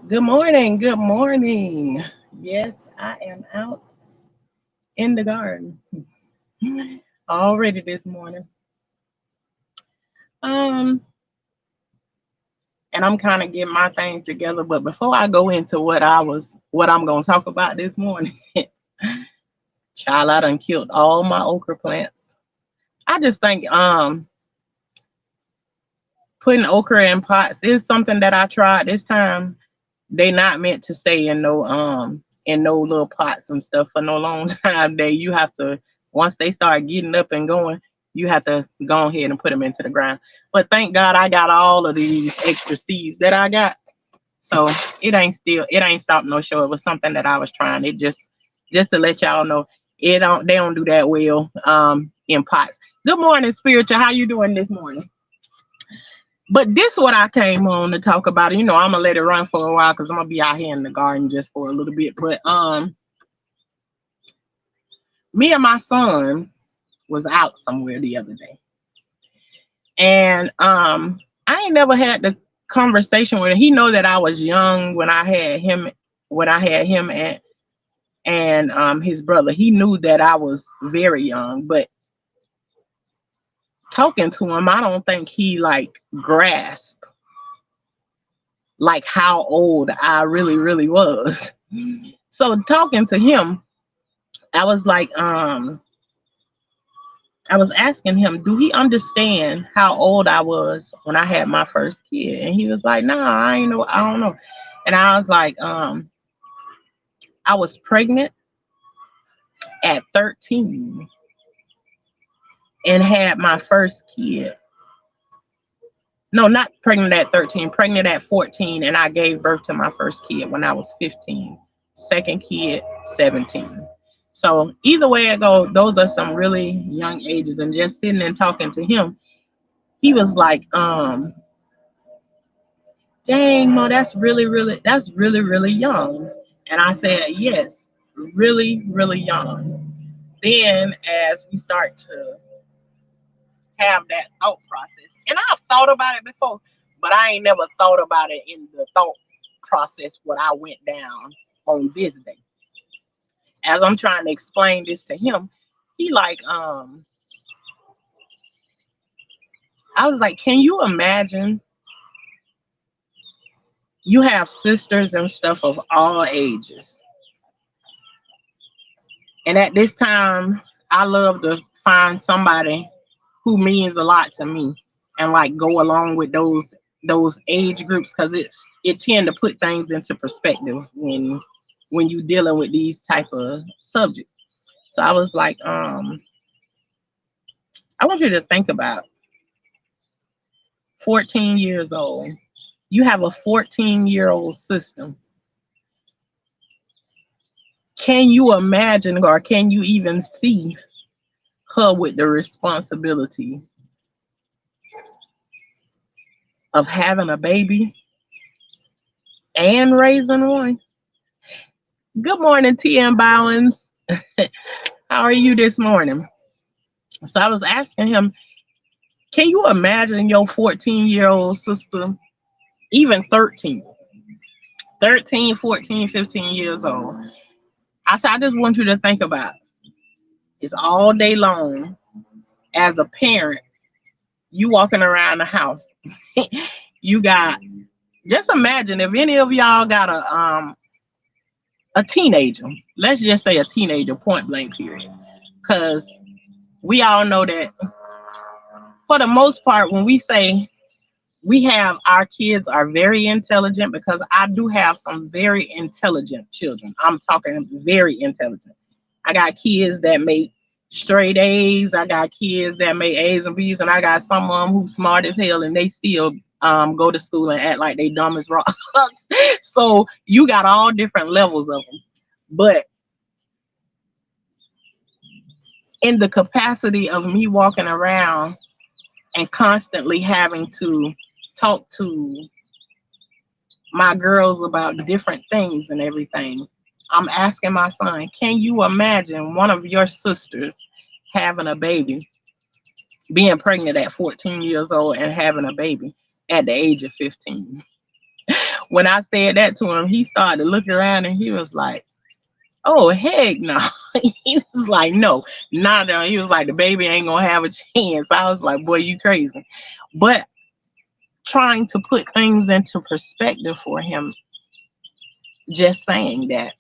Good morning. Good morning. Yes, I am out in the garden already this morning. Um, and I'm kind of getting my things together. But before I go into what I'm gonna talk about this morning, child, I done killed all my okra plants. I just think putting okra in pots is something that I tried this time. They not meant to stay in no little pots and stuff for no long time. You have to, once they start getting up and going, you have to go ahead and put them into the ground. But thank God I got all of these extra seeds that I got. So it ain't stopped no show. It was something that I was trying. It just to let y'all know, it don't they don't do that well in pots. Good morning, spiritual. How you doing this morning? But this what I came on to talk about. I'm gonna let it run for a while because I'm gonna be out here in the garden just for a little bit. But me and my son was out somewhere the other day, and I ain't never had the conversation with him. He know that I was young when I had him and his brother. He knew that I was very young, but talking to him, I don't think he like grasped like how old I really, really was. So talking to him, I was like, I was asking him, do he understand how old I was when I had my first kid? And he was like, nah, I ain't know, I don't know. And I was like, I was pregnant at 13 and had my first kid. No, not pregnant at 13, pregnant at 14, and I gave birth to my first kid when I was 15. Second kid, 17. So either way it goes, those are some really young ages. And just sitting and talking to him, he was like, dang, Mo, that's really, really young. And I said, yes, really, really young. Then as we start to have that thought process, and I've thought about it before, but I ain't never thought about it in the thought process what I went down on this day. As I'm trying to explain this to him, he like, I was like, can you imagine you have sisters and stuff of all ages? And at this time, I love to find somebody who means a lot to me and like go along with those age groups because it tend to put things into perspective when you dealing with these type of subjects. So I was like, I want you to think about 14 years old. You have a 14-year-old sister. Can you imagine or can you even see her with the responsibility of having a baby and raising one? Good morning, TM Bowens. How are you this morning? So I was asking him, can you imagine your 14-year-old sister, even 13, 14, 15 years old? I said, I just want you to think about it's all day long as a parent, you walking around the house. You got, just imagine if any of y'all got a teenager. Let's just say a teenager, point blank period. Because we all know that for the most part, when we say we have our kids are very intelligent, because I do have some very intelligent children. I'm talking very intelligent. I got kids that make straight A's. I got kids that make A's and B's, and I got some of them who smart as hell and they still go to school and act like they dumb as rocks. So you got all different levels of them. But in the capacity of me walking around and constantly having to talk to my girls about different things and everything, I'm asking my son, can you imagine one of your sisters having a baby, being pregnant at 14 years old and having a baby at the age of 15? When I said that to him, he started to look around and he was like, oh, heck no. He was like, no, not at all. He was like, the baby ain't gonna have a chance. I was like, boy, you crazy. But trying to put things into perspective for him, just saying that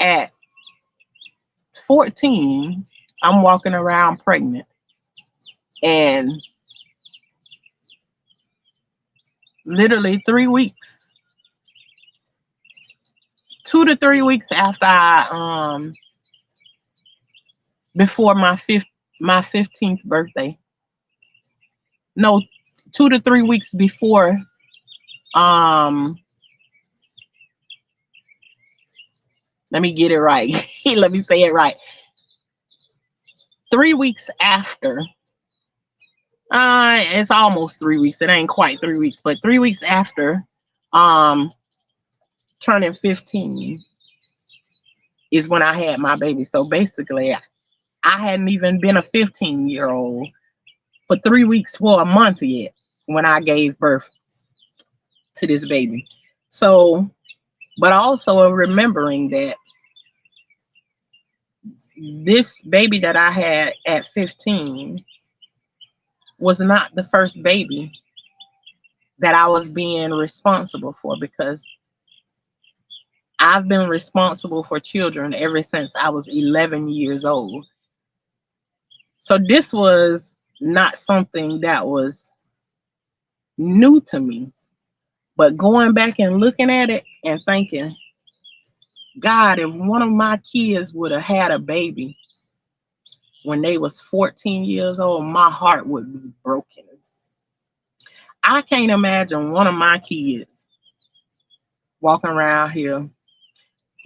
at 14, I'm walking around pregnant. And literally 3 weeks, 2 to 3 weeks after before my 15th birthday. No, 2 to 3 weeks before let me get it right. Let me say it right. 3 weeks after, it's almost 3 weeks. It ain't quite 3 weeks, but 3 weeks after turning 15 is when I had my baby. So basically, I hadn't even been a 15-year-old for 3 weeks, for a month yet, when I gave birth to this baby. So, but also remembering that this baby that I had at 15 was not the first baby that I was being responsible for, because I've been responsible for children ever since I was 11 years old. So this was not something that was new to me. But going back and looking at it and thinking, God, if one of my kids would have had a baby when they was 14 years old, my heart would be broken. I can't imagine one of my kids walking around here.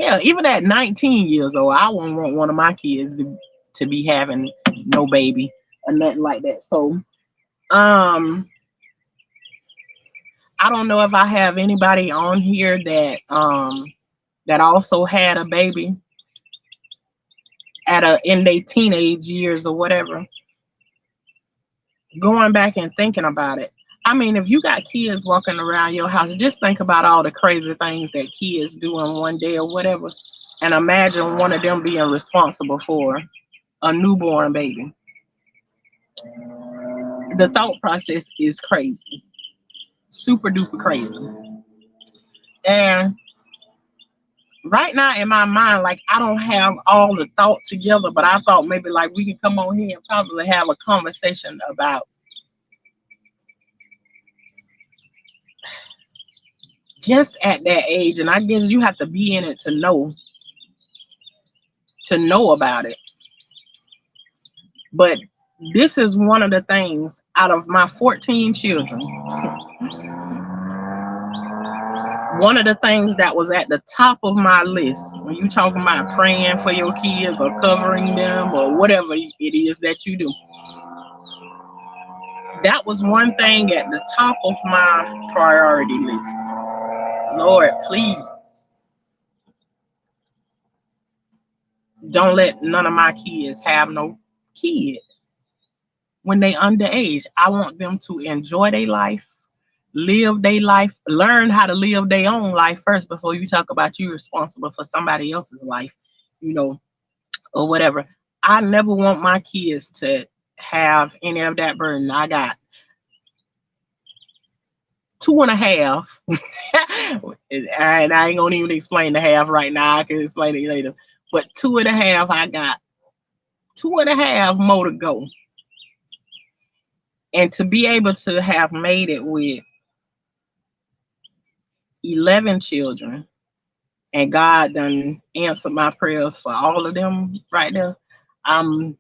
Hell, even at 19 years old, I wouldn't want one of my kids to be having no baby or nothing like that. So, I don't know if I have anybody on here that that also had a baby in their teenage years or whatever. Going back and thinking about it, I mean, if you got kids walking around your house, just think about all the crazy things that kids do in one day or whatever, and imagine one of them being responsible for a newborn baby. The thought process is crazy, super duper crazy. And right now in my mind, like, I don't have all the thought together, but I thought maybe like we could come on here and probably have a conversation about just at that age. And I guess you have to be in it to know about it. But this is one of the things out of my 14 children, one of the things that was at the top of my list when you talking about praying for your kids or covering them or whatever it is that you do. That was one thing at the top of my priority list. Lord, please don't let none of my kids have no kid when they underage. I want them to enjoy their life, live their life, learn how to live their own life first before you talk about you responsible for somebody else's life, or whatever. I never want my kids to have any of that burden. I got 2.5. And I ain't gonna even explain the half right now. I can explain it later. But 2.5, I got 2.5 more to go. And to be able to have made it with 11 children, and God done answered my prayers for all of them right there, I'm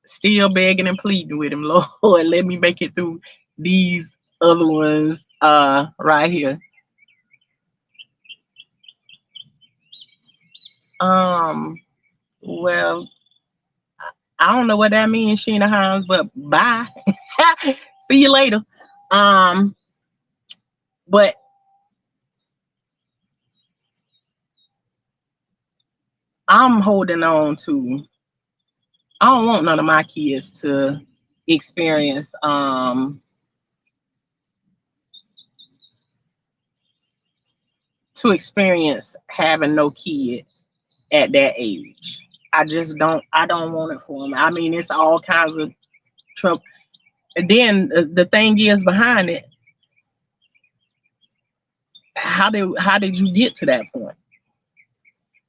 still begging and pleading with him, Lord, let me make it through these other ones right here. Well, I don't know what that means, Sheena Hines, but bye. See you later. But I'm holding on to, I don't want none of my kids to experience to experience having no kid at that age. I don't want it for them. I mean, it's all kinds of trouble. And then the thing is behind it, how did you get to that point?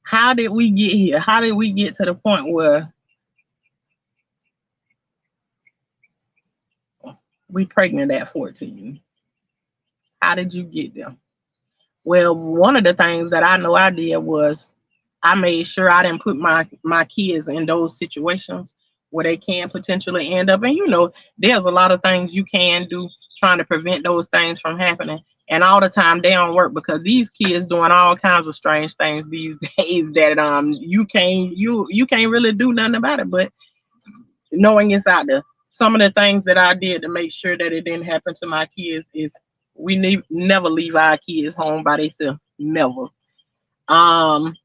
How did we get here? How did we get to the point where we pregnant at 14? How did you get there? Well, one of the things that I know I did was I made sure I didn't put my kids in those situations where they can potentially end up. And there's a lot of things you can do trying to prevent those things from happening. And all the time they don't work because these kids doing all kinds of strange things these days that you can't really do nothing about it. But knowing it's out there, some of the things that I did to make sure that it didn't happen to my kids is never leave our kids home by themselves. Never. Um,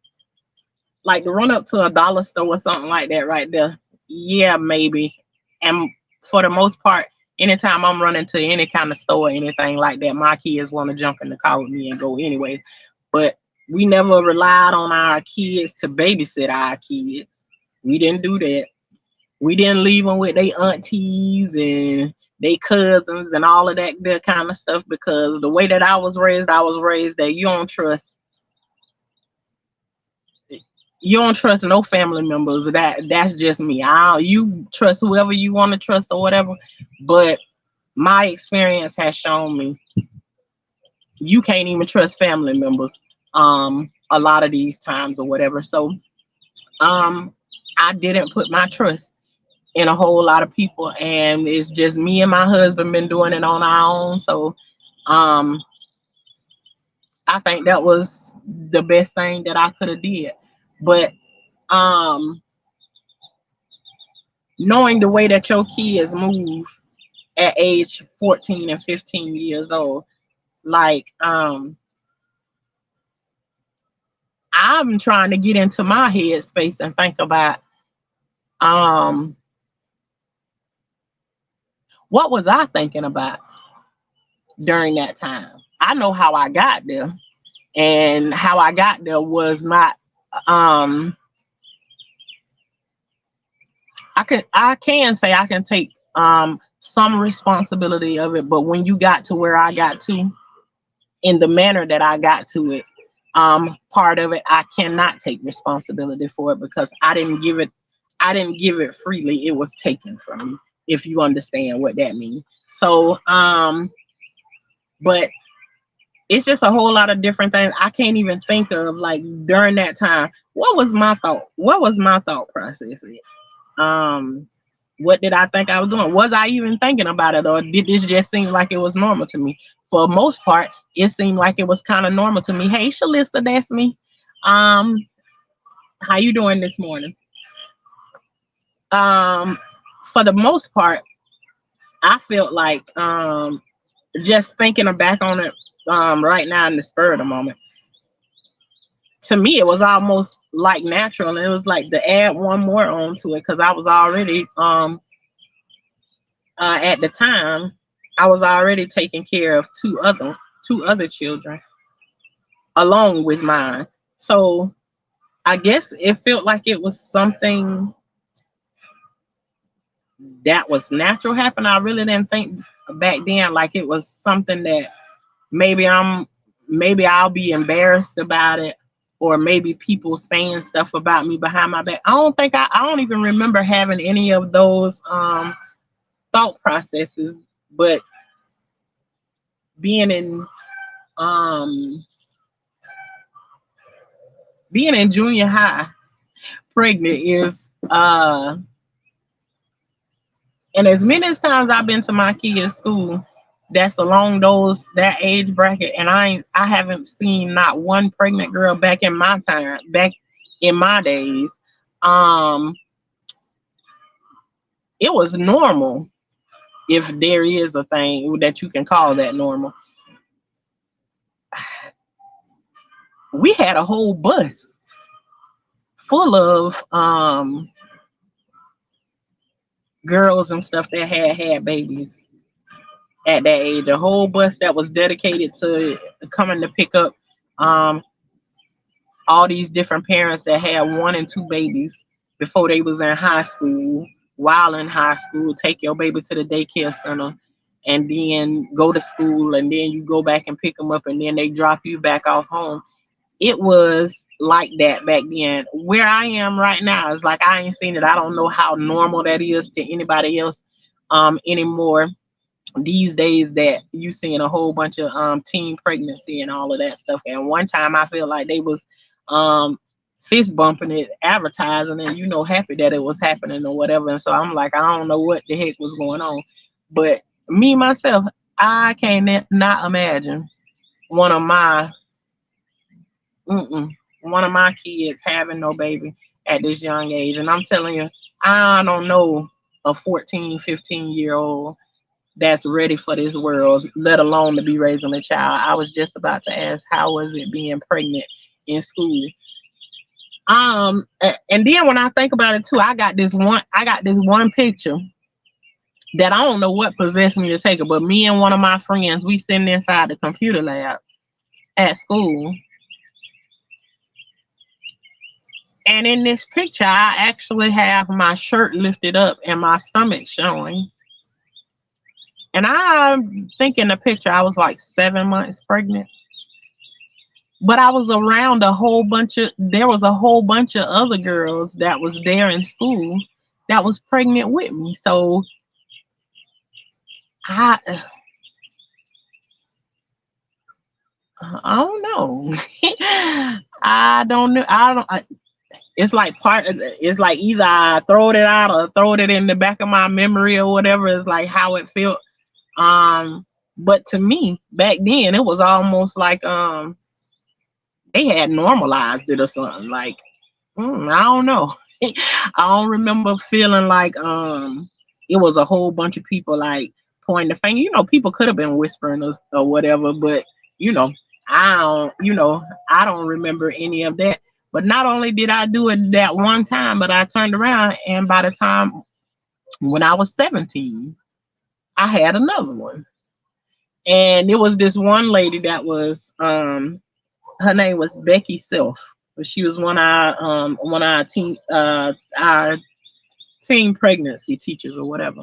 like to run up to a dollar store or something like that right there. Yeah, maybe. And for the most part, anytime I'm running to any kind of store or anything like that, my kids want to jump in the car with me and go anyway. But we never relied on our kids to babysit our kids. We didn't do that. We didn't leave them with their aunties and their cousins and all of that kind of stuff, because the way that I was raised that you don't trust no family members. That's just me. You trust whoever you want to trust or whatever. But my experience has shown me you can't even trust family members a lot of these times or whatever. So I didn't put my trust in a whole lot of people, and it's just me and my husband been doing it on our own. So um I think that was the best thing that I could have did. But um knowing the way that your kids move at age 14 and 15 years old, like I'm trying to get into my head space and think about um what was I thinking about during that time. I know how I got there, and how I got there was not um I can say I can take some responsibility of it, but when you got to where I got to in the manner that I got to it, part of it I cannot take responsibility for it, because I didn't give it freely. It was taken from me, if you understand what that means. So but it's just a whole lot of different things I can't even think of, like during that time. What was my thought process? um what did I think I was doing? Was I even thinking about it, or did this just seem like it was normal to me? For the most part, it seemed like it was kind of normal to me. Hey, Shalissa, that's me. um how you doing this morning? um for the most part, I felt like, just thinking back on it right now in the spur of the moment, to me it was almost like natural, and it was like to add one more on to it, because I was already at the time I was already taking care of two other children along with mine. So I guess it felt like it was something that was natural happen. I really didn't think back then like it was something that maybe I'll be embarrassed about it, or maybe people saying stuff about me behind my back. I don't even remember having any of those thought processes. But being in um being in junior high pregnant is and as many as times I've been to my kids' school that's along that age bracket, and I haven't seen not one pregnant girl back in my days. Um, it was normal, if there is a thing that you can call that normal. We had a whole bus full of girls and stuff that had babies at that age. A whole bus that was dedicated to coming to pick up all these different parents that had 1 and 2 babies before they was in high school. While in high school, take your baby to the daycare center and then go to school, and then you go back and pick them up, and then they drop you back off home. It was like that back then. Where I am right now is like I ain't seen it. I don't know how normal that is to anybody else anymore these days, that you seeing a whole bunch of teen pregnancy and all of that stuff. And one time I feel like they was um fist bumping it, advertising, and happy that it was happening or whatever. And so I'm like, I don't know what the heck was going on. But me myself, I can't not imagine one of my one of my kids having no baby at this young age. And I'm telling you, I don't know a 14, 15-year-old that's ready for this world, let alone to be raising a child. I was just about to ask, how was it being pregnant in school? And then when I think about it too, I got this one picture that I don't know what possessed me to take it, but me and one of my friends, we sitting inside the computer lab at school. And in this picture, I actually have my shirt lifted up and my stomach showing. And I think in the picture, I was like 7 months pregnant. But I was around there was a whole bunch of other girls that was there in school that was pregnant with me. So I don't know. I don't know. It's like it's like either I throw it out or throw it in the back of my memory or whatever. It's like how it felt. But to me back then, it was almost like they had normalized it or something. Like I don't know. I don't remember feeling like it was a whole bunch of people like pointing the finger. People could have been whispering or whatever, but I don't remember any of that. But not only did I do it that one time, but I turned around, and by the time when I was 17, I had another one. And it was this one lady that was her name was Becky Self. She was one of our teen pregnancy teachers or whatever.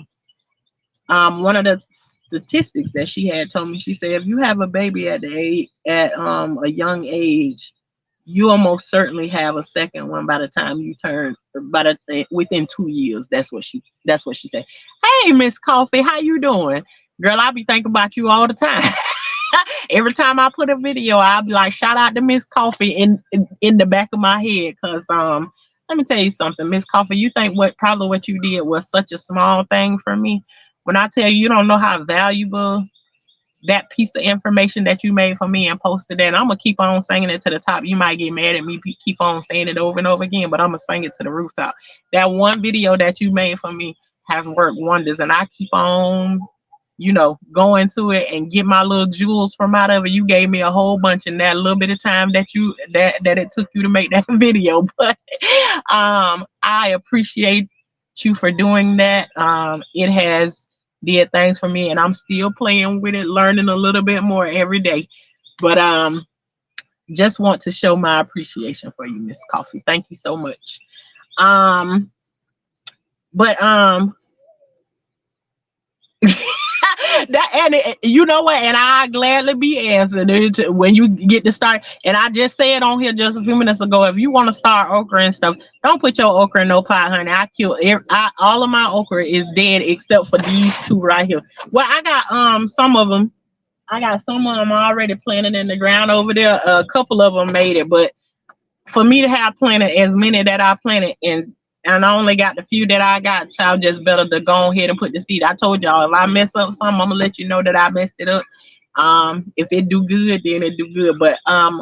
One of the statistics that she had told me, she said, if you have a baby at a young age, you almost certainly have a second one by the time you turn within 2 years. That's what she said. Hey, Miss Coffee, how you doing? Girl, I be thinking about you all the time. Every time I put a video, I'll be like, shout out to Miss Coffee in the back of my head. Cause let me tell you something, Miss Coffee, you think what you did was such a small thing for me. When I tell you don't know how valuable that piece of information that you made for me and posted that, and I'm gonna keep on singing it to the top. You might get mad at me, keep on saying it over and over again, but I'm gonna sing it to the rooftop. That one video that you made for me has worked wonders, and I keep on, going to it and get my little jewels from out of it. You gave me a whole bunch in that little bit of time that it took you to make that video. But I appreciate you for doing that. It has did things for me, and I'm still playing with it, learning a little bit more every day. But just want to show my appreciation for you, Miss Coffee. Thank you so much. You know what? And I gladly be answered when you get to start. And I just said on here just a few minutes ago, if you want to start okra and stuff, don't put your okra in no pot, honey. I kill all of my okra is dead except for these two right here. Well, I got some of them. I got some of them already planted in the ground over there. A couple of them made it, but for me to have planted as many that I planted and I only got the few that I got, y'all just better to go ahead and put the seed. I told y'all, if I mess up something, I'm gonna let you know that I messed it up. If it do good, then it do good. But I'm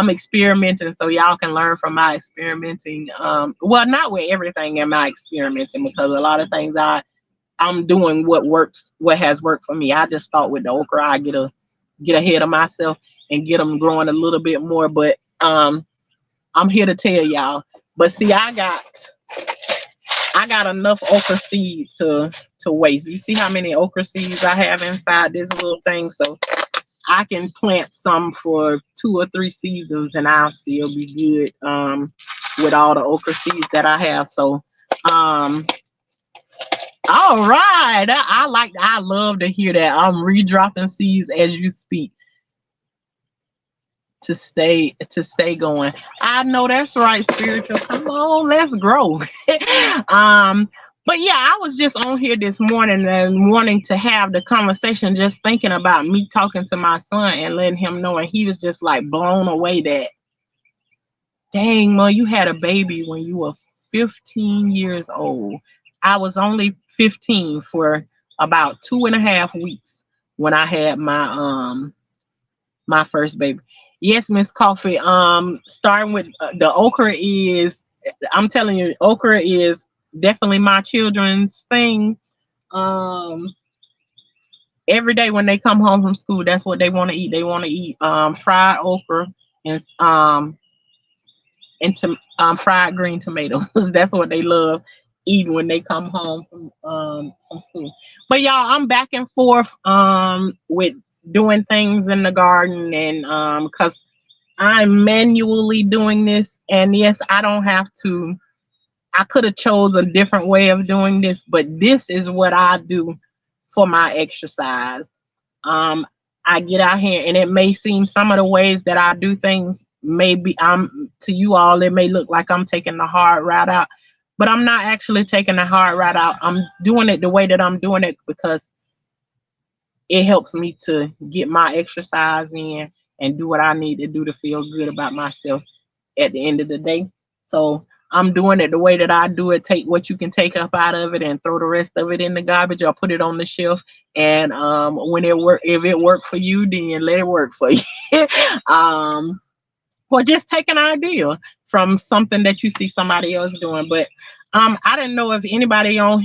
experimenting, so y'all can learn from my experimenting. Well, not with everything in my experimenting, because a lot of things I'm doing what works, what has worked for me. I just thought with the okra, I get ahead of myself and get them growing a little bit more. But I'm here to tell y'all. But see, I got enough okra seeds to waste. You see how many okra seeds I have inside this little thing? So I can plant some for 2 or 3 seasons and I'll still be good with all the okra seeds that I have. So um all right. I love to hear that. I'm redropping seeds as you speak to stay going. I know that's right, spiritual. Come on, let's grow. um, but yeah, I was just on here this morning and wanting to have the conversation, just thinking about me talking to my son and letting him know, and he was just like blown away that, dang, ma, you had a baby when you were 15 years old. I was only 15 for about 2.5 weeks when I had my first baby. Yes, Miss Coffee. Starting with the okra is, I'm telling you, okra is definitely my children's thing. Um, every day when they come home from school, that's what they want to eat. They want to eat fried okra and fried green tomatoes. That's what they love eating when they come home from school. But y'all, I'm back and forth with doing things in the garden and because I'm manually doing this, and yes, I don't have to. I could have chose a different way of doing this, but this is what I do for my exercise. Um, I get out here, and it may seem some of the ways that I do things, maybe I'm to you all, it may look like I'm taking the hard route out, but I'm not actually taking the hard route out. I'm doing it the way that I'm doing it because it helps me to get my exercise in and do what I need to do to feel good about myself at the end of the day. So I'm doing it the way that I do it. Take what you can take up out of it and throw the rest of it in the garbage or put it on the shelf. And when it work, if it worked for you, then let it work for you. um, or just take an idea from something that you see somebody else doing. But I didn't know if anybody else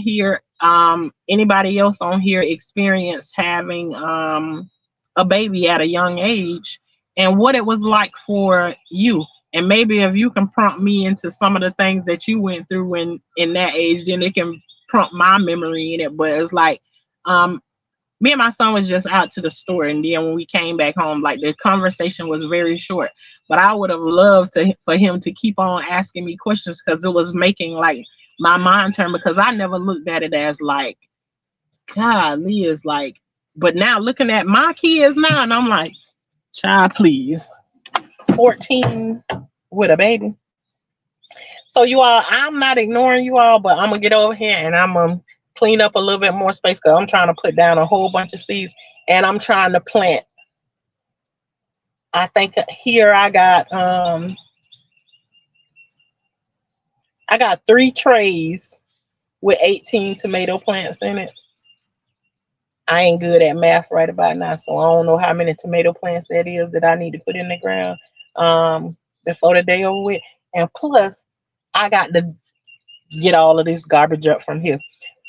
on here experienced having a baby at a young age and what it was like for you. And maybe if you can prompt me into some of the things that you went through when in that age, then it can prompt my memory in it. But it's like um, me and my son was just out to the store, and then when we came back home, like the conversation was very short, but I would have loved for him to keep on asking me questions because it was making like my mind turn, because I never looked at it as like, God, is like, but now looking at my kids now, and I'm like, child, please, 14 with a baby. So you all, I'm not ignoring you all, but I'm gonna get over here and I'm gonna clean up a little bit more space because I'm trying to put down a whole bunch of seeds and I'm trying to plant. I think here I got 3 trays with 18 tomato plants in it. I ain't good at math right about now, so I don't know how many tomato plants that is that I need to put in the ground before the day over with. And plus, I got to get all of this garbage up from here.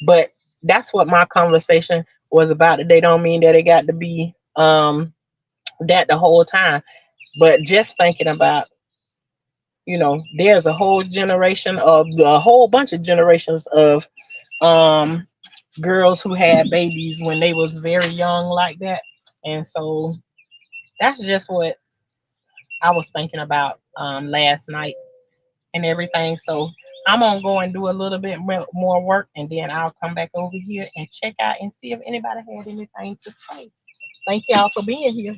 But that's what my conversation was about today. Don't mean that it got to be that the whole time, but just thinking about, there's a whole generation of a whole bunch of generations of um girls who had babies when they was very young like that. And so that's just what I was thinking about last night and everything. So I'm gonna go and do a little bit more work, and then I'll come back over here and check out and see if anybody had anything to say. Thank y'all for being here.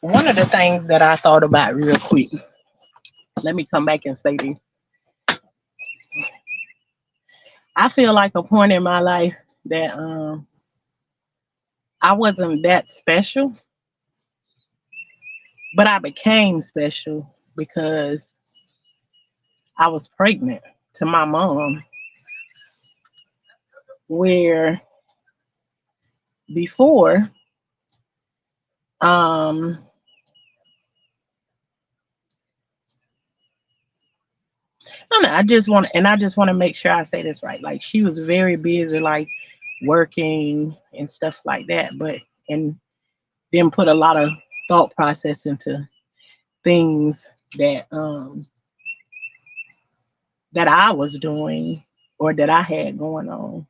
One of the things that I thought about real quick, let me come back and say this. I feel like a point in my life that I wasn't that special, but I became special because I was pregnant to my mom, where before, um, I don't know, I just want to make sure I say this right. Like she was very busy, like working and stuff like that, but and didn't put a lot of thought process into things that that I was doing or that I had going on.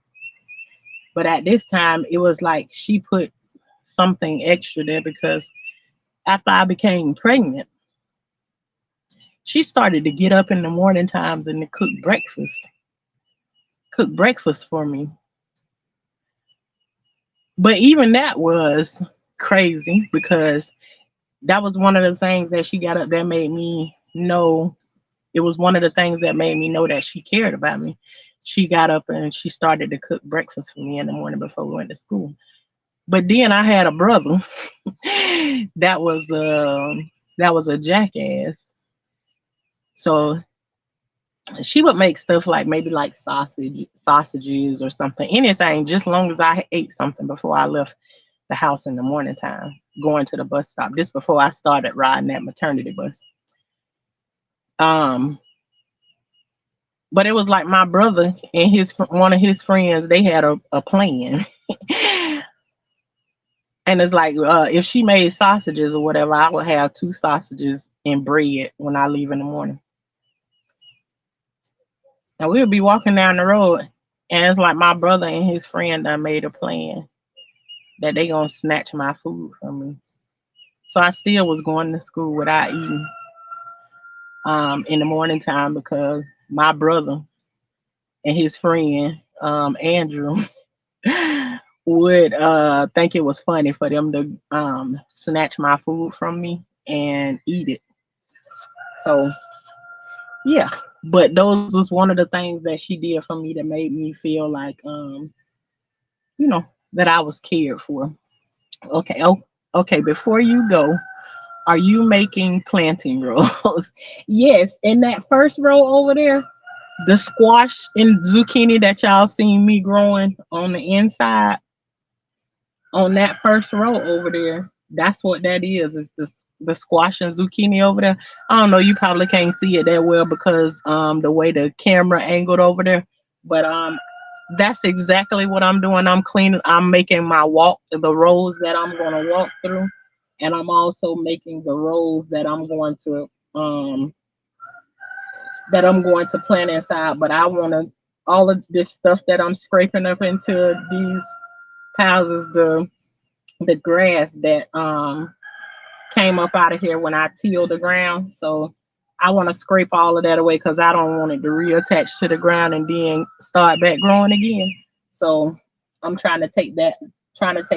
But at this time, it was like she put something extra there because after I became pregnant, she started to get up in the morning times and to cook breakfast for me. But even that was crazy because that was one of the things that she got up that made me know. It was one of the things that made me know that she cared about me. She got up and she started to cook breakfast for me in the morning before we went to school. But then I had a brother that was that was a jackass. So she would make stuff like maybe like sausages or something, anything, just long as I ate something before I left the house in the morning time, going to the bus stop. Just before I started riding that maternity bus. Um, but it was like my brother and one of his friends, they had a plan. And it's like if she made sausages or whatever, I would have two sausages and bread when I leave in the morning. And we would be walking down the road, and it's like my brother and his friend done made a plan that they gonna snatch my food from me. So I still was going to school without eating in the morning time because my brother and his friend Andrew would think it was funny for them to snatch my food from me and eat it. So yeah, but those was one of the things that she did for me that made me feel like you know that I was cared for. Okay, okay. Before you go, are you making planting rows? Yes, in that first row over there, the squash and zucchini that y'all seen me growing on the inside, on that first row over there, that's what that is. It's the squash and zucchini over there. I don't know, you probably can't see it that well because the way the camera angled over there. But that's exactly what I'm doing. I'm making my the rows that I'm gonna walk through, and I'm also making the rows um that I'm going to plant inside. But I wanna all of this stuff that I'm scraping up into these piles is the grass that came up out of here when I tilled the ground. So I want to scrape all of that away because I don't want it to reattach to the ground and then start back growing again. So I'm trying to take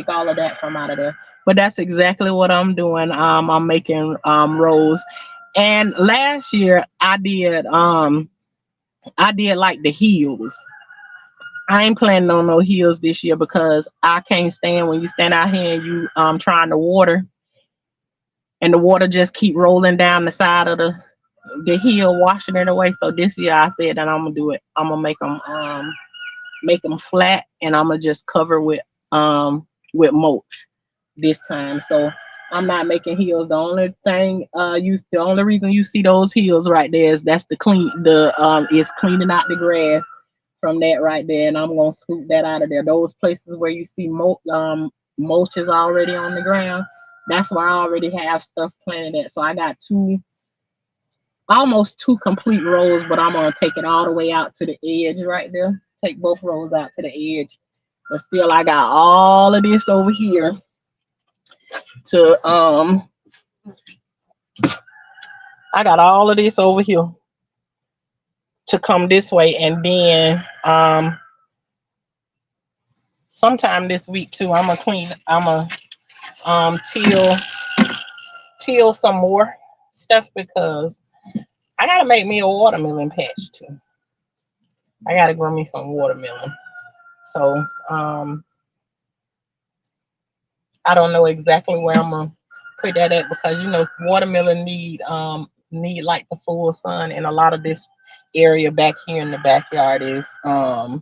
all of that from out of there. But that's exactly what I'm doing. I'm making rows. And last year I did like the hills. I ain't planning on no hills this year because I can't stand when you stand out here and you trying to water and the water just keep rolling down the side of the hill, washing it away. So this year I said that I'm gonna do it. I'm gonna make them flat, and I'm gonna just cover with mulch this time. So I'm not making hills. The only reason you see those hills right there is that's the is cleaning out the grass from that right there, and I'm gonna scoop that out of there. Those places where you see mulch is already on the ground. That's why I already have stuff planted at. So I got almost two complete rows, but I'm gonna take it all the way out to the edge right there. Take both rows out to the edge. But still I got all of this over here to I got all of this over here to come this way, and then sometime this week too I'm gonna till till some more stuff because I gotta make me a watermelon patch too. I gotta grow me some watermelon. So I don't know exactly where I'm gonna put that at because you know watermelon need like the full sun, and a lot of this area back here in the backyard is a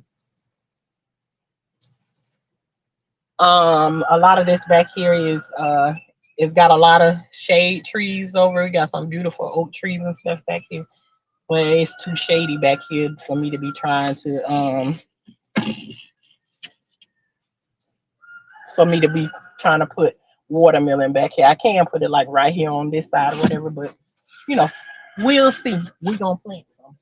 lot of this back here is it's got a lot of shade trees over. We got some beautiful oak trees and stuff back here, but it's too shady back here for me to be trying to for me to be trying to put watermelon back here. I can put it like right here on this side or whatever, but you know, we'll see. We gonna plant some.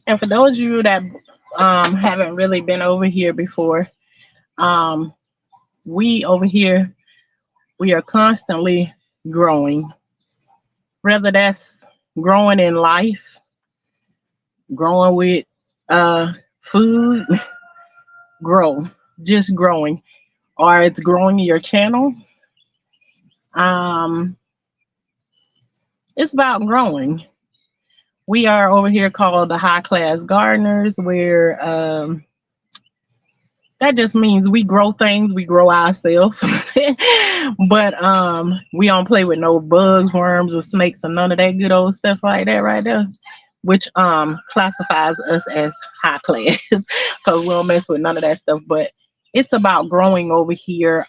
And for those of you that haven't really been over here before, um, We over here, we are constantly growing, whether that's growing in life, growing with food, grow, just growing, or it's growing your channel. Um, it's about growing. We are over here called the High Class Gardeners, where that just means we grow things, we grow ourselves. But we don't play with no bugs, worms, or snakes, or none of that good old stuff like that right there. Which classifies us as high class because we don't mess with none of that stuff. But it's about growing over here.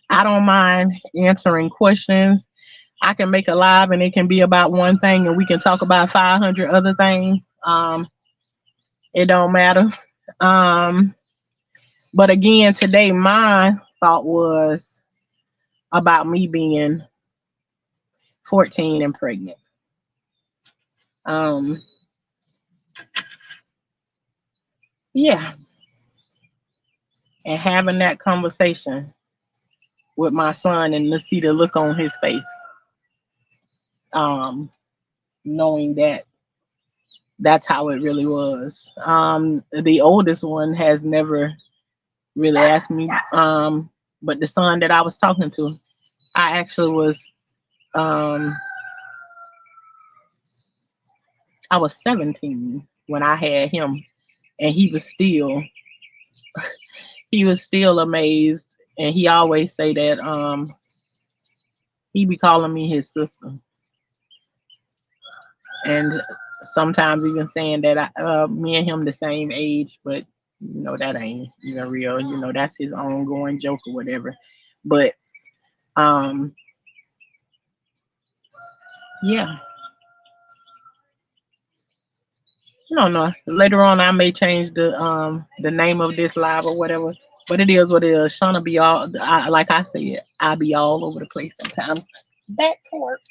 I don't mind answering questions. I can make a live and it can be about one thing and we can talk about 500 other things. It don't matter. Um, but again, today my thought was about me being 14 and pregnant. Um, yeah, and having that conversation with my son and to see the look on his face, um, knowing that that's how it really was. The oldest one has never really asked me, but the son that I was talking to, I actually was, um, I was 17 when I had him, and he was still amazed, and he always say that he be calling me his sister, and sometimes even saying that me and him the same age, but that ain't even real. That's his ongoing joke or whatever. But um, yeah, I don't know. Later on, I may change the name of this live or whatever. But it is what it is. Shauna be like I said, I be all over the place sometimes. Back to work.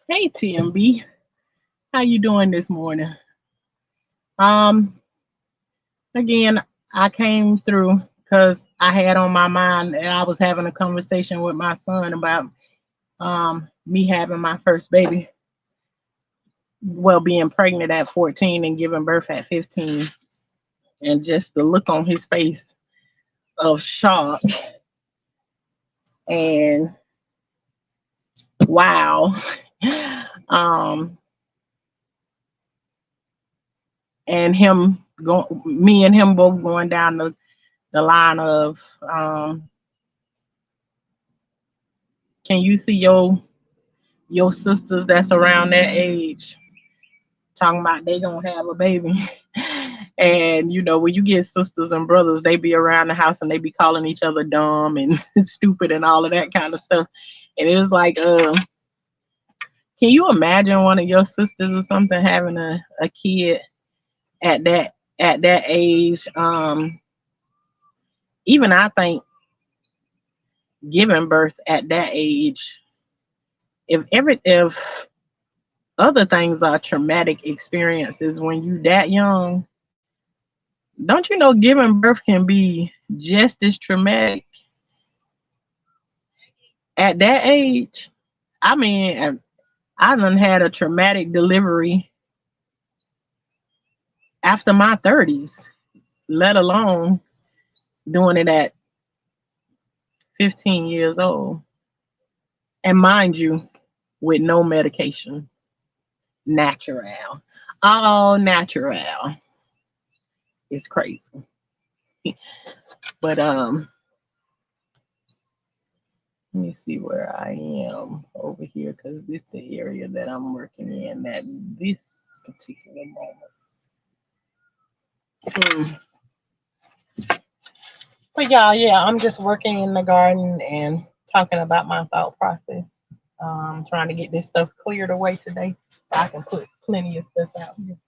Hey TMB, how you doing this morning? Um, again, I came through because I had on my mind and I was having a conversation with my son about me having my first baby. Well, being pregnant at 14 and giving birth at 15, and just the look on his face of shock and wow. Um, and him going, me and him both going down the line of can you see your sisters that's around that age talking about they gonna have a baby? And you know, when you get sisters and brothers, they be around the house and they be calling each other dumb and stupid and all of that kind of stuff. And it was like, can you imagine one of your sisters or something having a kid at that age? Even I think giving birth at that age, if other things are traumatic experiences when you that young, don't you know giving birth can be just as traumatic at that age? I mean, I done had a traumatic delivery after my 30s, let alone doing it at 15 years old. And mind you, with no medication, natural, all natural. It's crazy. But let me see where I am over here because this is the area that I'm working in at this particular moment. Mm. But y'all, yeah, I'm just working in the garden and talking about my thought process. Trying to get this stuff cleared away today. I can put plenty of stuff out here.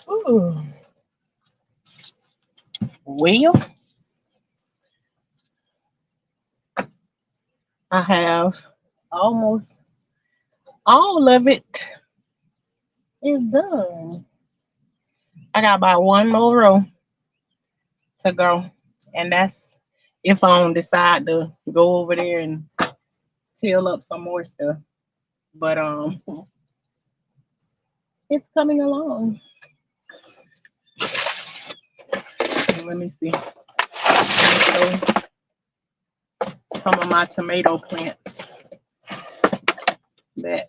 Ooh. Well, I have almost all of it is done. I got about one more row to go, and that's if I don't decide to go over there and till up some more stuff. But it's coming along. Let me see. So some of my tomato plants that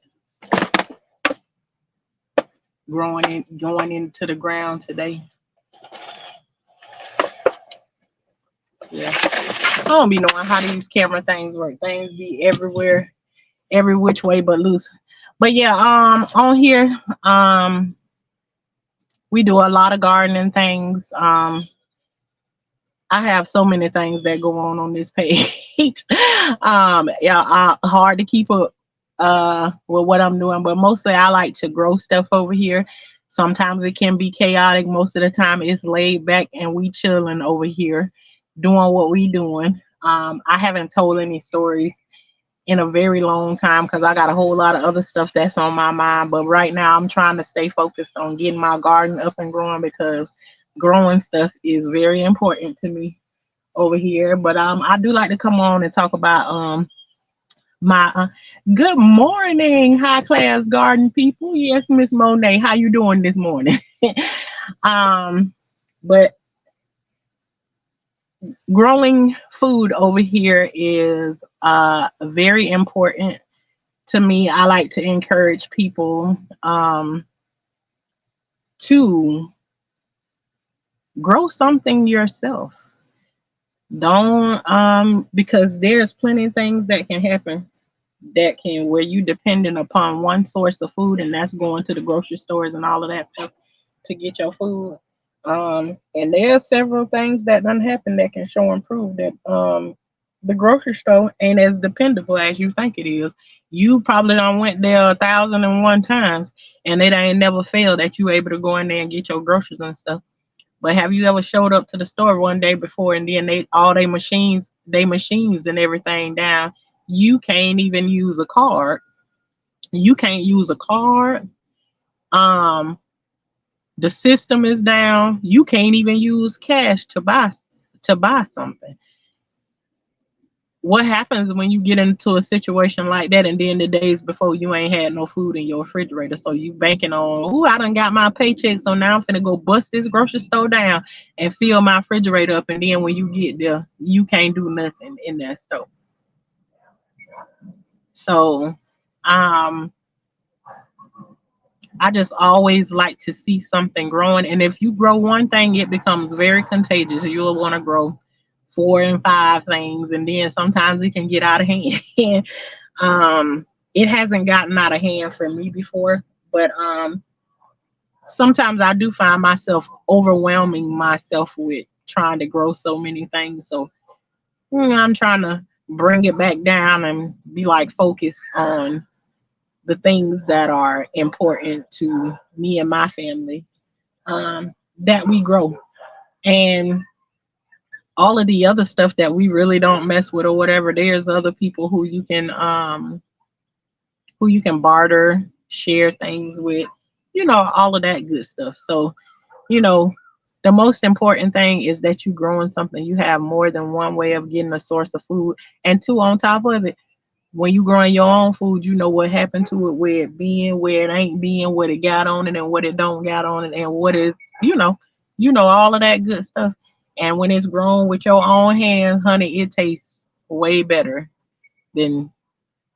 going into the ground today. Yeah. I don't be knowing how these camera things work. Things be everywhere, every which way but loose. But yeah, on here, we do a lot of gardening things. I have so many things that go on this page. Yeah, hard to keep up with what I'm doing, but mostly I like to grow stuff over here. Sometimes it can be chaotic. Most of the time it's laid back and we chilling over here doing what we doing. I haven't told any stories in a very long time because I got a whole lot of other stuff that's on my mind. But right now I'm trying to stay focused on getting my garden up and growing because growing stuff is very important to me over here. But I do like to come on and talk about my good morning, high class garden people. Yes, Miss Monet, how you doing this morning? um, but growing food over here is very important to me. I like to encourage people to grow something yourself. Don't because there's plenty of things that can happen that can where you dependent upon one source of food, and that's going to the grocery stores and all of that stuff to get your food. And there are several things that done happen that can show and prove that the grocery store ain't as dependable as you think it is. You probably done went there 1,001 times, and it ain't never failed that you able to go in there and get your groceries and stuff. But have you ever showed up to the store one day before and then they all they machines and everything down? You can't even use a card. You can't use a card. Um, the system is down. You can't even use cash to buy something. What happens when you get into a situation like that and then the days before you ain't had no food in your refrigerator, so you banking on, oh, I done got my paycheck, so now I'm finna go bust this grocery store down and fill my refrigerator up, and then when you get there you can't do nothing in that store. So um I just always like to see something growing, and if you grow one thing it becomes very contagious. You'll want to grow four and five things, and then sometimes it can get out of hand. It hasn't gotten out of hand for me before, but sometimes I do find myself overwhelming myself with trying to grow so many things. So I'm trying to bring it back down and be like focused on the things that are important to me and my family, that we grow. And all of the other stuff that we really don't mess with or whatever, there's other people who you can barter, share things with, all of that good stuff. So, you know, the most important thing is that you growing something. You have more than one way of getting a source of food. And two, on top of it, when you growing your own food, you know what happened to it, where it being, where it ain't being, what it got on it and what it don't got on it, and what is, all of that good stuff. And when it's grown with your own hands, honey, it tastes way better than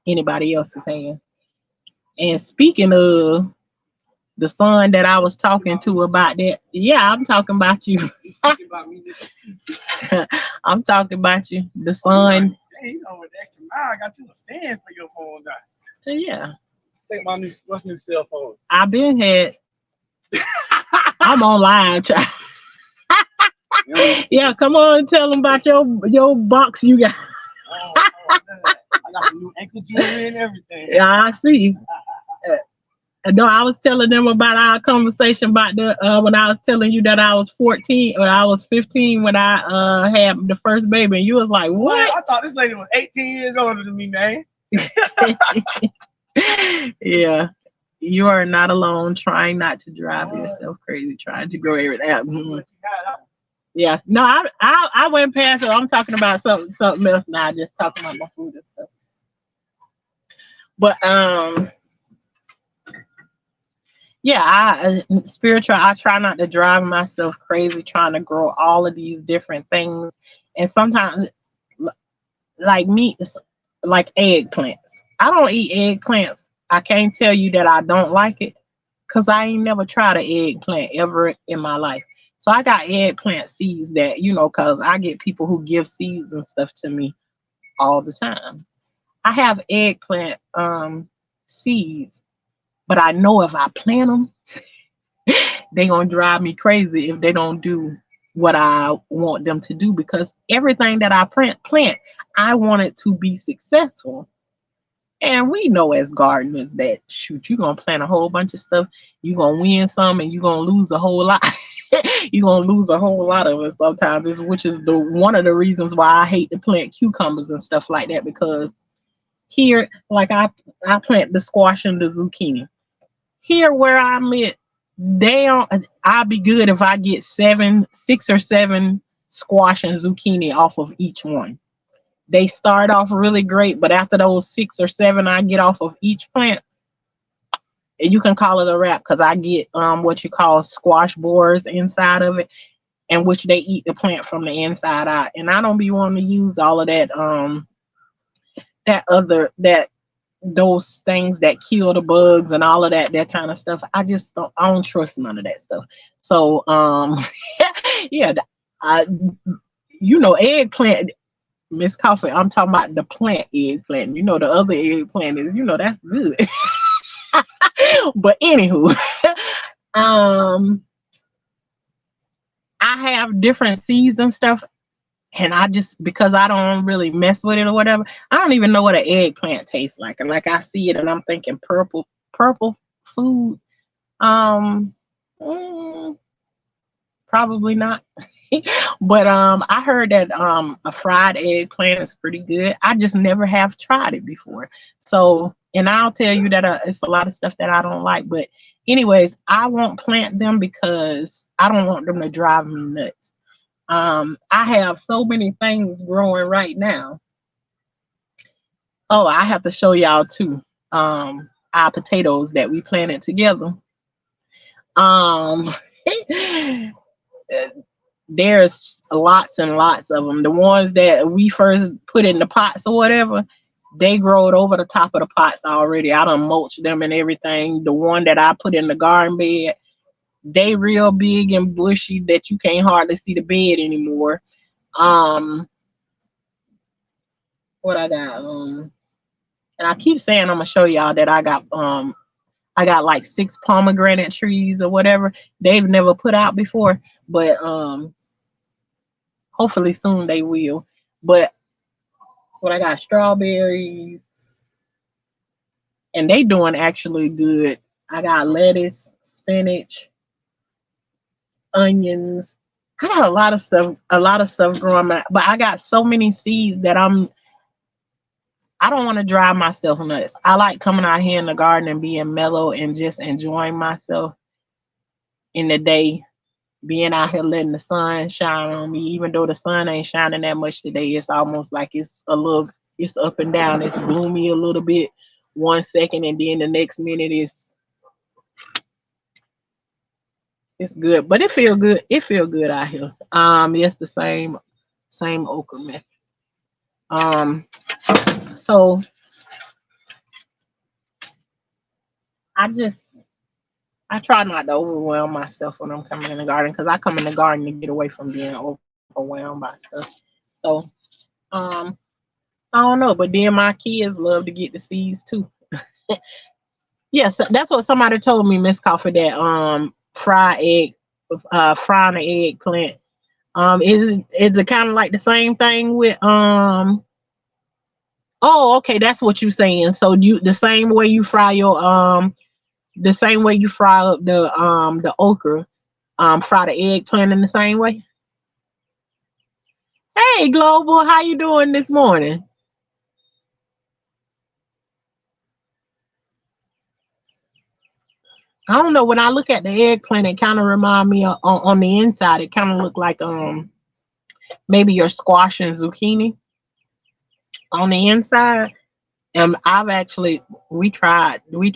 anybody else's hands. And speaking of the son that I was talking to about that, yeah, I'm talking about you. I'm talking about you. The son. Hey, with extra mile, I got you a stand for your phone now. Yeah. Take my what's new cell phone? I've been had. I'm on live. Yeah, come on and tell them about your box you got. I got some new ankle jewelry and everything. Yeah, I see. No, I was telling them about our conversation about the when I was telling you that I was 14 or I was 15 when I had the first baby, and you was like, Boy, "What?" I thought this lady was 18 years older than me, man. Yeah, you are not alone. Trying not to drive Boy, yourself crazy, trying to grow everything out. you let you got out. Yeah, no, I went past it. I'm talking about something else now. Just talking about my food and stuff. But yeah, spiritual. I try not to drive myself crazy trying to grow all of these different things, and sometimes like meat, like eggplants. I don't eat eggplants. I can't tell you that I don't like it because I ain't never tried an eggplant ever in my life. So I got eggplant seeds that, because I get people who give seeds and stuff to me all the time. I have eggplant seeds, but I know if I plant them, they gonna drive me crazy if they don't do what I want them to do because everything that I plant, I want it to be successful. And we know as gardeners that shoot, you're gonna plant a whole bunch of stuff, you're gonna win some and you're gonna lose a whole lot. You're gonna lose a whole lot of it sometimes, which is the one of the reasons why I hate to plant cucumbers and stuff like that because here, like I plant the squash and the zucchini. Here where I'm at, they don't, I'll be good if I get 6 or 7 squash and zucchini off of each one. They start off really great, but after those 6 or 7 I get off of each plant, and you can call it a wrap because I get what you call squash borers inside of it, and which they eat the plant from the inside out. And I don't be wanting to use all of that those things that kill the bugs and all of that kind of stuff. I don't trust none of that stuff. So yeah, I eggplant, Miss Coffee, I'm talking about the plant eggplant. The other eggplant is, that's good. But anywho, um I have different seeds and stuff, and I just because I don't really mess with it or whatever, I don't even know what an eggplant tastes like. And like I see it and I'm thinking purple food. Um mm, Probably not. But I heard that a fried eggplant is pretty good. I just never have tried it before. So, and I'll tell you that it's a lot of stuff that I don't like, but anyways, I won't plant them because I don't want them to drive me nuts. I have so many things growing right now. Oh, I have to show y'all too. Our potatoes that we planted together. Um, there's lots and lots of them. The ones that we first put in the pots or whatever, they growed over the top of the pots already. I done mulched them and everything. The one that I put in the garden bed, they real big and bushy that you can't hardly see the bed anymore. Um, what I got? And I keep saying I'm gonna show y'all that I got like 6 pomegranate trees or whatever. They've never put out before, but hopefully soon they will. But what I got, strawberries, and they doing actually good. I got lettuce, spinach, onions. I got a lot of stuff growing. But I got so many seeds that I don't want to drive myself nuts. I like coming out here in the garden and being mellow and just enjoying myself in the day, being out here letting the sun shine on me. Even though the sun ain't shining that much today, it's almost like it's up and down. It's gloomy a little bit 1 second, and then the next minute it's good. But it feel good. It feel good out here. It's the same okra method. So I try not to overwhelm myself when I'm coming in the garden because I come in the garden to get away from being overwhelmed by stuff. So I don't know, but then my kids love to get the seeds too. Yes, that's what somebody told me, Miss Coffee, that frying the eggplant. Is it kind of like the same thing with Oh, okay, that's what you're saying. So the same way you fry the same way you fry up the okra, fry the eggplant in the same way. Hey, Global, how you doing this morning? I don't know. When I look at the eggplant, it kind of remind me of, on the inside. It kind of look like maybe your squash and zucchini on the inside. And I've actually we tried the we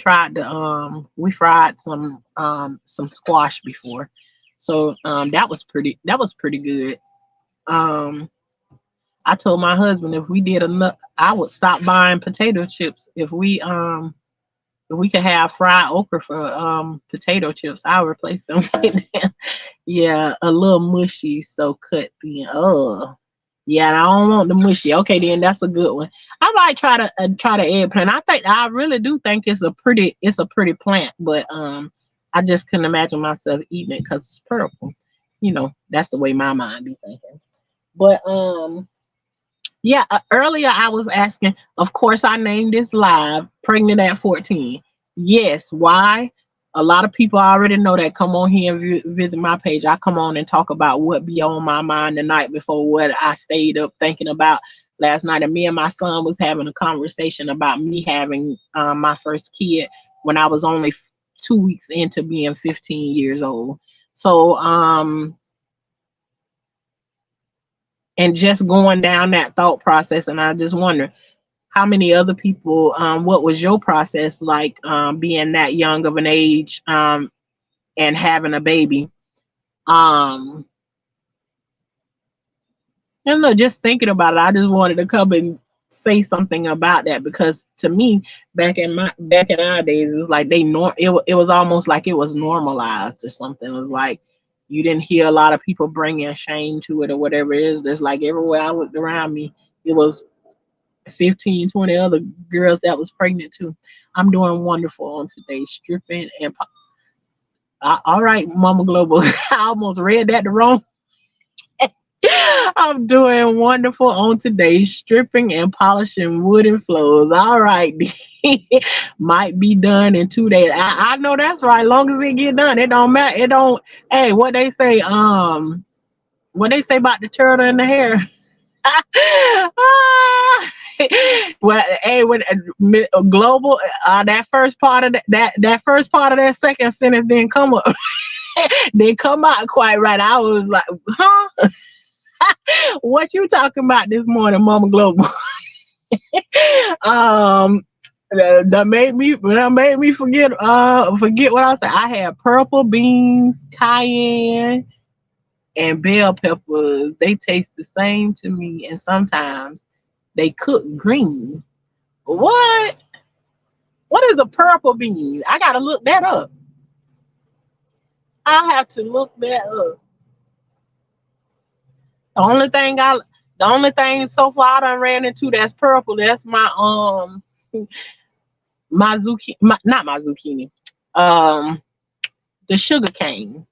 fried some squash before, so that was pretty good. Um, I told my husband if we did enough, I would stop buying potato chips. If we could have fried okra for potato chips, I'll replace them with them. Yeah, a little mushy, so cut thin. Oh, yeah, I don't want the mushy. Okay, then that's a good one. I might try the eggplant. I really do think it's a pretty plant, but I just couldn't imagine myself eating it because it's purple. That's the way my mind be thinking. But yeah, earlier I was asking, of course, I named this live Pregnant at 14. Yes, why? A lot of people already know that. Come on here and visit my page. I come on and talk about what be on my mind the night before, what I stayed up thinking about last night. And me and my son was having a conversation about me having my first kid when I was only 2 weeks into being 15 years old. So, and just going down that thought process, and I just wonder how many other people, what was your process like, being that young of an age, and having a baby? um I don't know, just thinking about it, I just wanted to come and say something about that, because to me, back in our days, it's like it was almost like it was normalized or something. It was like you didn't hear a lot of people bringing shame to it or whatever it is. There's like everywhere I looked around me, it was 15, 20 other girls that was pregnant too. I'm doing wonderful on today's stripping and all right, Mama Global. I almost read that the wrong. I'm doing wonderful on today's stripping and polishing wooden floors. All right. Might be done in 2 days. I know that's right. Long as it get done, it don't matter. It don't. Hey, what they say about the turtle and the hare? Well, hey, when global, that first part of that first part of that second sentence didn't come up, didn't come out quite right. I was like, huh? What you talking about this morning, Mama Global? um, that made me forget what I said. I had purple beans, cayenne, and bell peppers. They taste the same to me, and sometimes they cook green. What? What is a purple bean? I gotta look that up. I have to look that up. The only thing the only thing so far I done ran into that's purple. That's my zucchini, not my zucchini. Um, the sugar cane.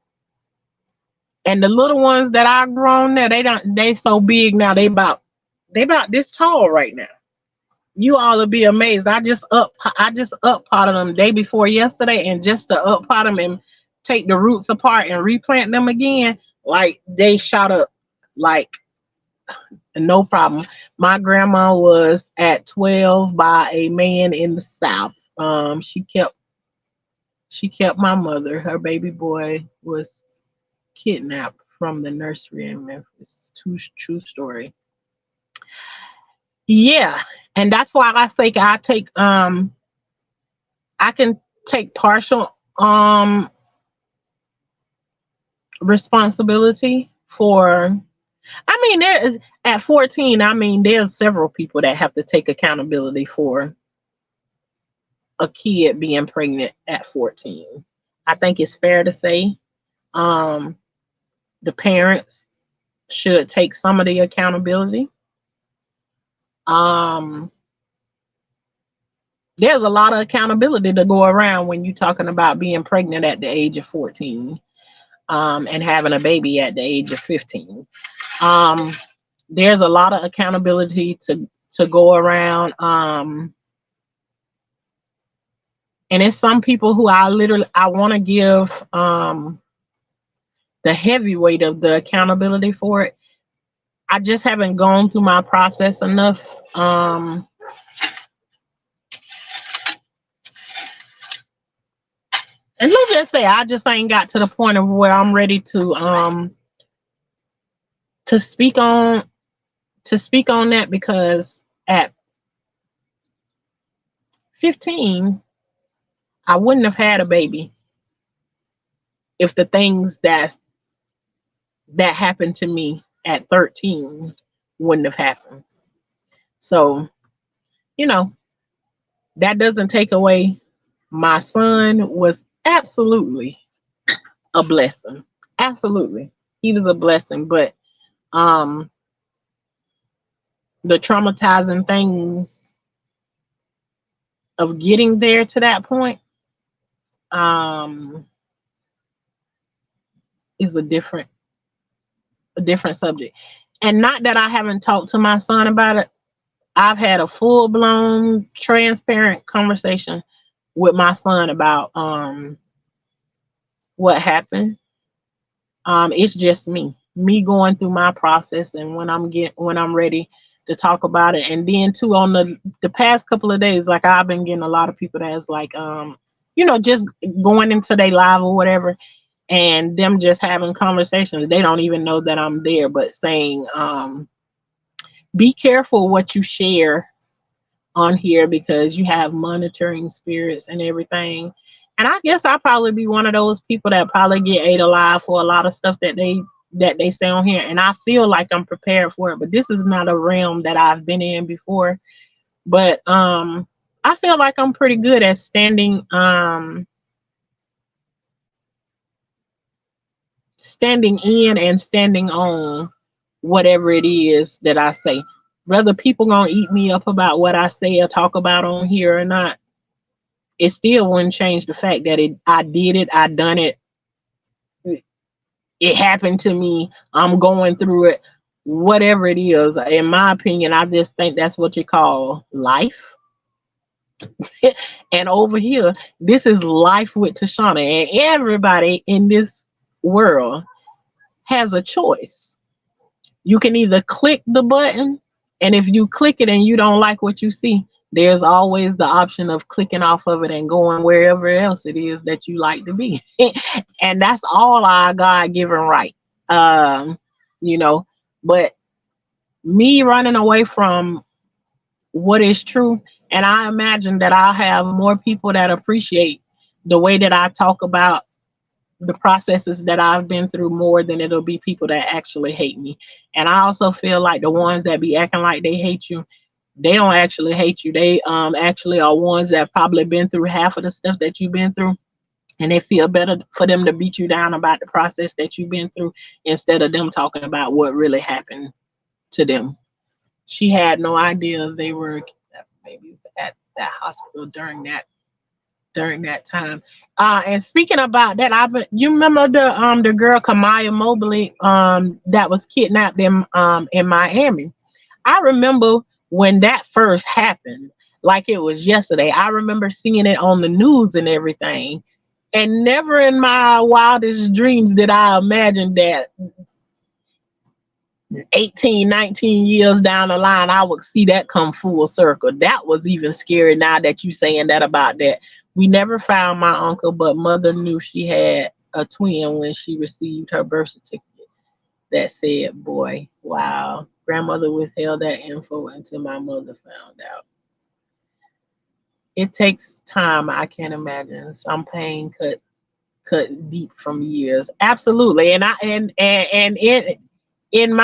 And the little ones that I grown there, they so big now. They about this tall right now. You all will be amazed. I just up potted them day before yesterday, and just to up pot them and take the roots apart and replant them again, like they shot up like no problem. My grandma was at 12 by a man in the South. She kept my mother. Her baby boy was kidnapped from the nursery in Memphis. True story. Yeah, and that's why I say I can take partial responsibility for. I mean, at 14. I mean, there's several people that have to take accountability for a kid being pregnant at 14. I think it's fair to say, um, the parents should take some of the accountability. Um, there's a lot of accountability to go around when you're talking about being pregnant at the age of 14, and having a baby at the age of 15. Um, there's a lot of accountability to go around, And it's some people who I want to give the heavy weight of the accountability for it. I just haven't gone through my process enough. And let's just say I just ain't got to the point of where I'm ready to speak on that, because at 15 I wouldn't have had a baby if the things that happened to me at 13 wouldn't have happened. So, you know, that doesn't take away, my son was absolutely a blessing. Absolutely. He was a blessing, but um the traumatizing things of getting there to that point um is a different subject. And not that I haven't talked to my son about it. I've had a full blown transparent conversation with my son about what happened. It's just me going through my process, and when I'm ready to talk about it. And then too, on the past couple of days, like, I've been getting a lot of people that's like, just going into their live or whatever, and them just having conversations. They don't even know that I'm there, but saying, be careful what you share on here, because you have monitoring spirits and everything. And I guess I'll probably be one of those people that probably get ate alive for a lot of stuff that they say on here. And I feel like I'm prepared for it, but this is not a realm that I've been in before. But I feel like I'm pretty good at standing in and standing on whatever it is that I say. Whether people gonna eat me up about what I say or talk about on here or not, it still wouldn't change the fact that I did it, I done it, it happened to me, I'm going through it, whatever it is. In my opinion, I just think that's what you call life. And over here, this is life with Tashana, and everybody in this world has a choice. You can either click the button, and if you click it and you don't like what you see, there's always the option of clicking off of it and going wherever else it is that you like to be. And that's all our God given right. Um, you know, but me running away from what is true, and I imagine that I'll have more people that appreciate the way that I talk about the processes that I've been through, more than it'll be people that actually hate me. And I also feel like the ones that be acting like they hate you, they don't actually hate you. They actually are ones that probably been through half of the stuff that you've been through, and they feel better for them to beat you down about the process that you've been through, instead of them talking about what really happened to them. She had no idea they were maybe at that hospital during that time. And speaking about that, you remember the girl Kamaya Mobley that was kidnapped in Miami. I remember when that first happened, like it was yesterday. I remember seeing it on the news and everything. And never in my wildest dreams did I imagine that 18, 19 years down the line, I would see that come full circle. That was even scary now that you saying that about that. We never found my uncle, but mother knew she had a twin when she received her birth certificate that said boy. Wow. Grandmother withheld that info until my mother found out. It takes time, I can't imagine. Some pain cut deep from years. Absolutely. And I and it in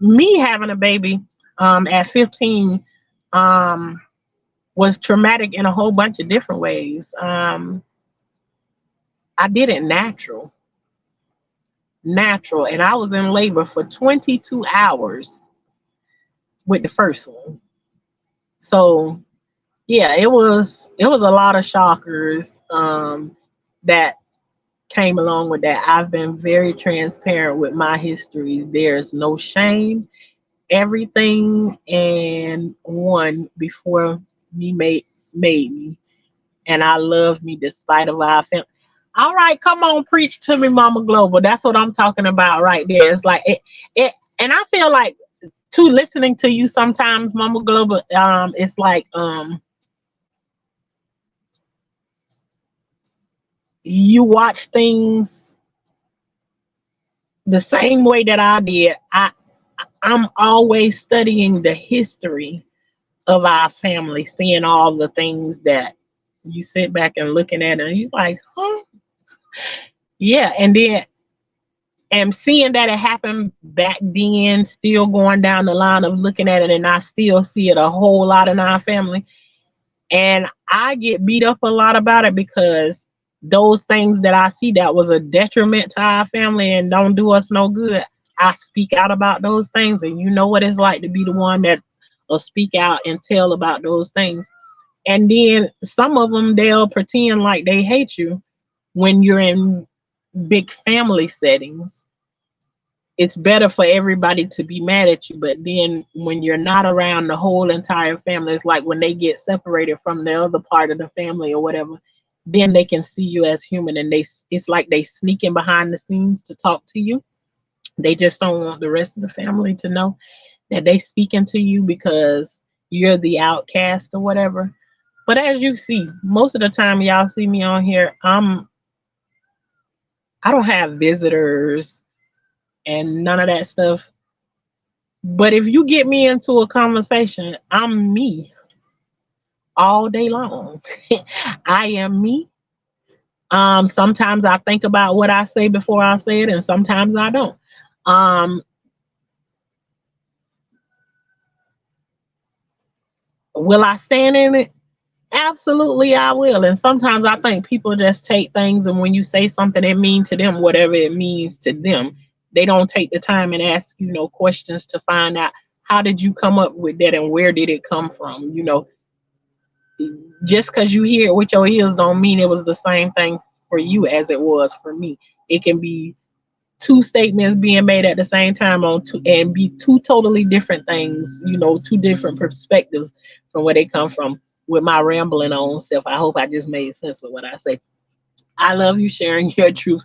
me having a baby at 15 was traumatic in a whole bunch of different ways. I did it natural, and I was in labor for 22 hours with the first one. So yeah, it was a lot of shockers that came along with that. I've been very transparent with my history. There's no shame. Everything and one before me made me, and I love me despite of our family. All right, come on, preach to me, Mama Global. That's what I'm talking about right there. It's like it, and I feel like too listening to you sometimes, Mama Global. It's like you watch things the same way that I did. I'm always studying the history of our family, seeing all the things that you sit back and looking at, and you're like, huh? Yeah, and then and seeing that it happened back then, still going down the line of looking at it, and I still see it a whole lot in our family. And I get beat up a lot about it because those things that I see that was a detriment to our family and don't do us no good, I speak out about those things. And you know what it's like to be the one that will speak out and tell about those things. And then some of them, they'll pretend like they hate you when you're in big family settings. It's better for everybody to be mad at you, but then when you're not around the whole entire family, it's like when they get separated from the other part of the family or whatever, then they can see you as human, and it's like they sneaking behind the scenes to talk to you. They just don't want the rest of the family to know that they speaking to you because you're the outcast or whatever. But as you see, most of the time y'all see me on here, I don't have visitors and none of that stuff. But if you get me into a conversation, I'm me all day long. I am me. Sometimes I think about what I say before I say it, and sometimes I don't. Um, will I stand in it? Absolutely, I will. And sometimes I think people just take things, and when you say something, it means to them whatever it means to them. They don't take the time and ask you no questions to find out how did you come up with that and where did it come from. Just because you hear it with your ears don't mean it was the same thing for you as it was for me. It can be two statements being made at the same time on two and be two totally different things, two different perspectives from where they come from. With my rambling on self, I hope I just made sense with what I say. I love you sharing your truth.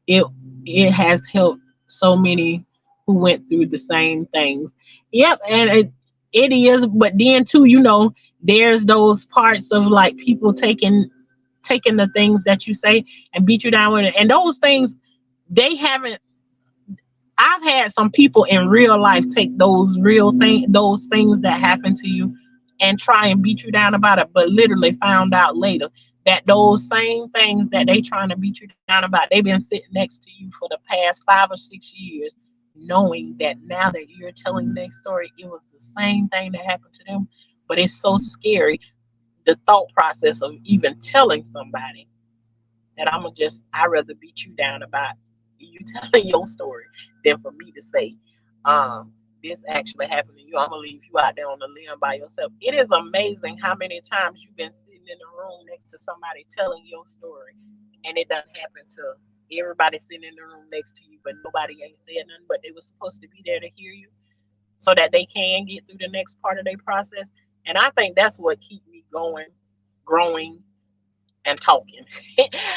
It it has helped so many who went through the same things. Yep, and it is, but then too, there's those parts of like people taking the things that you say and beat you down with it. And those things they haven't I've had some people in real life take those things that happen to you and try and beat you down about it, but literally found out later that those same things that they trying to beat you down about, they've been sitting next to you for the past 5 or 6 years, knowing that now that you're telling their story, it was the same thing that happened to them. But it's so scary, the thought process of even telling somebody that I'd rather beat you down about you telling your story than for me to say, this actually happened to you. I'm gonna leave you out there on the limb by yourself. It is amazing how many times you've been sitting in the room next to somebody telling your story, and it doesn't happen to everybody sitting in the room next to you, but nobody ain't said nothing, but they were supposed to be there to hear you so that they can get through the next part of their process. And I think that's what keeps me going, growing, and talking.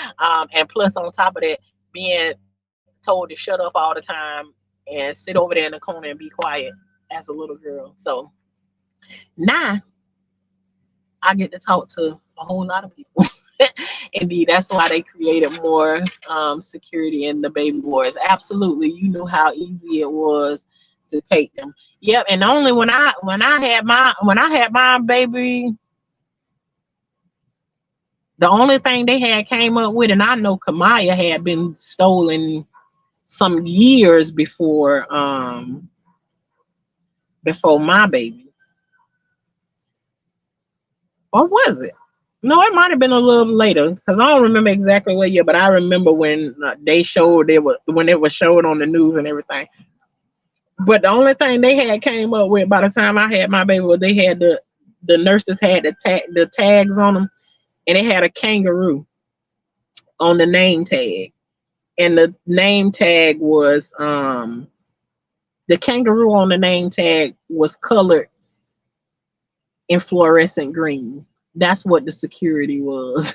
And plus, on top of that, being told to shut up all the time and sit over there in the corner and be quiet as a little girl. So now I get to talk to a whole lot of people. Indeed, that's why they created more security in the baby boys. Absolutely, you knew how easy it was to take them. Yep, and only when I had my baby, the only thing they had came up with, and I know Kamaya had been stolen some years before my baby. Or was it? No, it might have been a little later because I don't remember exactly what year, but I remember when they showed it was when it was showed on the news and everything. But the only thing they had came up with by the time I had my baby was they had the nurses had the tags on them, and it had a kangaroo on the name tag, and the name tag was the kangaroo on the name tag was colored in fluorescent green. That's what the security was.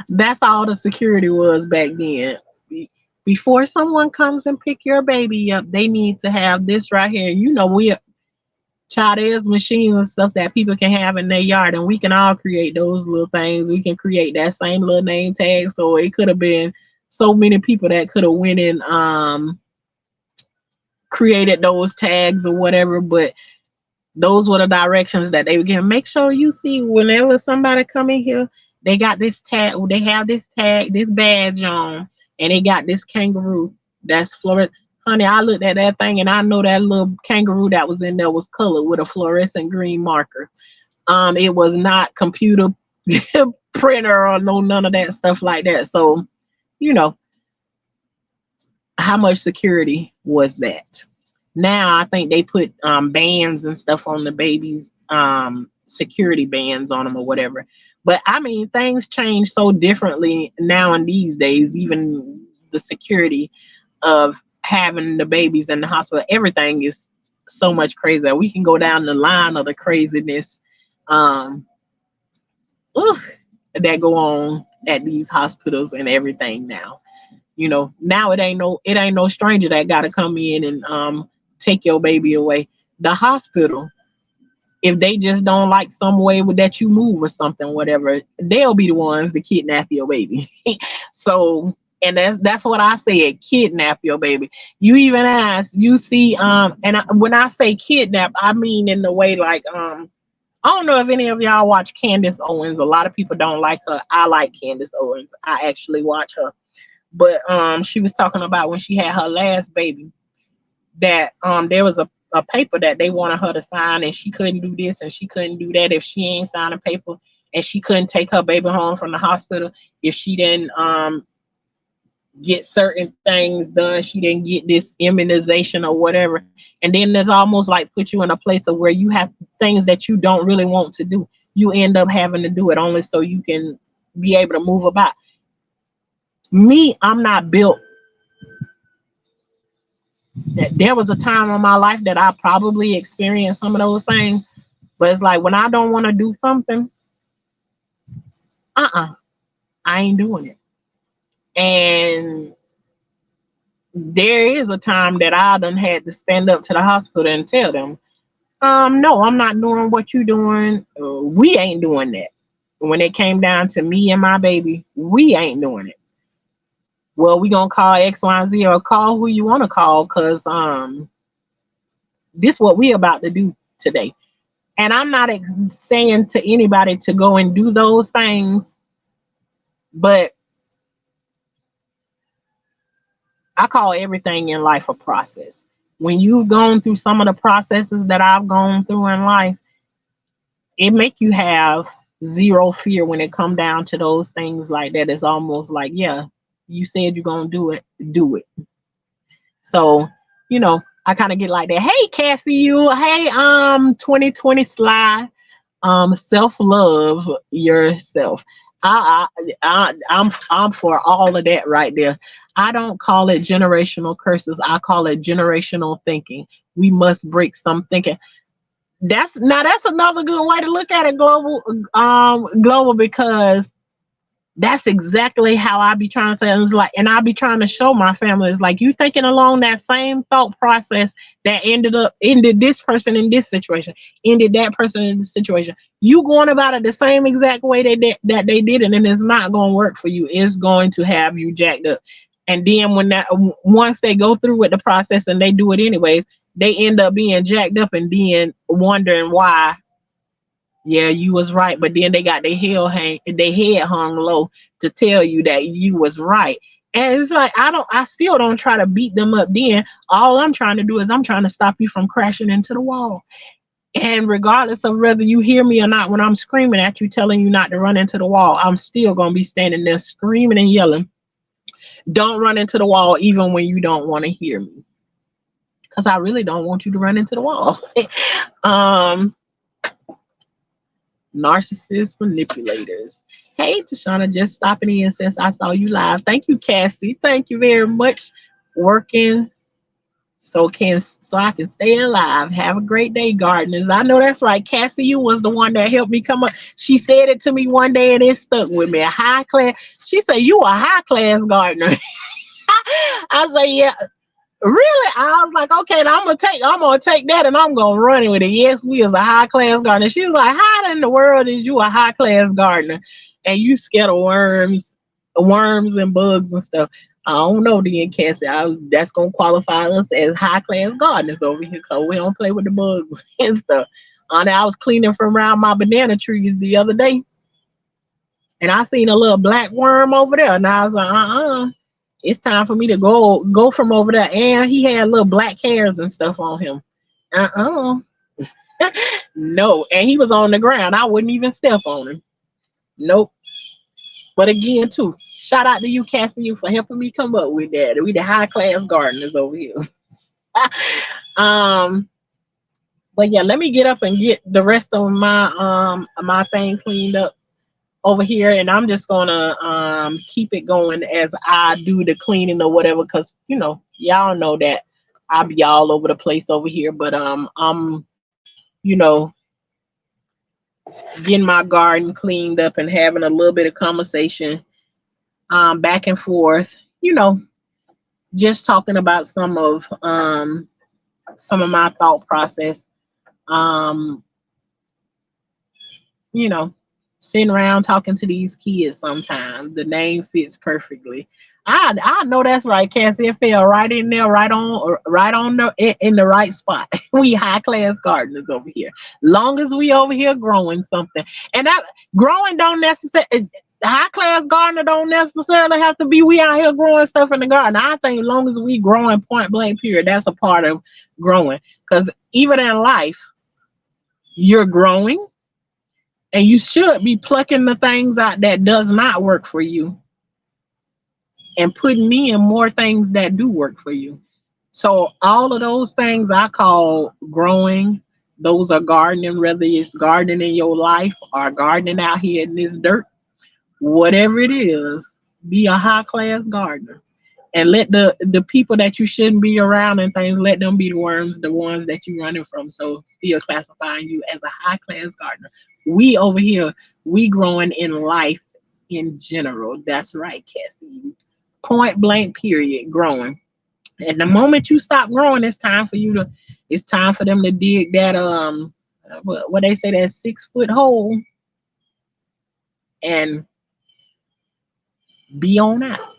That's all the security was back then. Before someone comes and pick your baby up, they need to have this right here. You know, we child is machines and stuff that people can have in their yard, and we can all create those little things. We can create that same little name tag. So it could have been so many people that could have went and created those tags or whatever, but those were the directions that they would give. Make sure you see whenever somebody come in here, they got this tag, they have this tag, this badge on, and they got this kangaroo that's fluorescent. Honey, I looked at that thing and I know that little kangaroo that was in there was colored with a fluorescent green marker. It was not computer printer or no none of that stuff like that. So, you know, how much security was that? Now I think they put bands and stuff on the babies, security bands on them or whatever. But I mean, things change so differently now in these days. Even the security of having the babies in the hospital, everything is so much crazier. We can go down the line of the craziness um, oof, that go on at these hospitals and everything now. You know, now it ain't no stranger that gotta come in and take your baby away. The hospital, if they just don't like some way that you move or something, whatever, they'll be the ones to kidnap your baby. So, and that's what I said, kidnap your baby. You even ask, you see, when I say kidnap, I mean in the way like I don't know if any of y'all watch Candace Owens. A lot of people don't like her. I like Candace Owens. I actually watch her. But she was talking about when she had her last baby that there was a paper that they wanted her to sign, and she couldn't do this and she couldn't do that if she ain't signed a paper, and she couldn't take her baby home from the hospital if she didn't get certain things done. She didn't get this immunization or whatever. And then there's almost like put you in a place of where you have things that you don't really want to do. You end up having to do it only so you can be able to move about. Me, I'm not built. There was a time in my life that I probably experienced some of those things, but it's like when I don't want to do something, I ain't doing it. And there is a time that I done had to stand up to the hospital and tell them, no, I'm not doing what you doing. We ain't doing that. When it came down to me and my baby, we ain't doing it. Well, we gonna call X, Y, and Z, or call who you want to call, cause this what we about to do today. And I'm not saying to anybody to go and do those things, but I call everything in life a process. When you've gone through some of the processes that I've gone through in life, it make you have zero fear when it come down to those things like that. It's almost like, yeah, you said you're gonna do it, do it. So, I kind of get like that. Hey, Cassie, hey, 2020 Sly, self love yourself. I'm for all of that right there. I don't call it generational curses. I call it generational thinking. We must break some thinking. That's another good way to look at it, global, because that's exactly how I be trying to say it. It's like, and I be trying to show my family, it's like you thinking along that same thought process that ended this person in this situation, ended that person in this situation. You going about it the same exact way that they did it, and it's not going to work for you. It's going to have you jacked up. And then once they go through with the process and they do it anyways, they end up being jacked up and then wondering why. Yeah, you was right, but then they got their head hung low to tell you that you was right. And it's like I still don't try to beat them up then. All I'm trying to do is I'm trying to stop you from crashing into the wall. And regardless of whether you hear me or not, when I'm screaming at you, telling you not to run into the wall, I'm still gonna be standing there screaming and yelling, don't run into the wall, even when you don't want to hear me. Because I really don't want you to run into the wall. Narcissist manipulators. Hey, Tashana, just stopping in since I saw you live. Thank you, Cassie. Thank you very much. Working so I can stay alive. Have a great day, gardeners. I know that's right. Cassie, you was the one that helped me come up. She said it to me one day and it stuck with me. A high class. She said, "You a high class gardener." I said, "Yeah." Really? I was like, okay, now I'm gonna take that and I'm gonna run it with it. Yes, we is a high class gardener. She was like, how in the world is you a high class gardener and you scared of worms and bugs and stuff? I don't know, then Cassie. That's gonna qualify us as high class gardeners over here because we don't play with the bugs and stuff. I was cleaning from around my banana trees the other day and I seen a little black worm over there, and I was like, it's time for me to go from over there. And he had little black hairs and stuff on him. No, and he was on the ground. I wouldn't even step on him. Nope. But again, too, shout out to you, Cassie, for helping me come up with that. We the high class gardeners over here. um, but yeah, let me get up and get the rest of my thing cleaned up over here, and I'm just gonna keep it going as I do the cleaning or whatever, because y'all know that I be all over the place over here. But I'm getting my garden cleaned up and having a little bit of conversation back and forth, just talking about some of my thought process. um you know Sitting around talking to these kids sometimes. The name fits perfectly. I know that's right, Cassie. It fell right in there, right on in the right spot. We high class gardeners over here. Long as we over here growing something, and that growing don't necessarily. High class gardener don't necessarily have to be we out here growing stuff in the garden. I think long as we growing point blank period, that's a part of growing. Because even in life, you're growing and you should be plucking the things out that does not work for you and putting in more things that do work for you. So all of those things I call growing. Those are gardening, whether it's gardening in your life or gardening out here in this dirt. Whatever it is, be a high class gardener. And let the people that you shouldn't be around and things, let them be the ones that you're running from. So still classifying you as a high class gardener. We over here, we growing in life in general. That's right, Cassie. Point blank period, growing. And the moment you stop growing, it's time for them to dig that what they say, that 6 foot hole and be on out.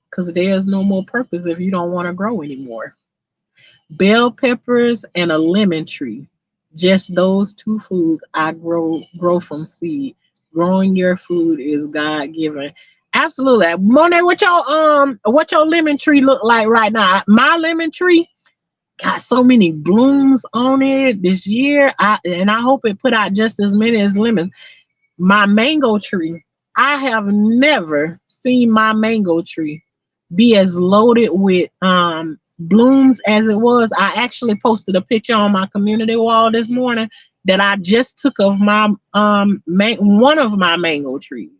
Because there's no more purpose if you don't want to grow anymore. Bell peppers and a lemon tree. Just those two foods I grow from seed. Growing your food is God given. Absolutely. Monet, what your lemon tree look like right now? My lemon tree got so many blooms on it this year. I hope it put out just as many as lemons. My mango tree, I have never seen my mango tree be as loaded with blooms as it was. I actually posted a picture on my community wall this morning that I just took of my one of my mango trees.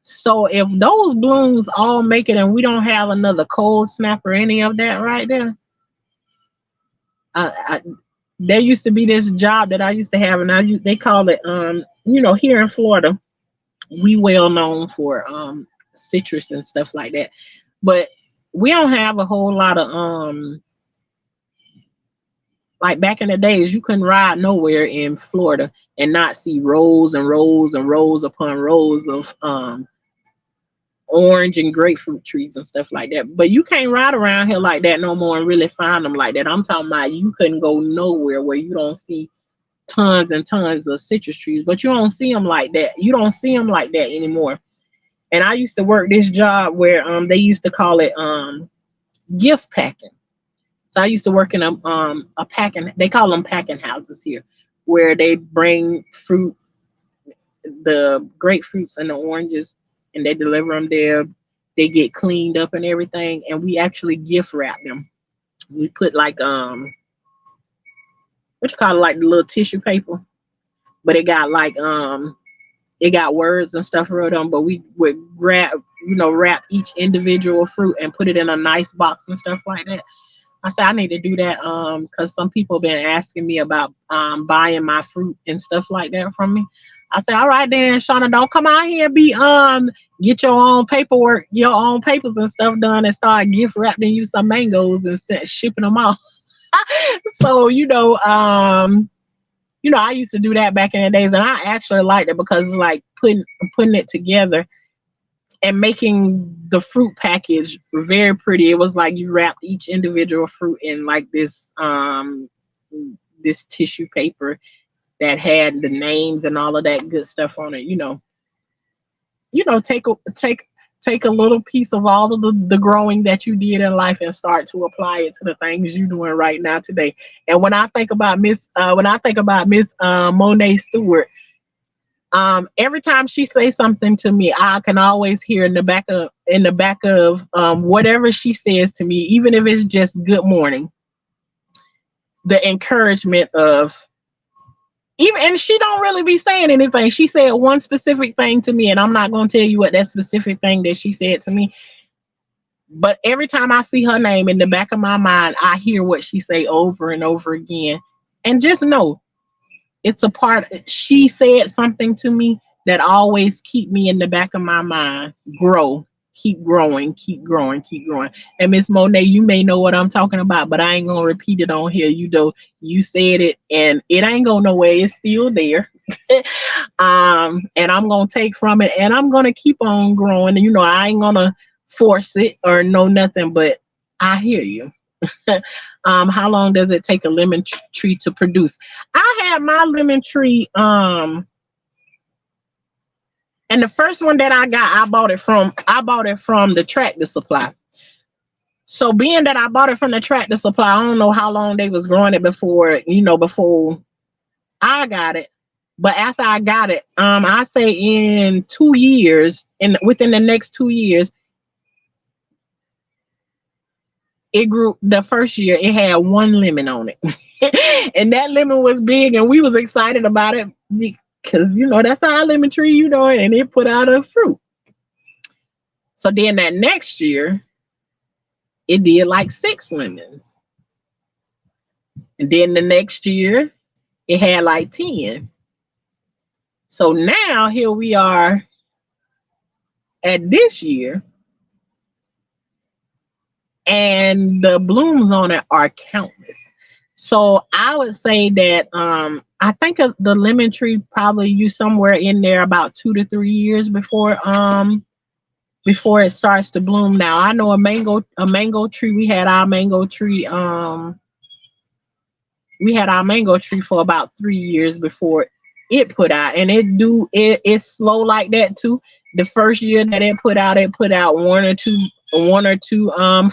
So if those blooms all make it and we don't have another cold snap or any of that right there, there used to be this job that I used to have, and they call it here in Florida, we well known for citrus and stuff like that. But we don't have a whole lot of like back in the days, you couldn't ride nowhere in Florida and not see rows and rows and rows upon rows of orange and grapefruit trees and stuff like that. But you can't ride around here like that no more and really find them like that. I'm talking about you couldn't go nowhere where you don't see tons and tons of citrus trees, but you don't see them like that. You don't see them like that anymore. And I used to work this job where they used to call it gift packing. So I used to work in a packing, they call them packing houses here, where they bring fruit, the grapefruits and the oranges, and they deliver them there. They get cleaned up and everything, and we actually gift wrap them. We put like what you call it, like the little tissue paper, but it got like it got words and stuff wrote on. But we would wrap each individual fruit and put it in a nice box and stuff like that. I said I need to do that because some people been asking me about buying my fruit and stuff like that from me. I said, all right then, Shauna, don't come out here and be get your own paperwork, your own papers and stuff done and start gift wrapping you some mangoes and shipping them off. So I used to do that back in the days, and I actually liked it because it's like putting it together and making the fruit package very pretty. It was like you wrapped each individual fruit in like this tissue paper that had the names and all of that good stuff on it. Take a little piece of all of the growing that you did in life and start to apply it to the things you're doing right now today. And when I think about Miss Monet Stewart, every time she says something to me, I can always hear in the back of whatever she says to me, even if it's just good morning, the encouragement of even, and she don't really be saying anything. She said one specific thing to me, and I'm not going to tell you what that specific thing that she said to me. But every time I see her name in the back of my mind, I hear what she say over and over again. And just know it's a part. She said something to me that always keep me in the back of my mind. Grow. Keep growing, keep growing, keep growing. And Miss Monet, you may know what I'm talking about, but I ain't gonna repeat it on here. You said it, and it ain't going nowhere. It's still there. And I'm gonna take from it, and I'm gonna keep on growing. I ain't gonna force it or know nothing, but I hear you. How long does it take a lemon tree to produce? I had my lemon tree. And the first one that I got, I bought it from the Tractor Supply. So being that I bought it from the Tractor Supply, I don't know how long they was growing it before I got it. But after I got it, I say in 2 years, within the next 2 years, it grew. The first year it had one lemon on it. And that lemon was big, and we was excited about it. Because, that's our lemon tree, and it put out a fruit. So then that next year, it did like 6 lemons. And then the next year, it had like 10. So now here we are at this year, and the blooms on it are countless. So I would say that I think of the lemon tree probably you somewhere in there about 2 to 3 years before it starts to bloom. Now I know a mango tree. We had our mango tree for about 3 years before it put out, and it's slow like that too. The first year that it put out one or two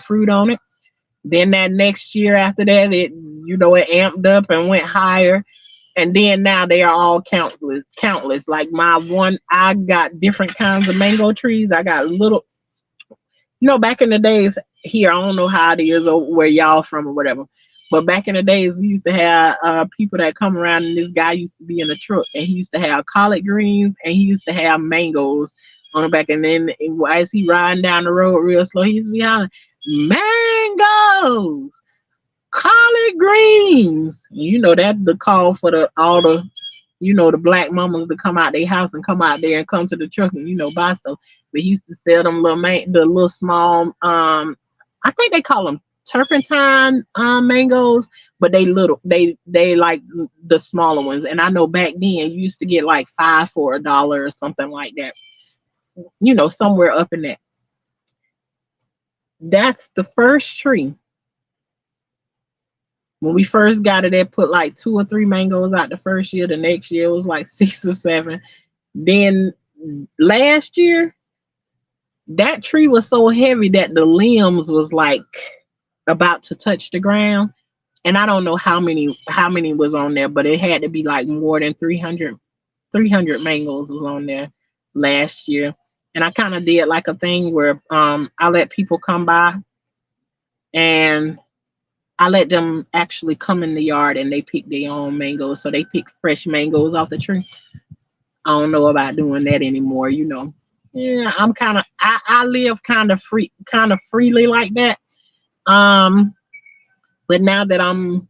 fruit on it. Then that next year after that, it amped up and went higher. And then now they are all countless. Like my one, I got different kinds of mango trees. I got little, back in the days here, I don't know how it is or where y'all from or whatever. But back in the days, we used to have people that come around, and this guy used to be in a truck, and he used to have collard greens, and he used to have mangoes on the back. And then as he riding down the road real slow, he used to be hollering, mangoes, collard greens. That's the call for all the black mamas to come out their house and come out there and come to the truck and buy stuff. But he used to sell them the little small I think they call them turpentine mangoes, but they like the smaller ones. And I know back then you used to get like 5 for $1 or something like that, somewhere up in that. That's the first tree. When we first got it, they put like 2 or 3 mangoes out the first year. The next year it was like 6 or 7. Then last year, that tree was so heavy that the limbs was like about to touch the ground. And I don't know how many was on there, but it had to be like more than 300 mangoes was on there last year. And I kind of did like a thing where I let people come by, and I let them actually come in the yard and they pick their own mangoes. So they pick fresh mangoes off the tree. I don't know about doing that anymore, Yeah, I'm I live kind of freely like that. But now that I'm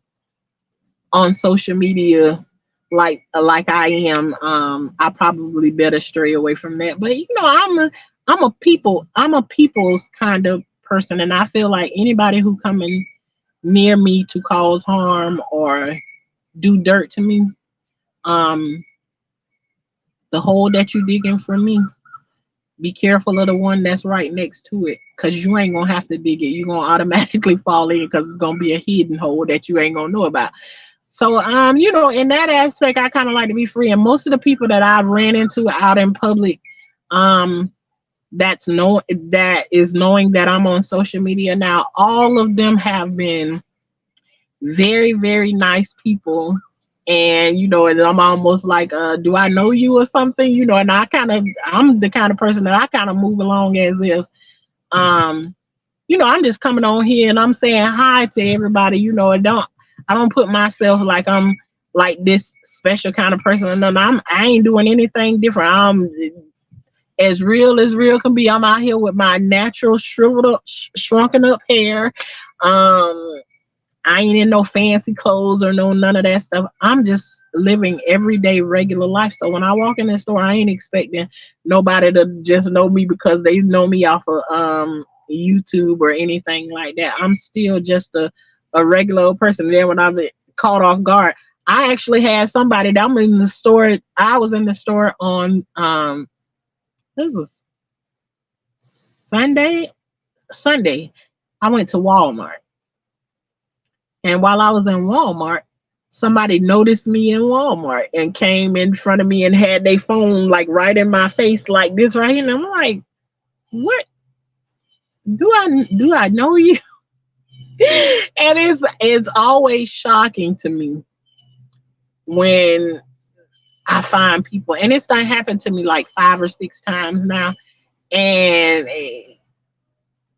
on social media like I am, I probably better stray away from that. But I'm a people's kind of person, and I feel like anybody who coming near me to cause harm or do dirt to me, um, the hole that you digging for me, be careful of the one that's right next to it, cause you ain't gonna have to dig it. You're gonna automatically fall in, cause it's gonna be a hidden hole that you ain't gonna know about. So, in that aspect, I kind of like to be free. And most of the people that I've ran into out in public, um, that is knowing that I'm on social media now, all of them have been very, very nice people. And and I'm almost like, do I know you or something? And I'm the kind of person that I kind of move along as if, um, I'm just coming on here and I'm saying hi to everybody. I don't put myself like I'm like this special kind of person. No, I ain't doing anything different. I'm as real can be. I'm out here with my natural shriveled up, shrunken up hair. Um, I ain't in no fancy clothes or no none of that stuff. I'm just living everyday regular life. So when I walk in the store, I ain't expecting nobody to just know me because they know me off of YouTube or anything like that. I'm still just a regular old person. Then when I'm caught off guard, I actually had somebody that I'm in the store. I was in the store on this was Sunday. Sunday, I went to Walmart. And while I was in Walmart, somebody noticed me in Walmart and came in front of me and had their phone like right in my face like this right here. And I'm like, what? Do I know you? And it's always shocking to me when I find people, and it's done happened to me like 5 or 6 times now, and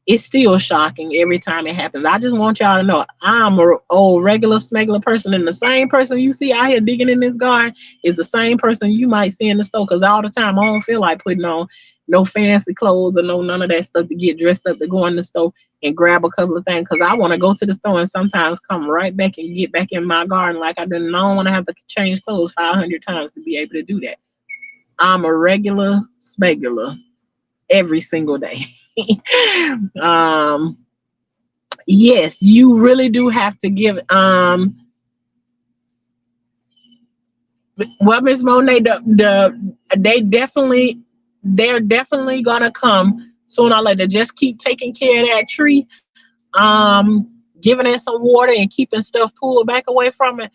it's still shocking every time it happens. I just want y'all to know I'm a old regular smuggler person, and the same person you see out here digging in this garden is the same person you might see in the store. Because all the time I don't feel like putting on no fancy clothes or none of that stuff to get dressed up to go in the store and grab a couple of things. Because I want to go to the store and sometimes come right back and get back in my garden like I didn't. I don't want to have to change clothes 500 times to be able to do that. I'm a regular smuggler every single day. um yes, you really do have to give well, Miss Monet, they're definitely gonna come sooner or later. Just keep taking care of that tree, giving it some water and keeping stuff pulled back away from it.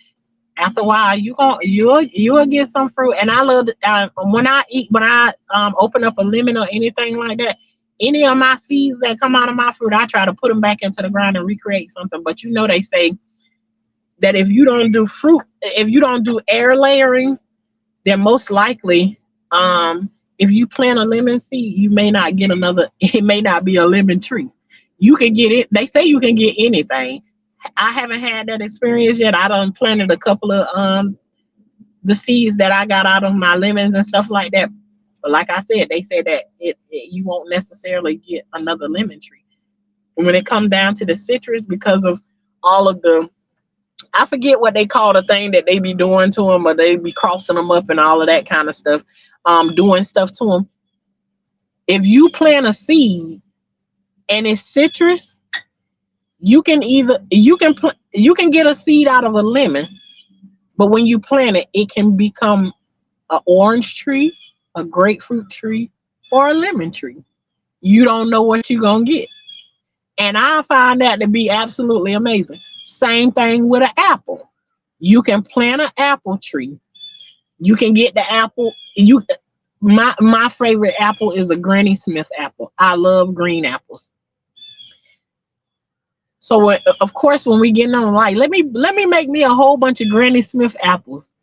After a while, you'll get some fruit. And I love when I open up a lemon or anything like that. Any of my seeds that come out of my fruit, I try to put them back into the ground and recreate something. But they say that if you don't do air layering, then most likely, if you plant a lemon seed, you may not get another. It may not be a lemon tree. You can get it. They say you can get anything. I haven't had that experience yet. I done planted a couple of the seeds that I got out of my lemons and stuff like that. But like I said, they say that you won't necessarily get another lemon tree. And when it comes down to the citrus, because of all of I forget what they call the thing that they be doing to them, or they be crossing them up and all of that kind of stuff, doing stuff to them. If you plant a seed and it's citrus, you can get a seed out of a lemon, but when you plant it, it can become an orange tree, a grapefruit tree, or a lemon tree. You don't know what you're gonna get. And I find that to be absolutely amazing. Same thing with an apple. You can plant an apple tree. You can get the apple. My favorite apple is a Granny Smith apple. I love green apples. So of course, when we get on, like, let me make me a whole bunch of Granny Smith apples.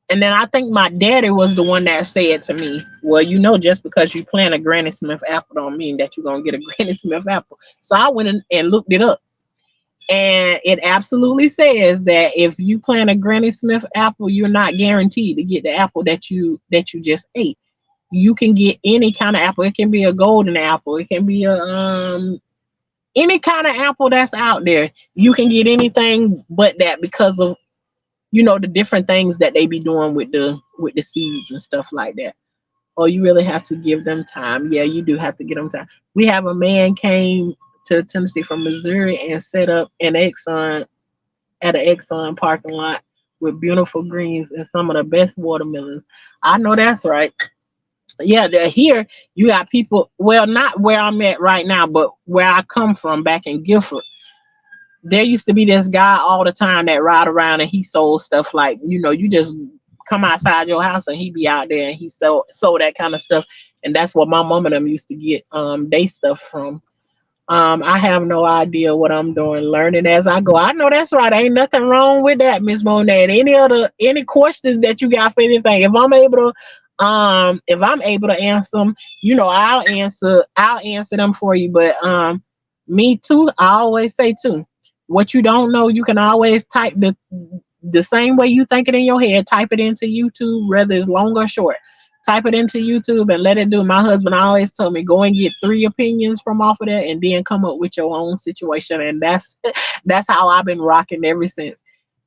And then I think my daddy was the one that said to me, well, just because you plant a Granny Smith apple don't mean that you're going to get a Granny Smith apple. So I went in and looked it up. And it absolutely says that if you plant a Granny Smith apple, you're not guaranteed to get the apple that you just ate. You can get any kind of apple. It can be a golden apple. It can be any kind of apple that's out there, you can get anything but that because of the different things that they be doing with the seeds and stuff like that. Or you really have to give them time. Yeah, you do have to give them time. We have a man came to Tennessee from Missouri and set up an Exxon at an Exxon parking lot with beautiful greens and some of the best watermelons. I know that's right. Yeah, here you got people. Well, not where I'm at right now, but where I come from, back in Guilford. There used to be this guy all the time that ride around and he sold stuff like, you just come outside your house and he be out there and he sold that kind of stuff. And that's what my mom and them used to get they stuff from. I have no idea what I'm doing, learning as I go. I know that's right. Ain't nothing wrong with that, Miss Monet. Any questions that you got for anything, if I'm able to answer them, I'll answer them for you. But me too, I always say too, what you don't know, you can always type the same way you think it in your head, type it into YouTube, whether it's long or short. Type it into YouTube and let it do. My husband always told me, go and get 3 opinions from off of that and then come up with your own situation. And that's how I've been rocking ever since.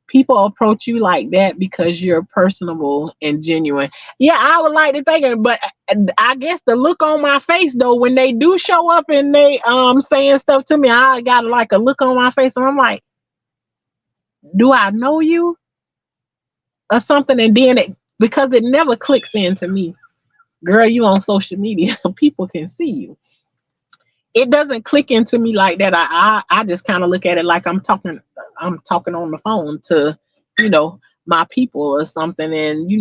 People approach you like that because you're personable and genuine. Yeah, I would like to think it, but I guess the look on my face though, when they do show up and they saying stuff to me, I got like a look on my face and I'm like, do I know you? Or something, and then because it never clicks into me. Girl, you on social media, people can see you. It doesn't click into me like that. I just kind of look at it like I'm talking on the phone to, my people or something. And,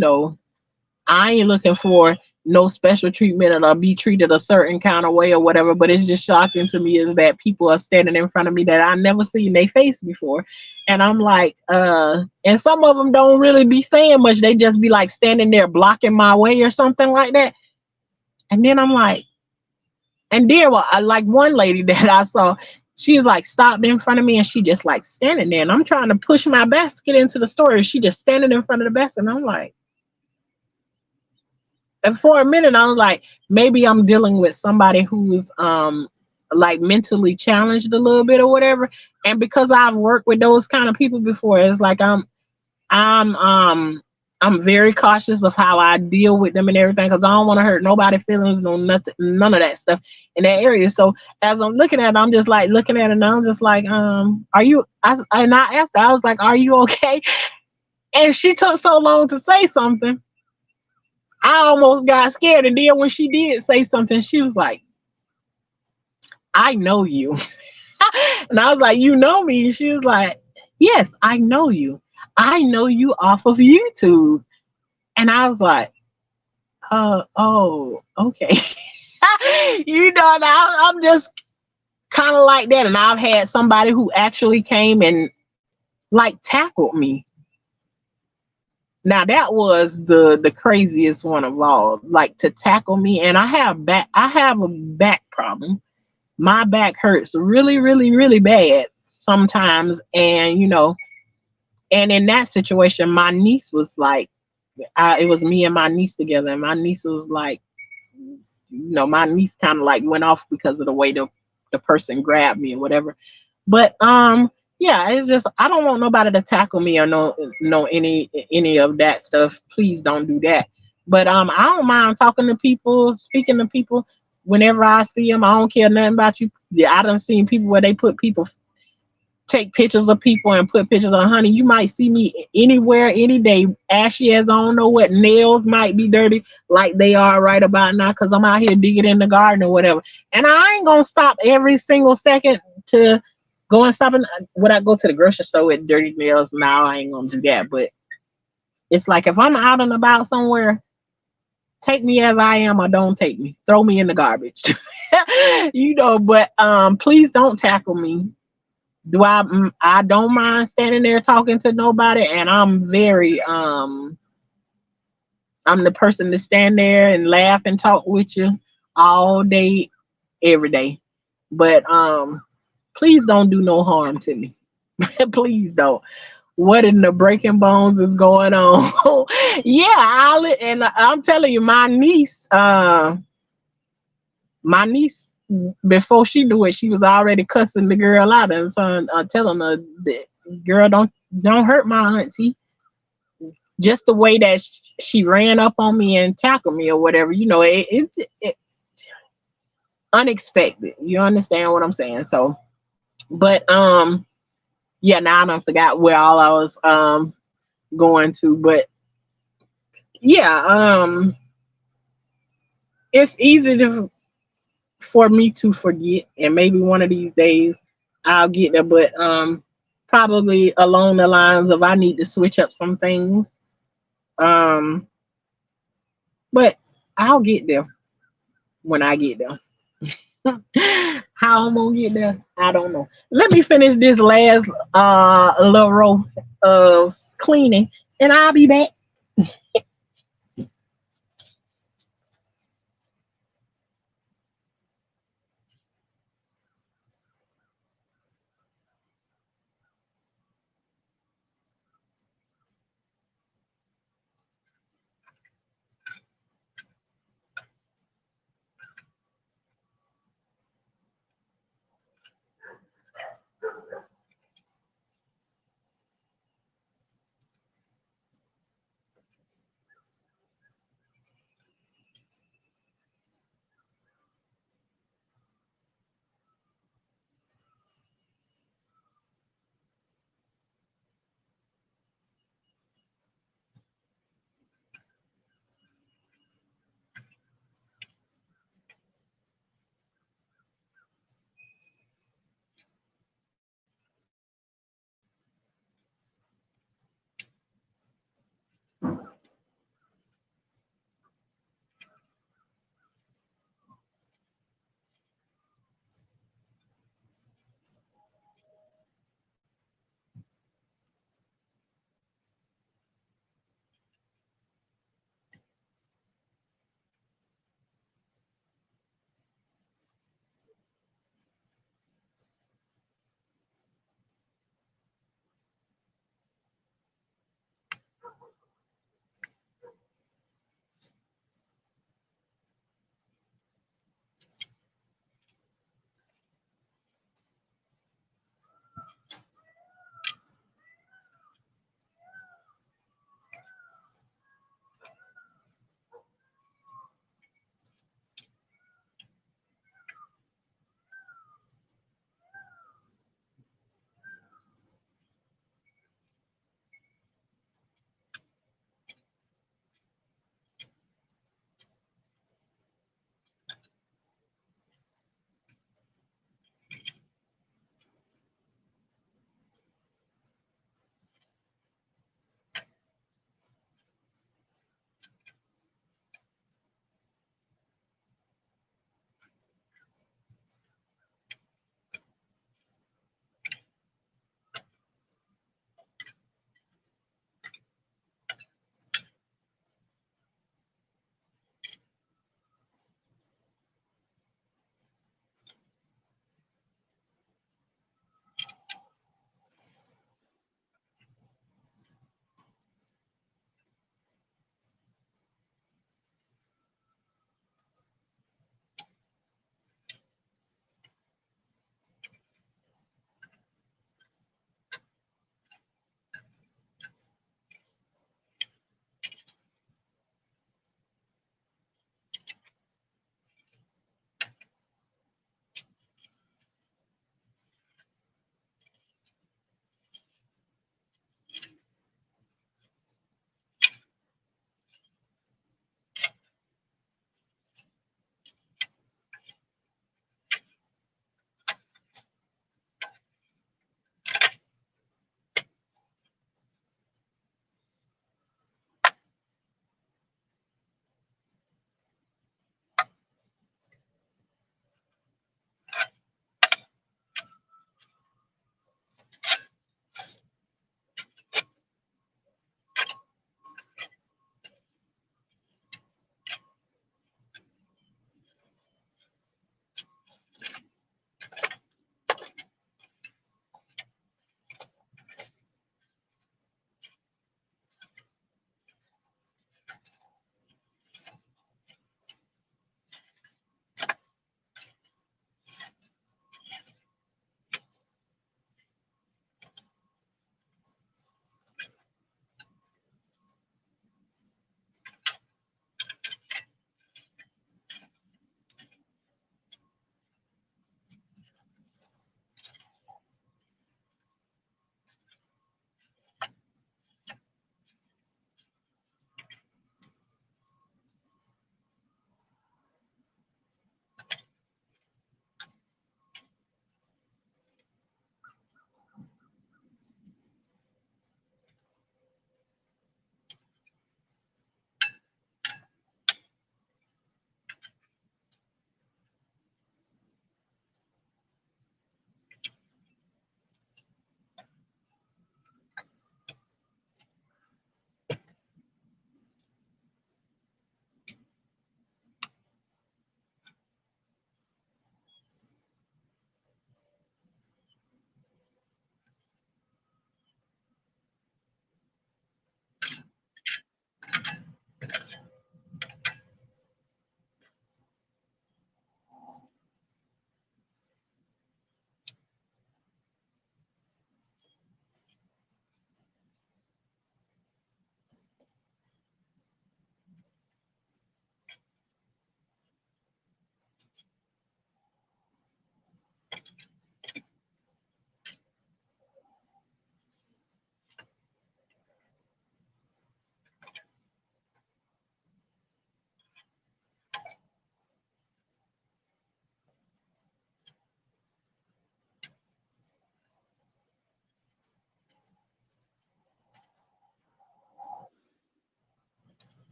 I ain't looking for no special treatment or be treated a certain kind of way or whatever. But it's just shocking to me is that people are standing in front of me that I never seen their face before. And I'm like, and some of them don't really be saying much. They just be like standing there blocking my way or something like that. And then I'm like, and then like one lady that I saw, she's like stopped in front of me and she just like standing there. And I'm trying to push my basket into the store. And she just standing in front of the basket. And I'm like, and for a minute, I was like, maybe I'm dealing with somebody who's like mentally challenged a little bit or whatever. And because I've worked with those kind of people before, it's like I'm very cautious of how I deal with them and everything because I don't want to hurt nobody's feelings, none of that stuff in that area. So as I'm looking at it, I'm just like looking at it and I'm just like, are you? And I asked her, I was like, are you okay? And she took so long to say something. I almost got scared. And then when she did say something, she was like, I know you. And I was like, you know me? And she was like, yes, I know you. I know you off of YouTube. And I was like, oh, okay. Now I'm just kind of like that. And I've had somebody who actually came and like tackled me. Now that was the craziest one of all, like to tackle me. And I have a back problem. My back hurts really, really, really bad sometimes. And, and in that situation, my niece was like, it was me and my niece together. And my niece was like, my niece kind of like went off because of the way the person grabbed me or whatever. But, yeah, it's just, I don't want nobody to tackle me or no any of that stuff. Please don't do that. But, I don't mind talking to people, speaking to people. Whenever I see them, I don't care nothing about you. Yeah, I done seen people where they take pictures of people and put pictures on. Honey, you might see me anywhere, any day, ashy as I don't know what, nails might be dirty like they are right about now because I'm out here digging in the garden or whatever. And I ain't going to stop every single second to go and stop. When I go to the grocery store with dirty nails, now I ain't going to do that. But it's like if I'm out and about somewhere, take me as I am or don't take me. Throw me in the garbage. But please don't tackle me. I don't mind standing there talking to nobody, and I'm very I'm the person to stand there and laugh and talk with you all day, every day. But please don't do no harm to me. Please don't. What in the breaking bones is going on? Yeah, I'm telling you, my niece before she knew it, she was already cussing the girl out and telling her that girl don't hurt my auntie. Just the way that she ran up on me and tackled me or whatever, it unexpected. You understand what I'm saying? So, but yeah, now I don't forgot where all I was going to, but yeah, it's easy for me to forget, and maybe one of these days I'll get there, but probably along the lines of I need to switch up some things. Um, but I'll get there when I get there. How I'm gonna get there, I don't know. Let me finish this last little row of cleaning, and I'll be back.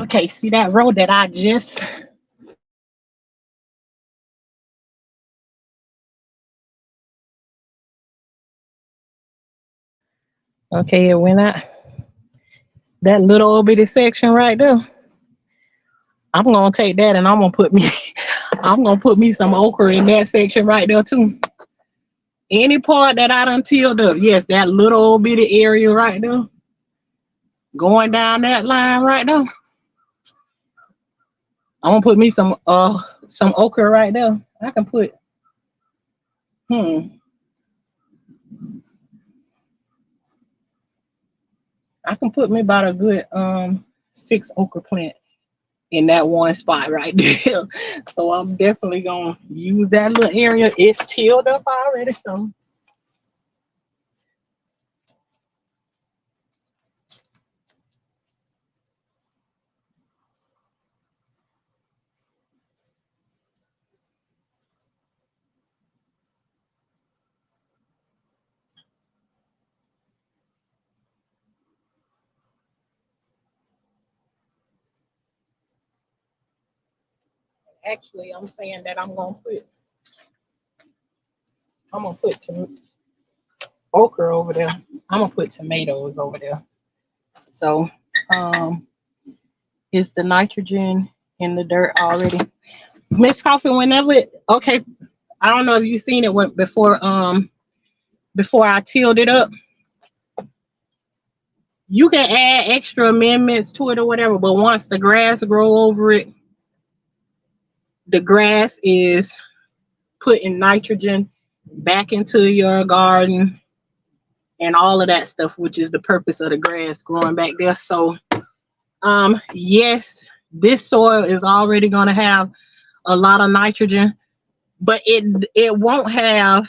Okay, see that row that I just okay, it went out. That little old bitty section right there. I'm gonna take that and I'm gonna put me I'm gonna put me some okra in that section right there too. Any part that I done tilled up, yes, that little old bitty area right there, going down that line right there. I'm gonna put me some okra right there. I can put hmm I can put me about a good 6 okra plant in that one spot right there. So I'm definitely gonna use that little area. It's tilled up already, so actually I'm saying that I'm gonna put okra over there. I'm gonna put tomatoes over there. So um is the nitrogen in the dirt already? Miss Coffee, whenever okay, I don't know if you've seen it before I tilled it up. You can add extra amendments to it or whatever, but once the grass grow over it, the grass is putting nitrogen back into your garden and all of that stuff, which is the purpose of the grass growing back there. So yes, this soil is already going to have a lot of nitrogen, but it won't have.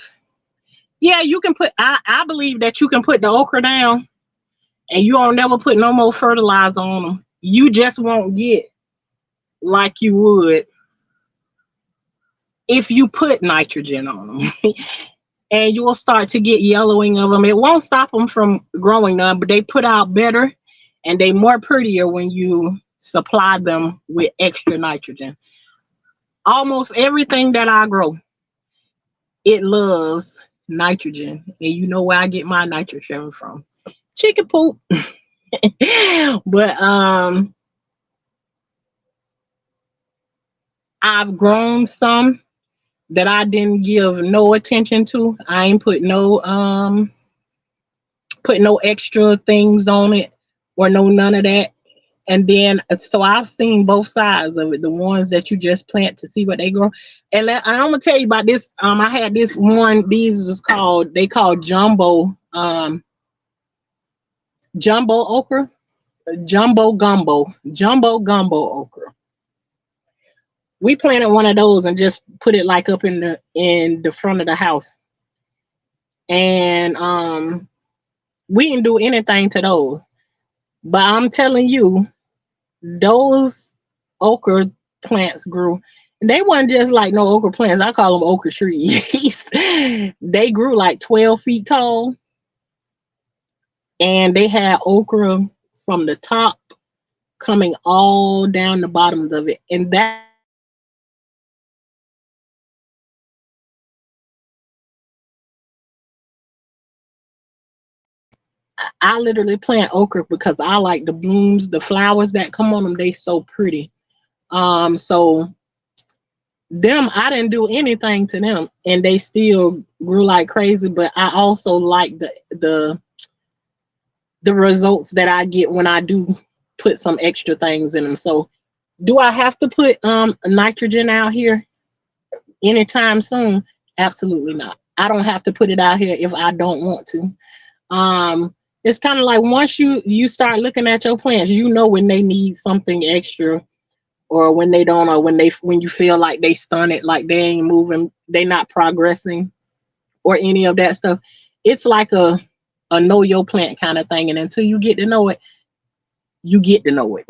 Yeah, you can put. I believe that you can put the okra down, and you don't never put no more fertilizer on them. You just won't get like you would if you put nitrogen on them. And you will start to get yellowing of them. It won't stop them from growing none, but they put out better and they more prettier when you supply them with extra nitrogen. Almost everything that I grow, it loves nitrogen. And you know where I get my nitrogen from? Chicken poop. But I've grown some that I didn't give no attention to. I ain't put no extra things on it or no none of that. And then so I've seen both sides of it, the ones that you just plant to see what they grow. And I'm gonna tell you about this. I had this one, these was called, they called jumbo okra, jumbo gumbo okra. We planted one of those and just put it like up in the front of the house. And we didn't do anything to those. But I'm telling you, those okra plants grew. They weren't just like no okra plants. I call them okra trees. They grew like 12 feet tall, and they had okra from the top coming all down the bottoms of it. And that I literally plant okra because I like the blooms, the flowers that come on them. They so pretty. So them, I didn't do anything to them, and they still grew like crazy. But I also like the results that I get when I do put some extra things in them. So do I have to put nitrogen out here anytime soon? Absolutely not. I don't have to put it out here if I don't want to. It's kind of like once you start looking at your plants, you know when they need something extra or when they don't, or when you feel like they stunted, like they ain't moving, they not progressing or any of that stuff. It's like a know your plant kind of thing. And until you get to know it, you get to know it.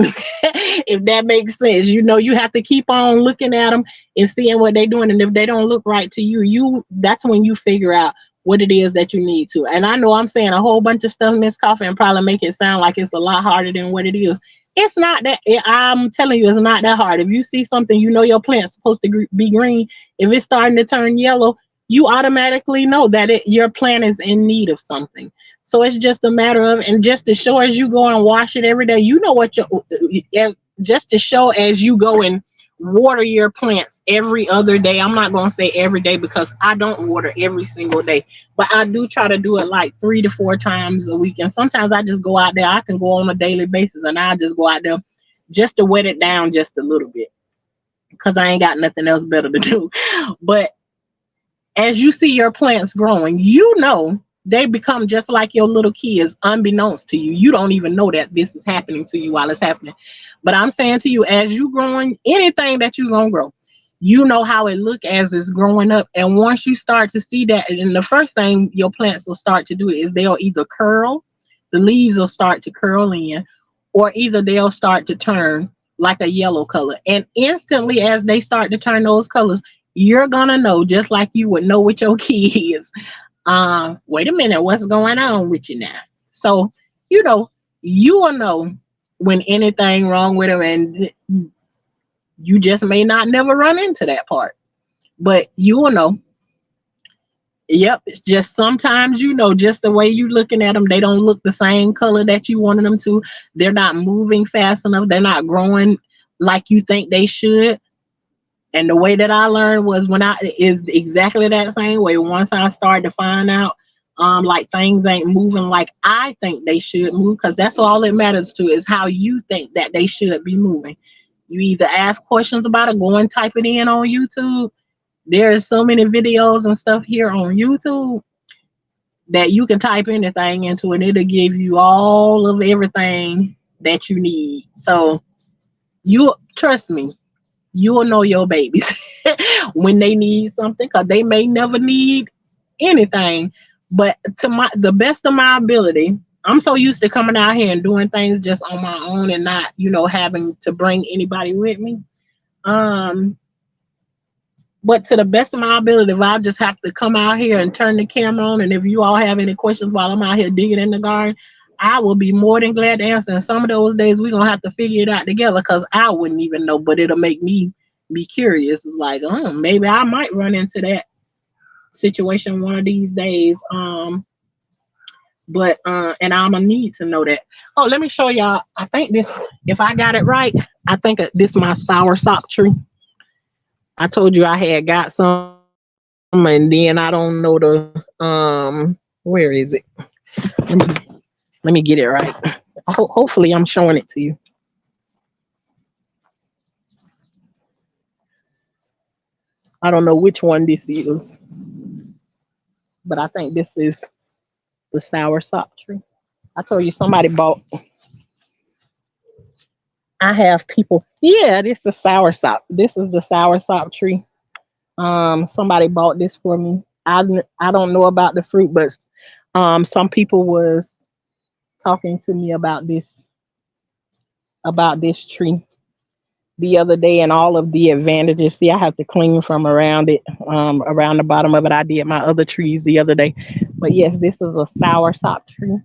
If that makes sense. You know, you have to keep on looking at them and seeing what they're doing. And if they don't look right to you, that's when you figure out what it is that you need to. And I know I'm saying a whole bunch of stuff, Miss Coffee, and probably make it sound like it's a lot harder than what it is. It's not that. I'm telling you, it's not that hard. If you see something, you know your plant's supposed to be green. If it's starting to turn yellow, you automatically know that your plant is in need of something. So it's just a matter of, and just to show as you go and wash it every day, you know what just to show as you go and water your plants every other day. I'm not going to say every day because I don't water every single day, but I do try to do it like 3 to 4 times a week. And sometimes I just go out there. I can go on a daily basis and I just go out there just to wet it down just a little bit because I ain't got nothing else better to do. But as you see your plants growing, you know they become just like your little kids, unbeknownst to you. You don't even know that this is happening to you while it's happening. But I'm saying to you, as you growing, anything that you're gonna grow, you know how it look as it's growing up. And once you start to see that, and the first thing your plants will start to do is they'll either curl, the leaves will start to curl in, or either they'll start to turn like a yellow color. And instantly as they start to turn those colors, you're gonna know, just like you would know with your kids. Wait a minute, what's going on with you now? So, you know, you will know when anything wrong with them, and you just may not never run into that part, but you will know. Yep, it's just sometimes, you know, just the way you looking at them, they don't look the same color that you wanted them to. They're not moving fast enough. They're not growing like you think they should. And the way that I learned was is exactly that same way. Once I started to find out, like things ain't moving like I think they should move, because that's all it matters to is how you think that they should be moving. You either ask questions about it, go and type it in on YouTube. There's so many videos and stuff here on YouTube that you can type anything into and it'll give you all of everything that you need. So you trust me, you will know your babies when they need something, because they may never need anything. But to the best of my ability, I'm so used to coming out here and doing things just on my own and not, you know, having to bring anybody with me. But to the best of my ability, if I just have to come out here and turn the camera on, and if you all have any questions while I'm out here digging in the garden, I will be more than glad to answer. And some of those days we're gonna have to figure it out together, because I wouldn't even know, but it'll make me be curious. It's like, maybe I might run into that situation one of these days. But and I'm gonna need to know that. Oh, let me show y'all. I think this, if I got it right, I think this is my soursop tree. I told you I had got some, and then I don't know the where is it? Let me get it right. Hopefully I'm showing it to you. I don't know which one this is, but I think this is the soursop tree. I told you somebody bought. I have people. Yeah, this is soursop. This is the soursop tree. Somebody bought this for me. I don't know about the fruit, but some people was talking to me about this tree the other day and all of the advantages. See, I have to clean from around it, around the bottom of it. I did my other trees the other day. But yes, this is a soursop tree.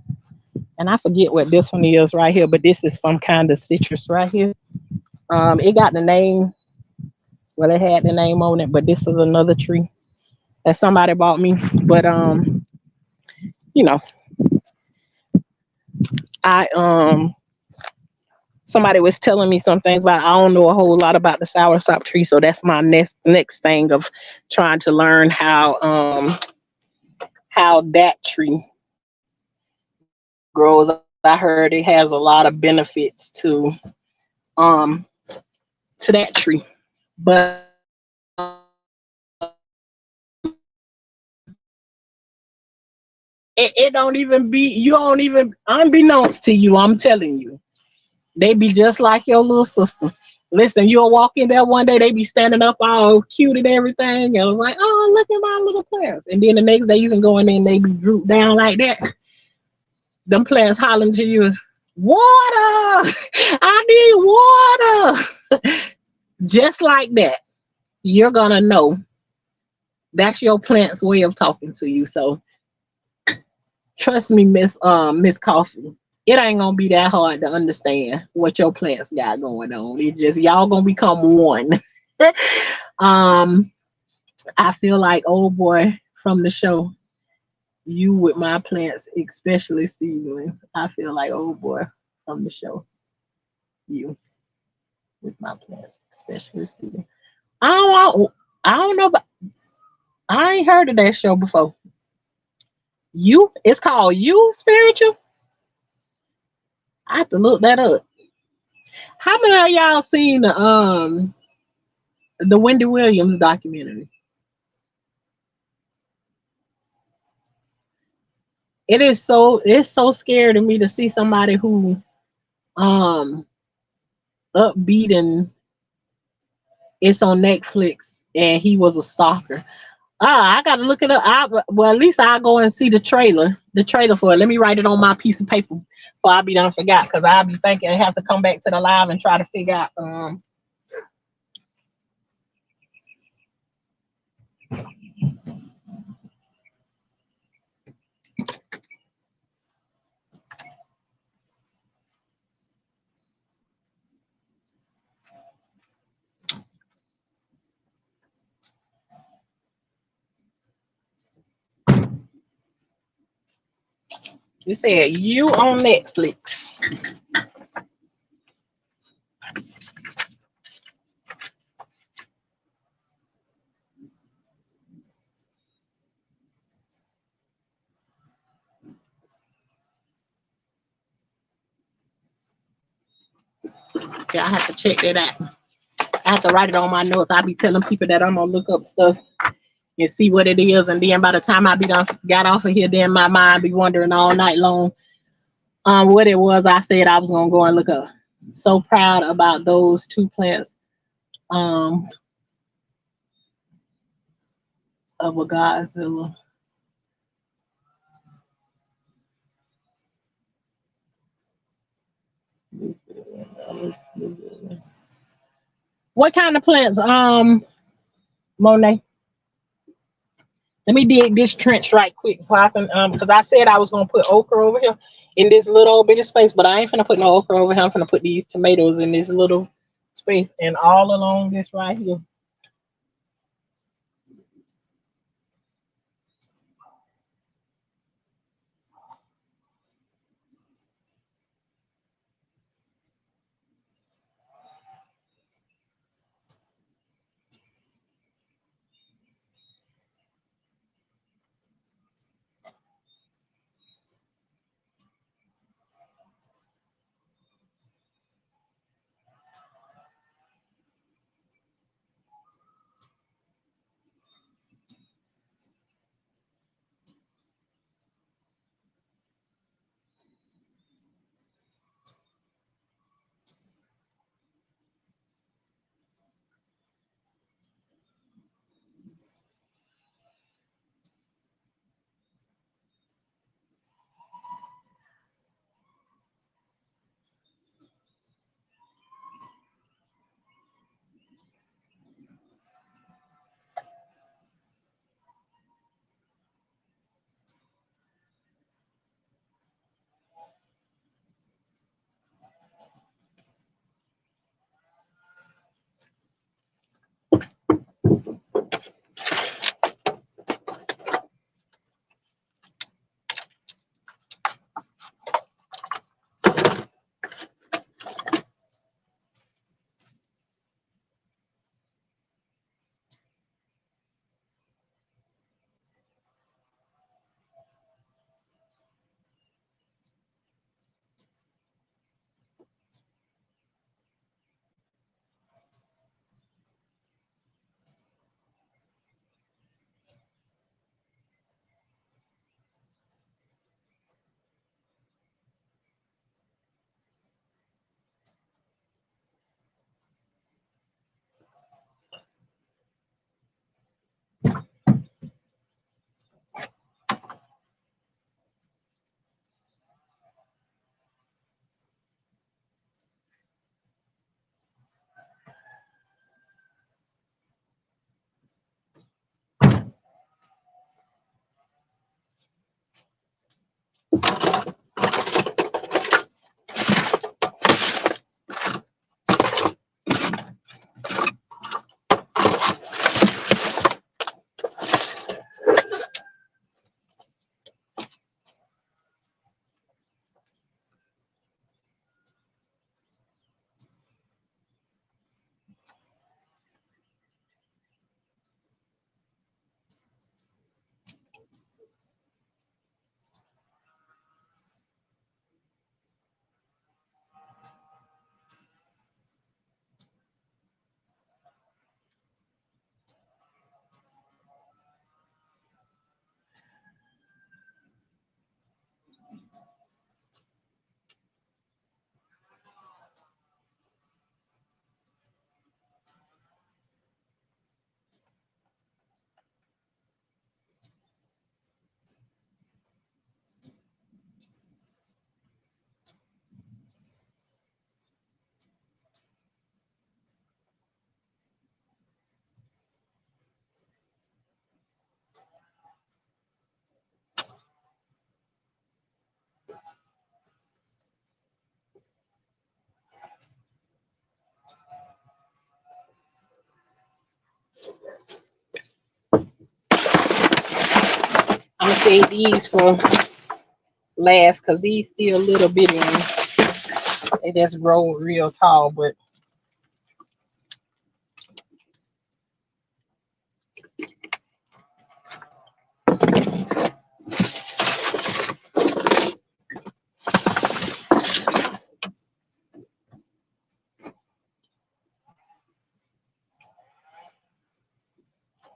And I forget what this one is right here, but this is some kind of citrus right here. It got the name. Well, it had the name on it, but this is another tree that somebody bought me. But you know, somebody was telling me some things about. I don't know a whole lot about the soursop tree, so that's my next thing of trying to learn how that tree grows. I heard it has a lot of benefits to that tree, but it don't even be, you don't even, unbeknownst to you, I'm telling you, they be just like your little sister. Listen, you'll walk in there one day, they be standing up all cute and everything, and like, oh, look at my little plants. And then the next day you can go in there and they be drooped down like that. Them plants hollering to you, water, I need water. Just like that, you're gonna know that's your plant's way of talking to you. So trust me, Miss Coffee, it ain't gonna be that hard to understand what your plants got going on. It just y'all gonna become one. um, I feel like old boy from the show. You with my plants, especially seedling. I feel like old boy from the show. You with my plants, especially seedling. I don't want. I don't know, but I ain't heard of that show before. You? It's called You Spiritual. I have to look that up. How many of y'all seen the Wendy Williams documentary? It's so scary to me to see somebody who um upbeat and it's on Netflix and he was a stalker. Ah, I gotta look it up. Well, at least I'll go and see the trailer. The trailer for it. Let me write it on my piece of paper before I be done forgot because I'll be thinking I have to come back to the live and try to figure out. You said You on Netflix. Yeah, I have to check that out. I have to write it on my notes. I be telling people that I'm gonna look up stuff and see what it is, and then by the time I be done got off of here, then my mind be wondering all night long what it was I said I was gonna go and look up. So proud about those two plants um of a Godzilla. What kind of plants, Monet? Let me dig this trench right quick before I can, because I said I was gonna put okra over here in this little old bitty space, but I ain't finna put no okra over here. I'm finna put these tomatoes in this little space and all along this right here. save these for last because these still little bitty ones. They just grow real tall, but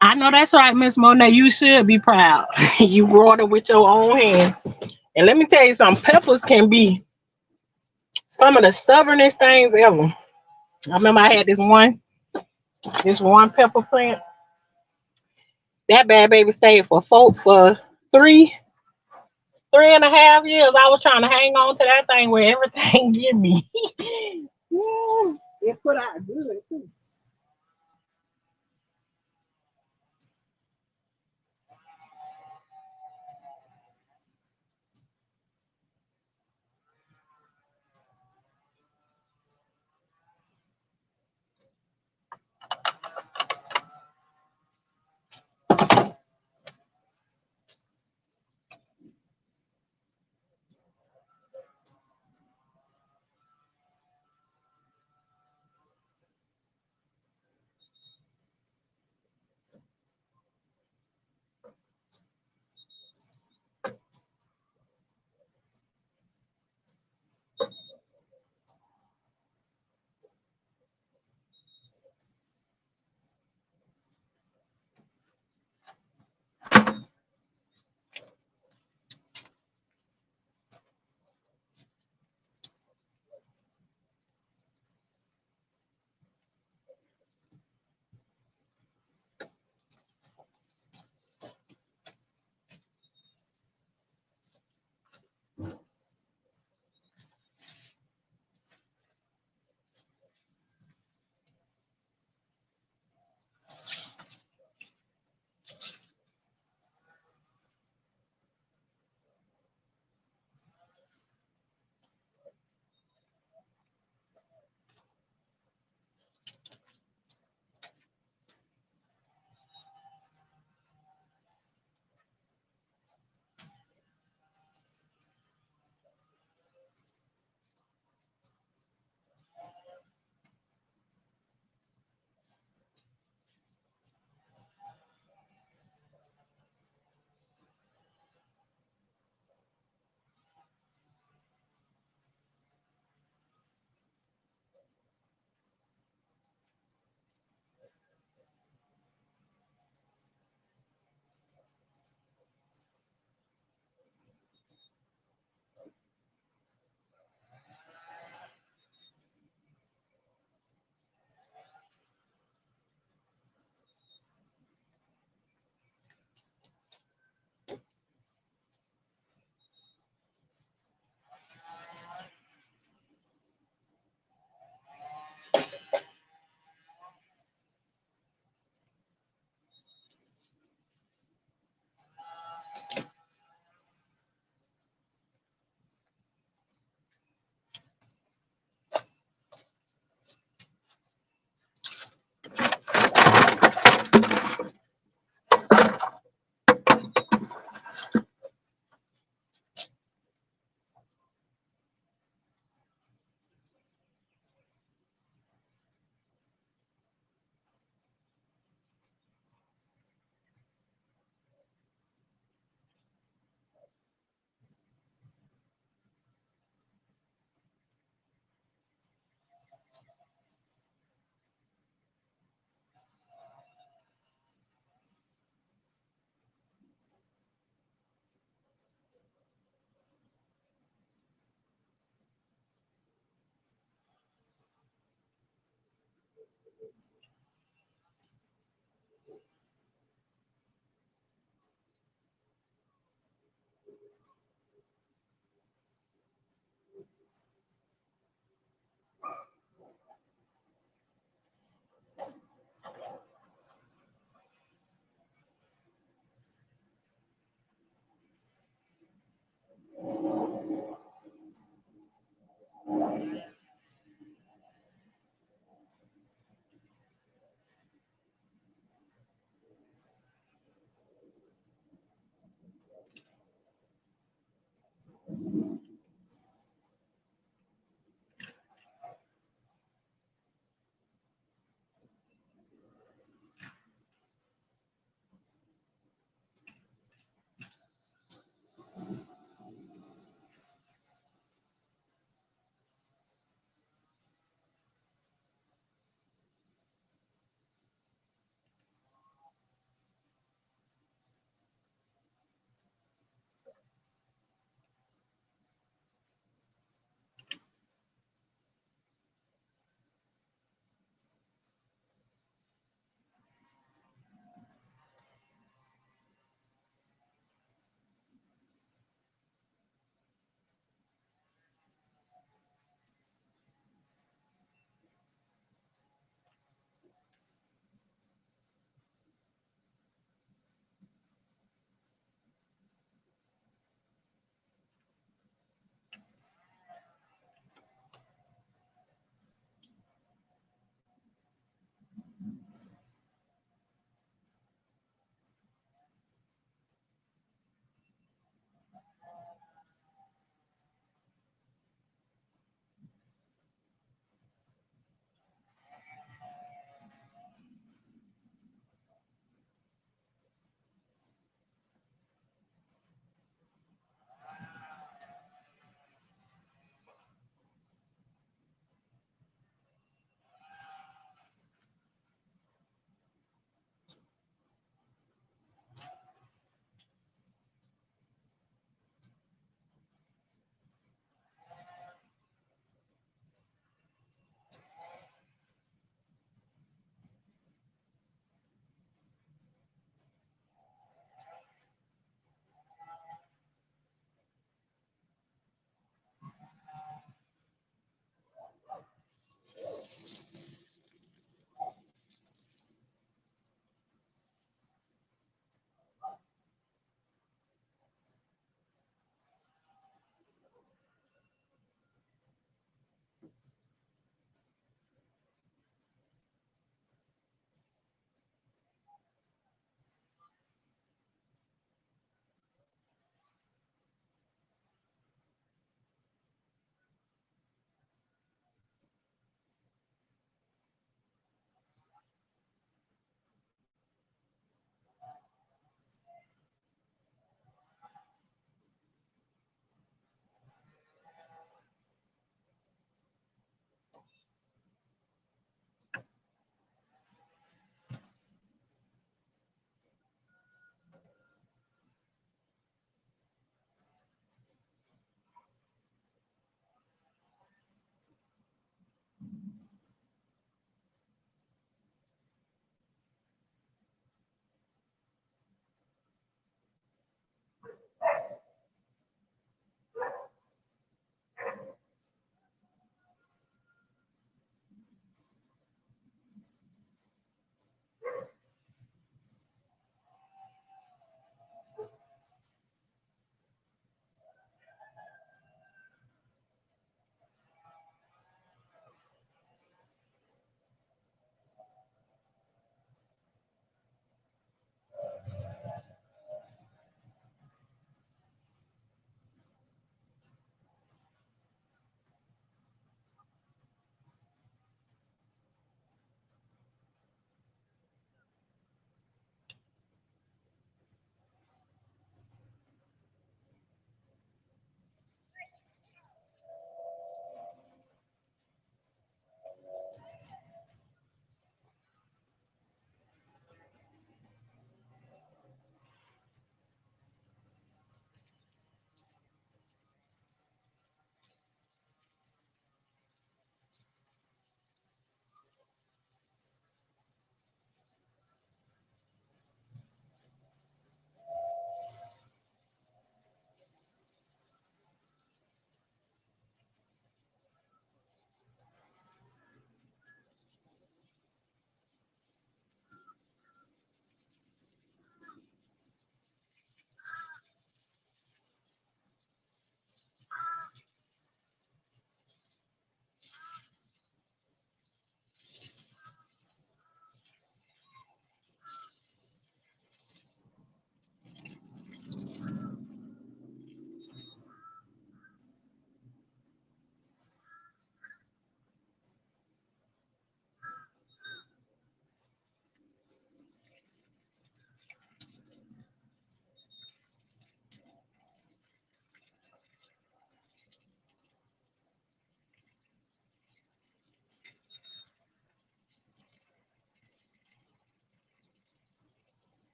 I know that's right, Miss Monet. You should be proud. You brought it with your own hand. And let me tell you something, peppers can be some of the stubbornest things ever. I remember I had this one pepper plant. That bad baby stayed for 3.5 years. I was trying to hang on to that thing where everything give me. Yeah, it put out good too.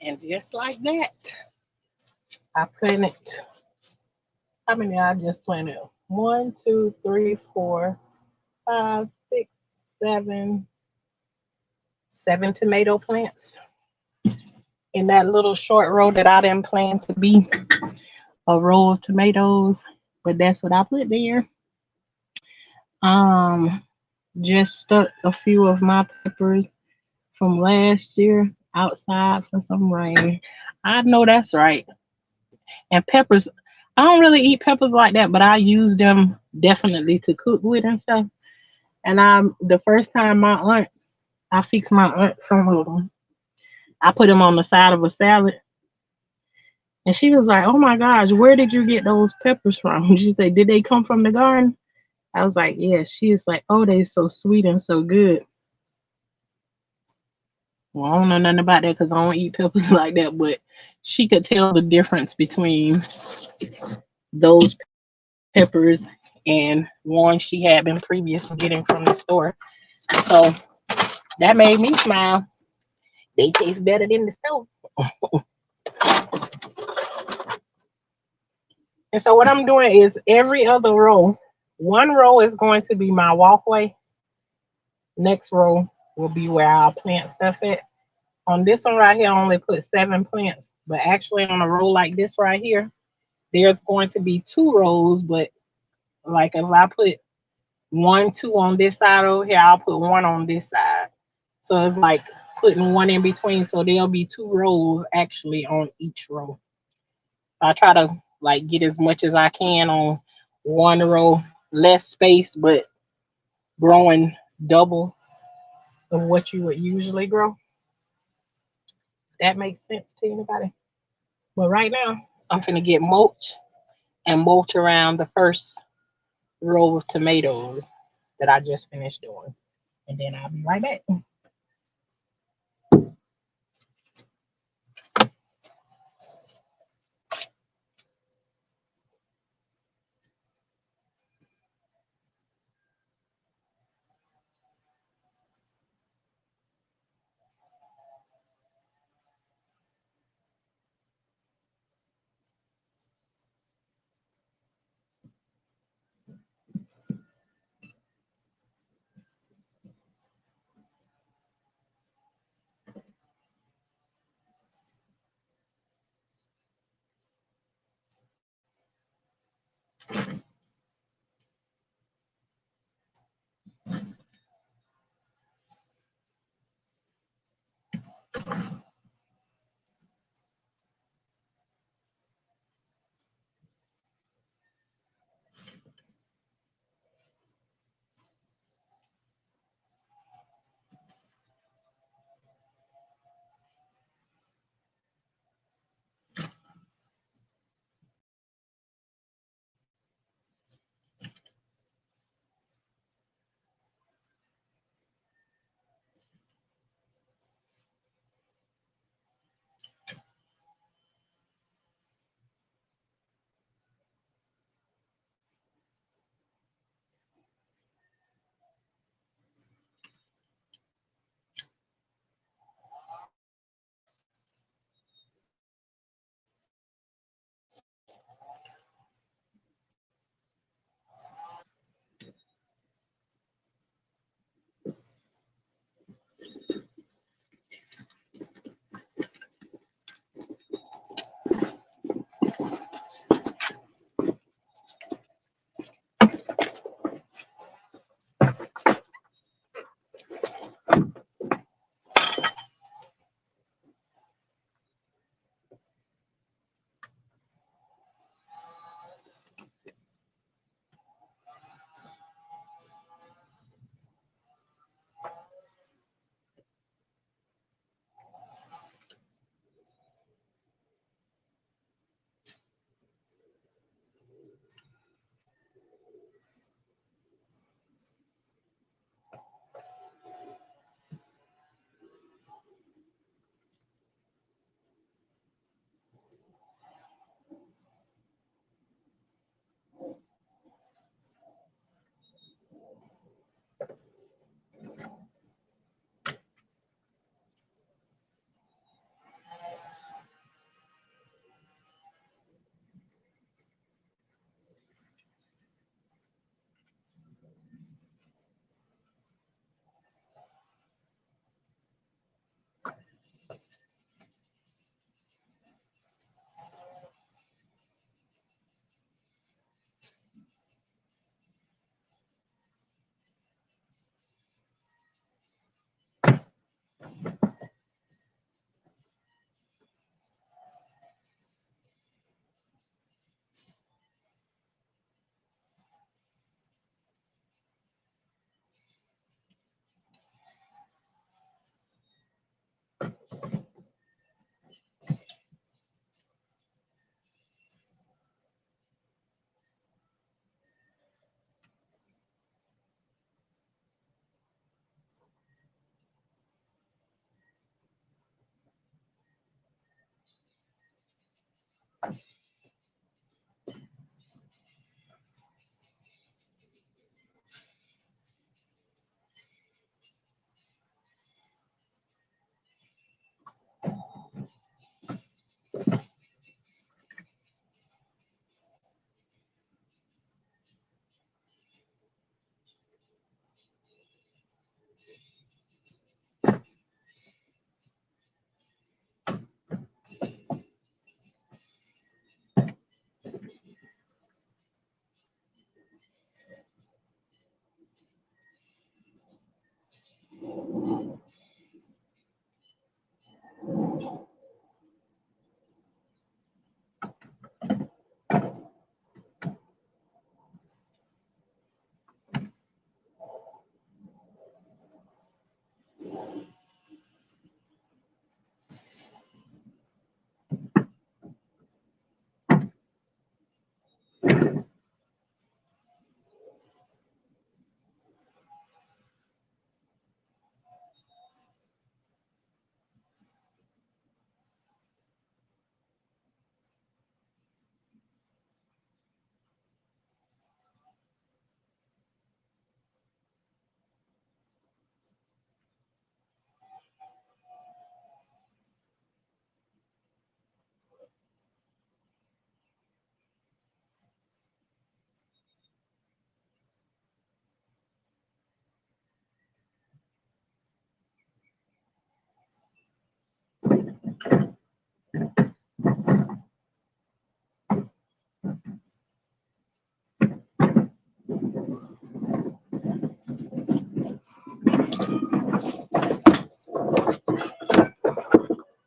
And just like that, I planted. How many I just planted? One, two, three, four, five, six, seven, seven tomato plants in that little short row that I didn't plan to be a row of tomatoes, but that's what I put there. Um, just stuck a few of my peppers from last year outside for some rain. I know that's right. And peppers, I don't really eat peppers like that, but I use them definitely to cook with and stuff. And the first time I fixed my aunt from I put them on the side of a salad, and she was like, "Oh my gosh, where did you get those peppers from?" She said, "Did they come from the garden?" I was like, "Yeah." She was like, "Oh, they so sweet and so good." Well, I don't know nothing about that because I don't eat peppers like that, but she could tell the difference between those peppers and ones she had been previously getting from the store. So that made me smile. They taste better than the store. And so what I'm doing is every other row, one row is going to be my walkway. Next row will be where I'll plant stuff at. On this one right here, I only put 7 plants, but actually on a row like this right here, there's going to be 2 rows, but like if I put 1, 2 on this side over here, I'll put one on this side. So it's like putting one in between. So there'll be 2 rows actually on each row. I try to like get as much as I can on one row, less space, but growing double of what you would usually grow. That makes sense to anybody. But right now, I'm gonna get mulch and mulch around the first row of tomatoes that I just finished doing. And then I'll be right back.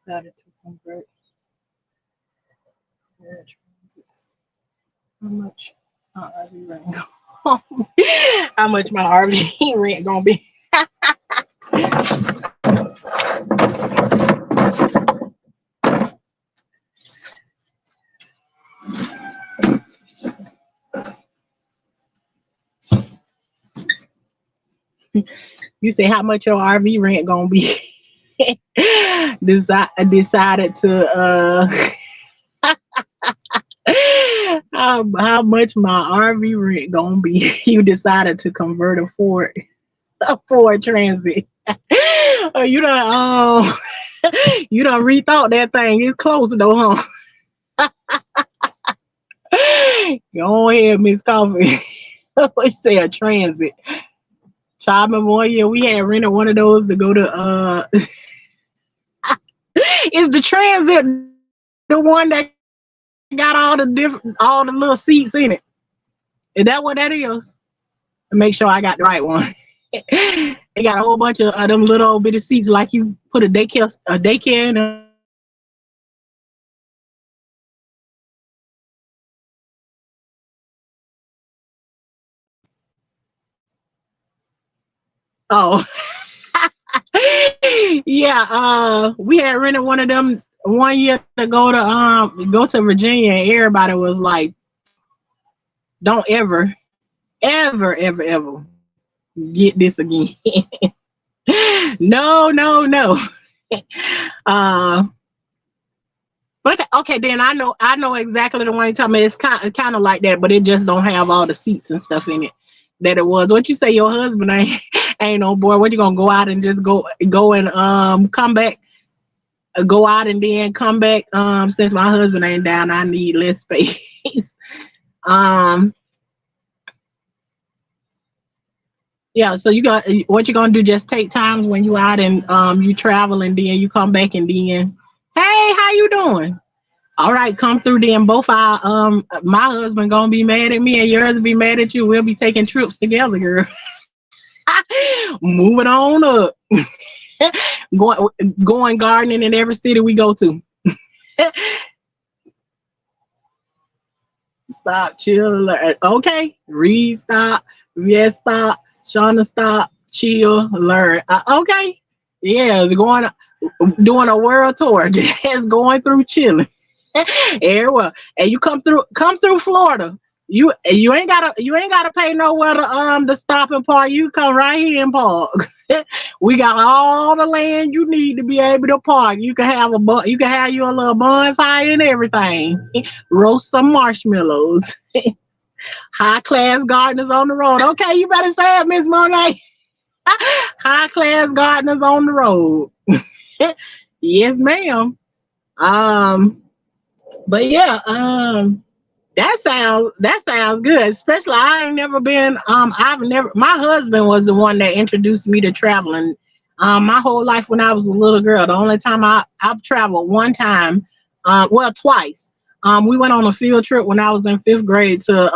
Decided to convert. How much my RV rent? How much my RV rent gonna be? You say how much your RV rent gonna be? Decided to how much my RV rent gonna be? You decided to convert a Ford Transit. You done you done rethought that thing. It's close though, huh? Go ahead, Miss Coffee. What say a transit? Child, remember one year we had rented one of those to go to is the transit the one that got all the little seats in it? Is that what that is? Make sure I got the right one. They got a whole bunch of them little bitty seats like you put a daycare in a. Oh. Yeah, we had rented one of them one year to go to Virginia, and everybody was like, don't ever get this again. No. uh but okay, then I know exactly the one you're talking about. It's kind of like that, but it just don't have all the seats and stuff in it that it was. What you say your husband ain't on board? What you gonna go out and just go and come back? Go out and then come back. Since my husband ain't down, I need less space. Yeah, so what you gonna do? Just take times when you out and you travel, and then you come back, and then, hey, how you doing? All right, come through. Then both our my husband gonna be mad at me, and yours will be mad at you. We'll be taking trips together, girl. Moving on up. going gardening in every city we go to. Stop, chill, learn. Okay, read, stop, yes, stop, Shauna, stop, chill, learn. Okay, yeah, it's going. doing a world tour, just going through Chile. Everywhere. And you come through Florida. You ain't gotta pay nowhere to stop and park. You come right here and park. We got all the land you need to be able to park. You can have your little bonfire and everything. Roast some marshmallows. High class gardeners on the road. Okay, you better say it, Miss Monet. High class gardeners on the road. Yes, ma'am. Um, but yeah, that sounds good. Especially I ain't never been. I've never. My husband was the one that introduced me to traveling. My whole life when I was a little girl, the only time I've traveled one time, well twice. We went on a field trip when I was in fifth grade to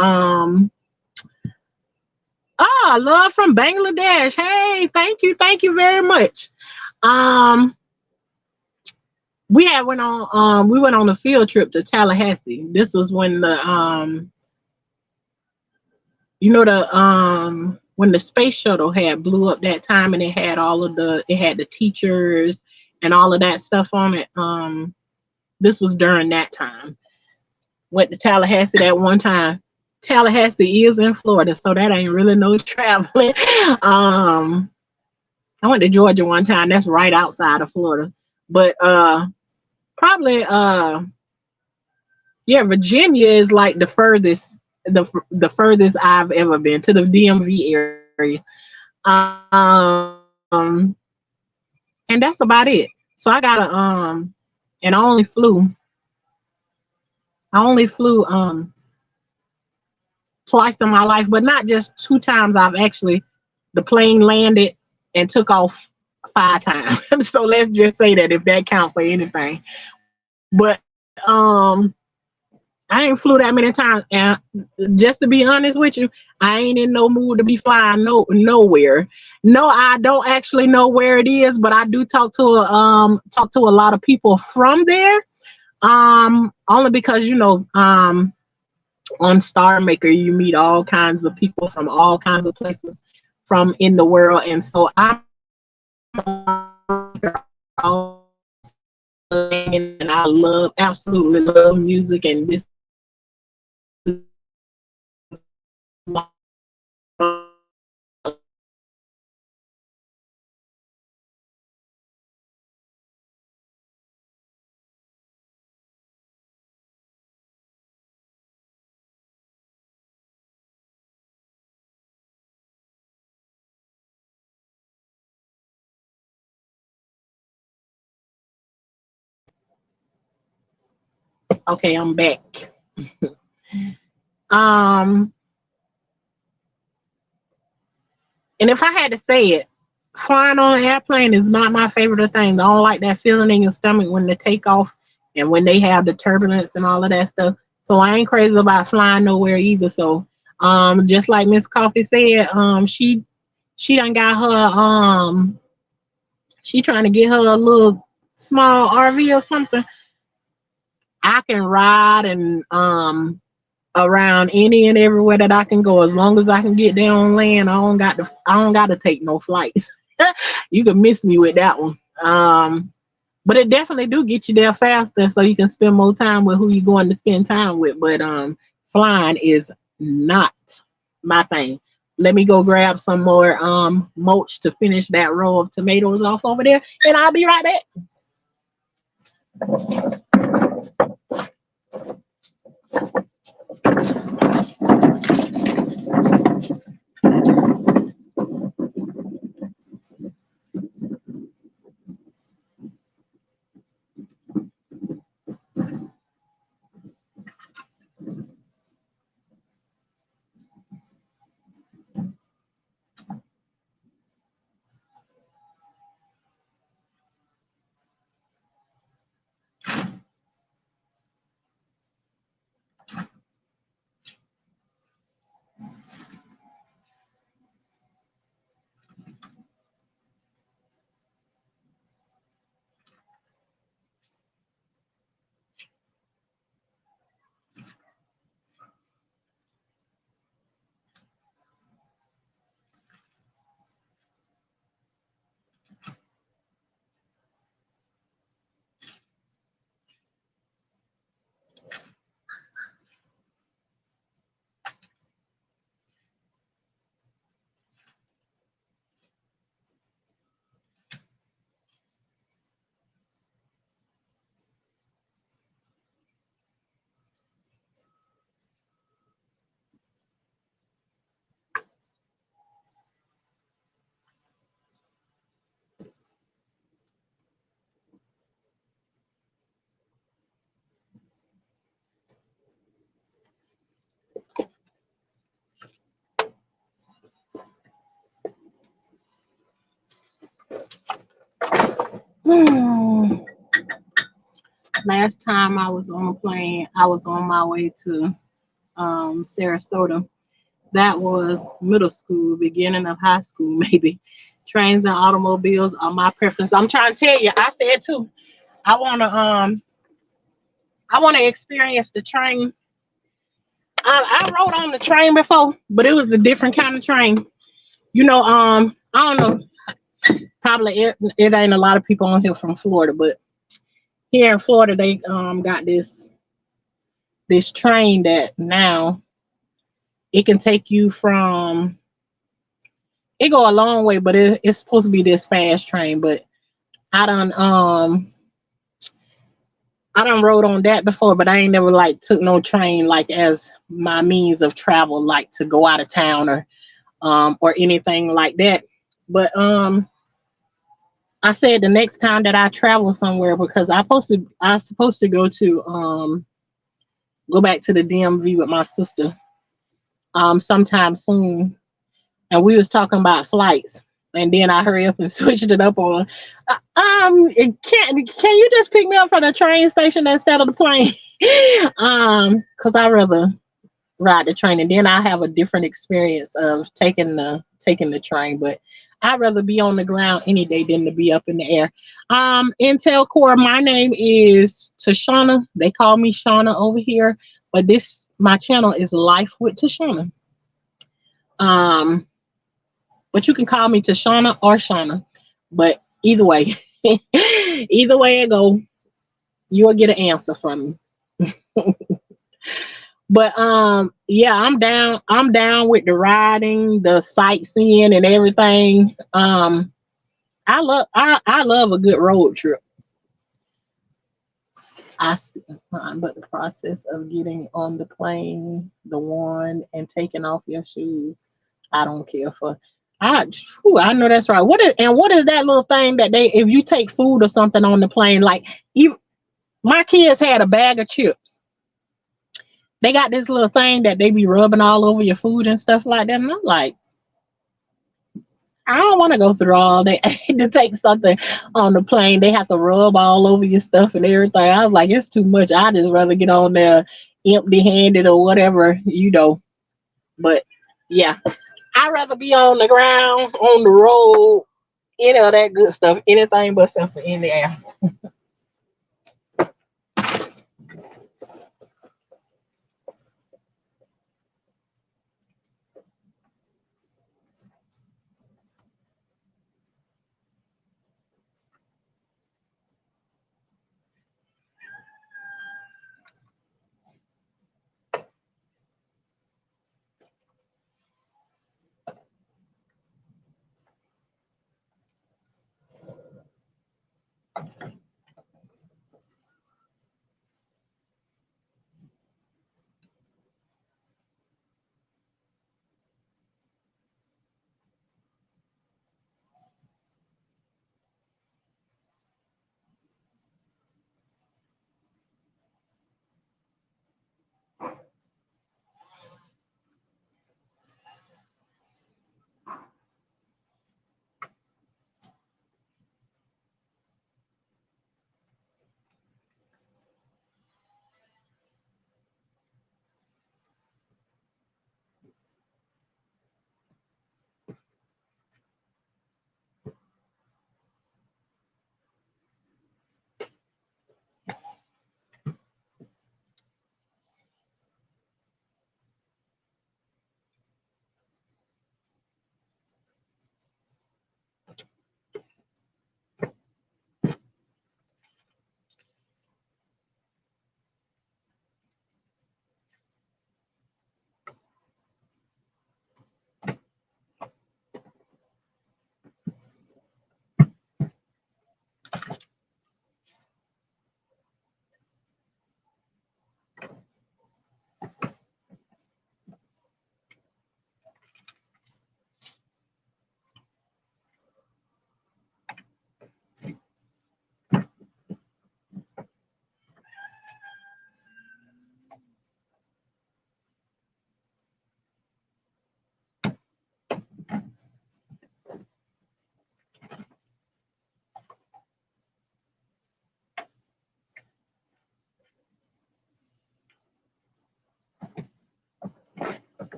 love from Bangladesh. Hey, thank you very much. Um, we went on a field trip to Tallahassee. This was when the when the space shuttle had blew up that time, and it had the teachers and all of that stuff on it. This was during that time. Went to Tallahassee that one time. Tallahassee is in Florida, so that ain't really no traveling. um I went to Georgia one time. That's right outside of Florida. But probably yeah, Virginia is like the furthest I've ever been to the DMV area. Um, and that's about it. So and I only flew twice in my life, but not just two times. The plane landed and took off five times. So let's just say that if that count for anything. But I ain't flew that many times, and just to be honest with you, I ain't in no mood to be flying nowhere. No, I don't actually know where it is, but I do talk to a lot of people from there. Only because on Star Maker you meet all kinds of people from all kinds of places from in the world, and so I'm all and I absolutely love music, and this okay, I'm back. Um, and if I had to say it, flying on an airplane is not my favorite thing. I don't like that feeling in your stomach when they take off and when they have the turbulence and all of that stuff. So I ain't crazy about flying nowhere either. So just like Miss Coffee said, she done got her she trying to get her a little small RV or something. I can ride and around any and everywhere that I can go as long as I can get there on land. I don't got to take no flights. You can miss me with that one. But it definitely do get you there faster so you can spend more time with who you're going to spend time with. But flying is not my thing. Let me go grab some more mulch to finish that row of tomatoes off over there, and I'll be right back. Hmm. Last time I was on a plane, I was on my way to Sarasota. That was middle school, beginning of high school, maybe. Trains and automobiles are my preference. I'm trying to tell you, I said too. I wanna experience the train. I rode on the train before, but it was a different kind of train. I don't know. Probably it ain't a lot of people on here from Florida, but here in Florida they got this train that now it can take you from it go a long way, but it's supposed to be this fast train. But I done I done rode on that before, but I ain't never like took no train like as my means of travel, like to go out of town or anything like that. But I said the next time that I travel somewhere because I supposed to go back to the DMV with my sister sometime soon, and we was talking about flights, and then I hurry up and switched it up on. Can you just pick me up from the train station instead of the plane? Cause I rather ride the train, and then I have a different experience of taking the train. But I'd rather be on the ground any day than to be up in the air. Intel Core, my name is Tashana. They call me Shauna over here, but this my channel is Life with Tashana. Um, but you can call me Tashana or Shauna. But either way, either way it go, you'll get an answer from me. But yeah, I'm down with the riding, the sightseeing and everything. I love a good road trip. But the process of getting on the plane, the one and taking off your shoes, I don't care for. I I know that's right. What is that little thing that they if you take food or something on the plane, like you my kids had a bag of chips. They got this little thing that they be rubbing all over your food and stuff like that. And I'm like, I don't want to go through all that to take something on the plane. They have to rub all over your stuff and everything. I was like, it's too much. I just rather get on there empty handed or whatever. But yeah, I'd rather be on the ground, on the road, any of that good stuff, anything but something in the air.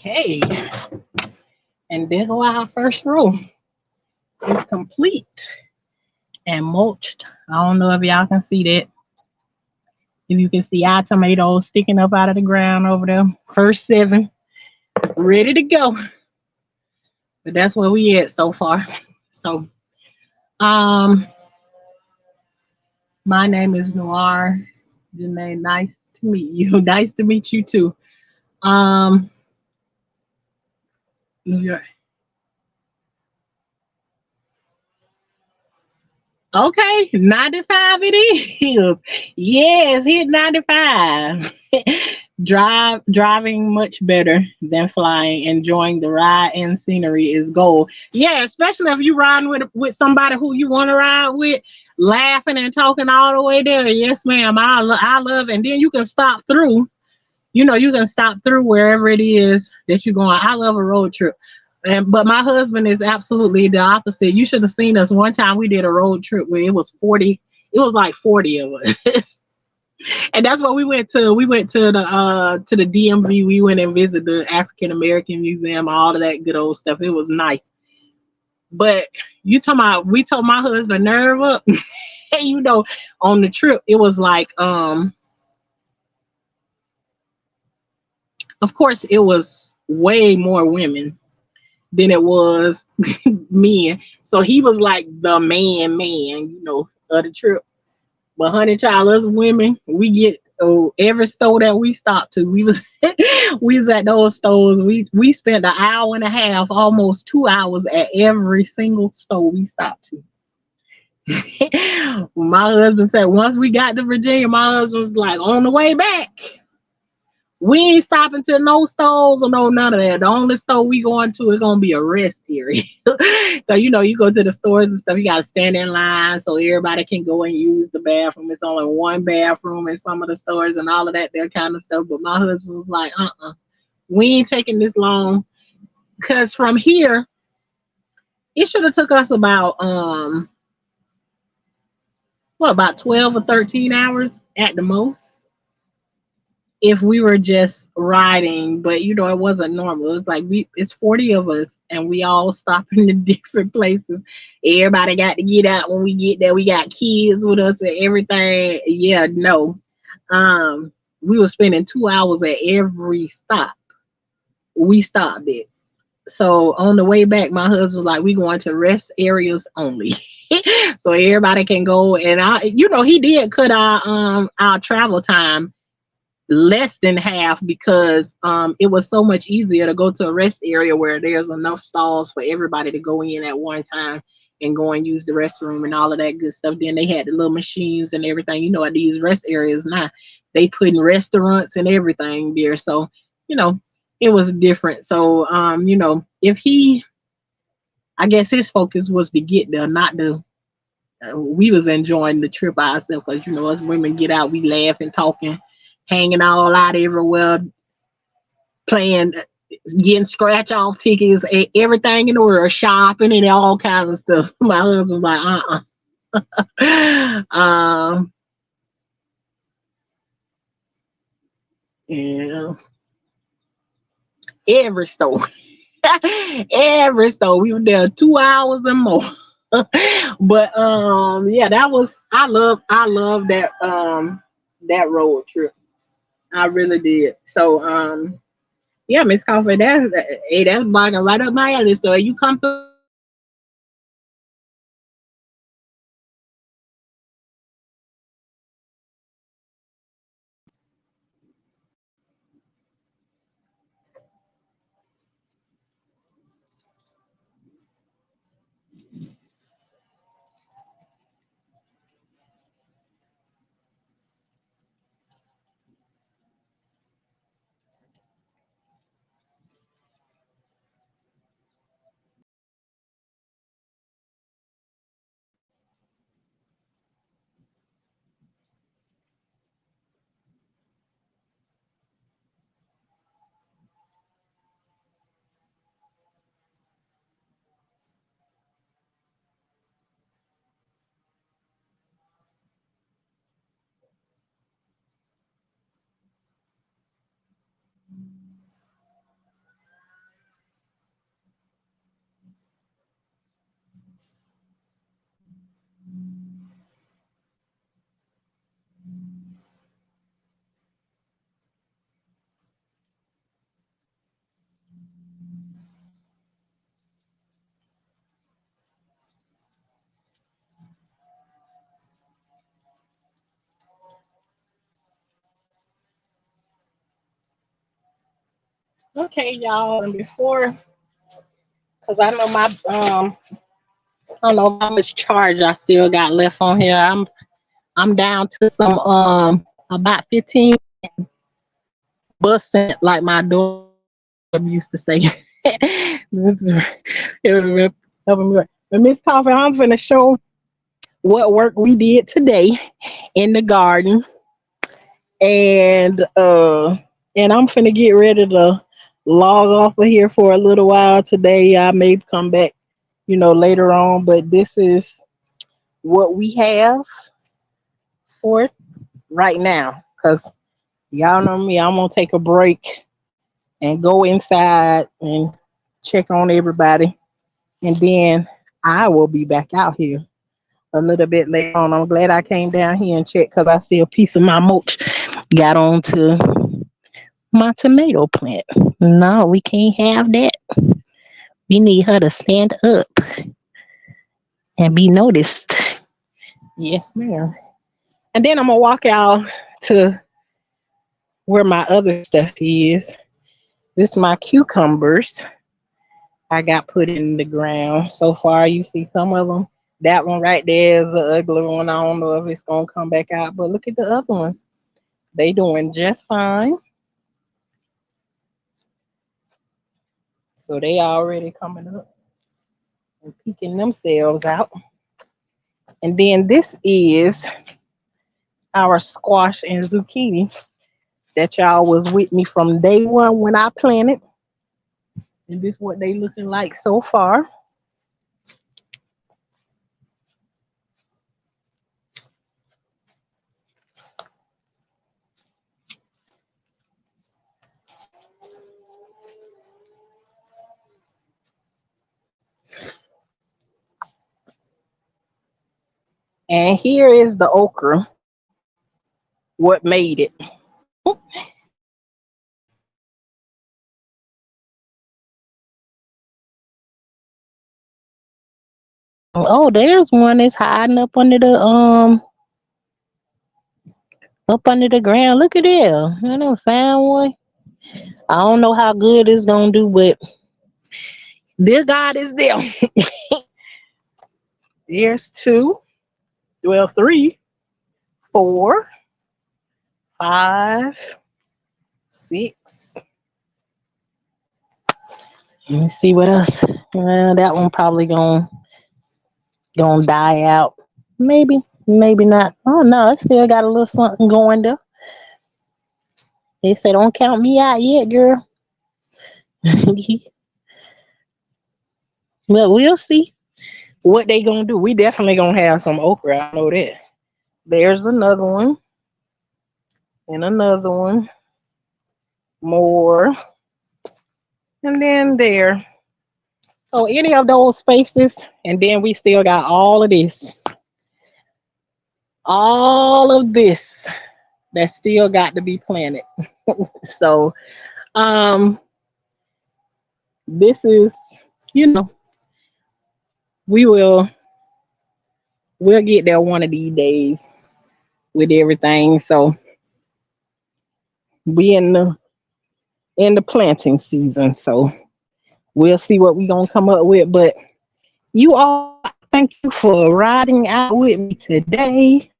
Okay, and there go our first row. It's complete and mulched. I don't know if y'all can see that. If you can see our tomatoes sticking up out of the ground over there. First seven, ready to go. But that's where we at so far. So, um, my name is Noir. Janae, nice to meet you. Nice to meet you too. Um, yeah. Okay, 95 it is. Yes, hit 95. Driving much better than flying. Enjoying the ride and scenery is gold. Yeah, especially if you riding with somebody who you want to ride with, laughing and talking all the way there. Yes, ma'am. I love it. And then you can stop through. You can stop through wherever it is that you're going. I love a road trip. But my husband is absolutely the opposite. You should have seen us one time. We did a road trip where it was 40. It was like 40 of us. And that's what we went to. We went to the DMV. We went and visited the African American Museum, all of that good old stuff. It was nice. But you talking about we told my husband nerve up. And on the trip, it was like of course it was way more women than it was men. So he was like the man, of the trip. But honey child, us women, we get every store that we stopped to. We was we was at those stores. We spent an hour and a half, almost 2 hours at every single store we stopped to. My husband said once we got to Virginia, my husband was like, on the way back, we ain't stopping to no stores or no none of that. The only store we going to is gonna be a rest area. So you go to the stores and stuff, you gotta stand in line so everybody can go and use the bathroom. It's only one bathroom in some of the stores and all of that kind of stuff. But my husband was like, we ain't taking this long. Cause from here, it should have took us about 12 or 13 hours at the most if we were just riding, but it wasn't normal. It was like it's 40 of us and we all stopping in different places. Everybody got to get out when we get there. We got kids with us and everything. Yeah, no. We were spending 2 hours at every stop. We stopped it. So on the way back, my husband was like, we going to rest areas only. So everybody can go and he did cut our travel time less than half because it was so much easier to go to a rest area where there's enough stalls for everybody to go in at one time and go and use the restroom and all of that good stuff. Then they had the little machines and everything. At these rest areas now, they put in restaurants and everything there. So, you know, it was different. So, if I guess his focus was to get there, not to. We was enjoying the trip ourselves because us women get out, we laugh and talking, hanging all out everywhere, playing, getting scratch off tickets, everything in the world, shopping and all kinds of stuff. My husband was like, yeah, every store, every store. We were there 2 hours and more. But yeah, I love that road trip. I really did. So yeah, Miss Coffee, that's barking right up my alley. So you come through Okay, y'all, and before, cause I know my I don't know how much charge I still got left on here. I'm down to some about 15 percent, like my daughter used to say. This is helping me. But Miss Coffee, I'm finna show what work we did today in the garden, and I'm finna get ready to log off of here for a little while today. I may come back, later on, but this is what we have for right now. Cause y'all know me, I'm gonna take a break and go inside and check on everybody, and then I will be back out here a little bit later on. I'm glad I came down here and checked because I see a piece of my mulch got onto my tomato plant. No, we can't have that. We need her to stand up and be noticed. Yes, ma'am. And then I'm gonna walk out to where my other stuff is. This is my cucumbers I got put in the ground. So far, you see some of them. That one right there is the ugly one. I don't know if it's gonna come back out, but look at the other ones. They doing just fine. So they already coming up and peeking themselves out. And then this is our squash and zucchini that y'all was with me from day one when I planted. And this is what they looking like so far. And here is the okra, what made it. Oh, there's one that's hiding up under the ground. Look at there. I done found one. I don't know how good it's gonna do, but this God is there. There's two, well, three, four, five, six. Let me see what else. That one probably gonna die out. Maybe, maybe not. Oh no, it still got a little something going there. They say don't count me out yet, girl. But we'll see what they gonna do. We definitely gonna have some okra. I know that. There's another one and another one. More. And then there. So any of those spaces, and then we still got all of this. All of this that still got to be planted. So this is, you know, we will we'll get there one of these days with everything. So we in the planting season. So we'll see what we gonna come up with. But you all, thank you for riding out with me today,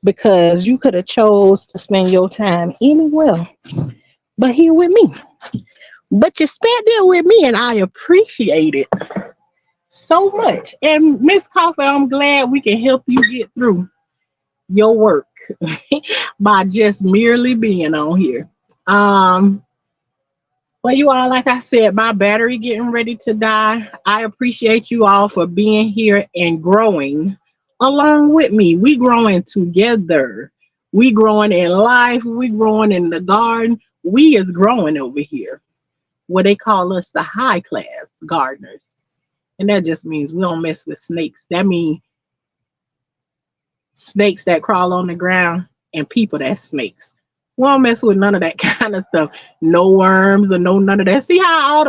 because you could have chose to spend your time anywhere but here with me. But you spent it with me, and I appreciate it so much. And Miss Coffee, I'm glad we can help you get through your work by just merely being on here. Well, you all, like I said, my battery getting ready to die. I appreciate you all for being here and growing along with me. We growing together. We growing in life. We growing in the garden. We is growing over here. What they call us the high class gardeners. And that just means we don't mess with snakes. That means snakes that crawl on the ground and people that snakes. We don't mess with none of that kind of stuff. No worms or no none of that. See how all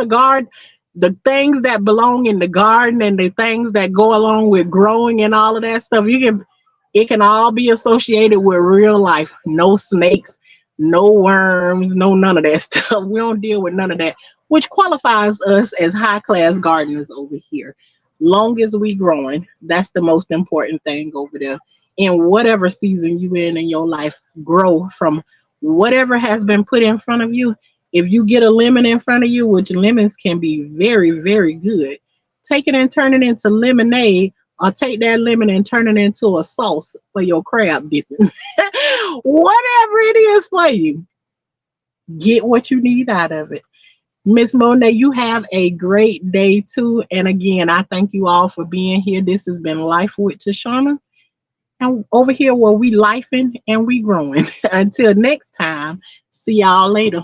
the things that belong in the garden and the things that go along with growing and all of that stuff, it can all be associated with real life. No snakes, No worms, no none of that stuff. We don't deal with none of that, which qualifies us as high class gardeners over here. Long as we growing, that's the most important thing over there. In whatever season you in your life, grow from whatever has been put in front of you. If you get a lemon in front of you, which lemons can be very, very good, take it and turn it into lemonade, or take that lemon and turn it into a sauce for your crab dipping. Whatever it is for you, get what you need out of it. Miss Monet, you have a great day too. And again, I thank you all for being here. This has been Life with Tashana. And over here where we lifing and we growing. Until next time, see y'all later.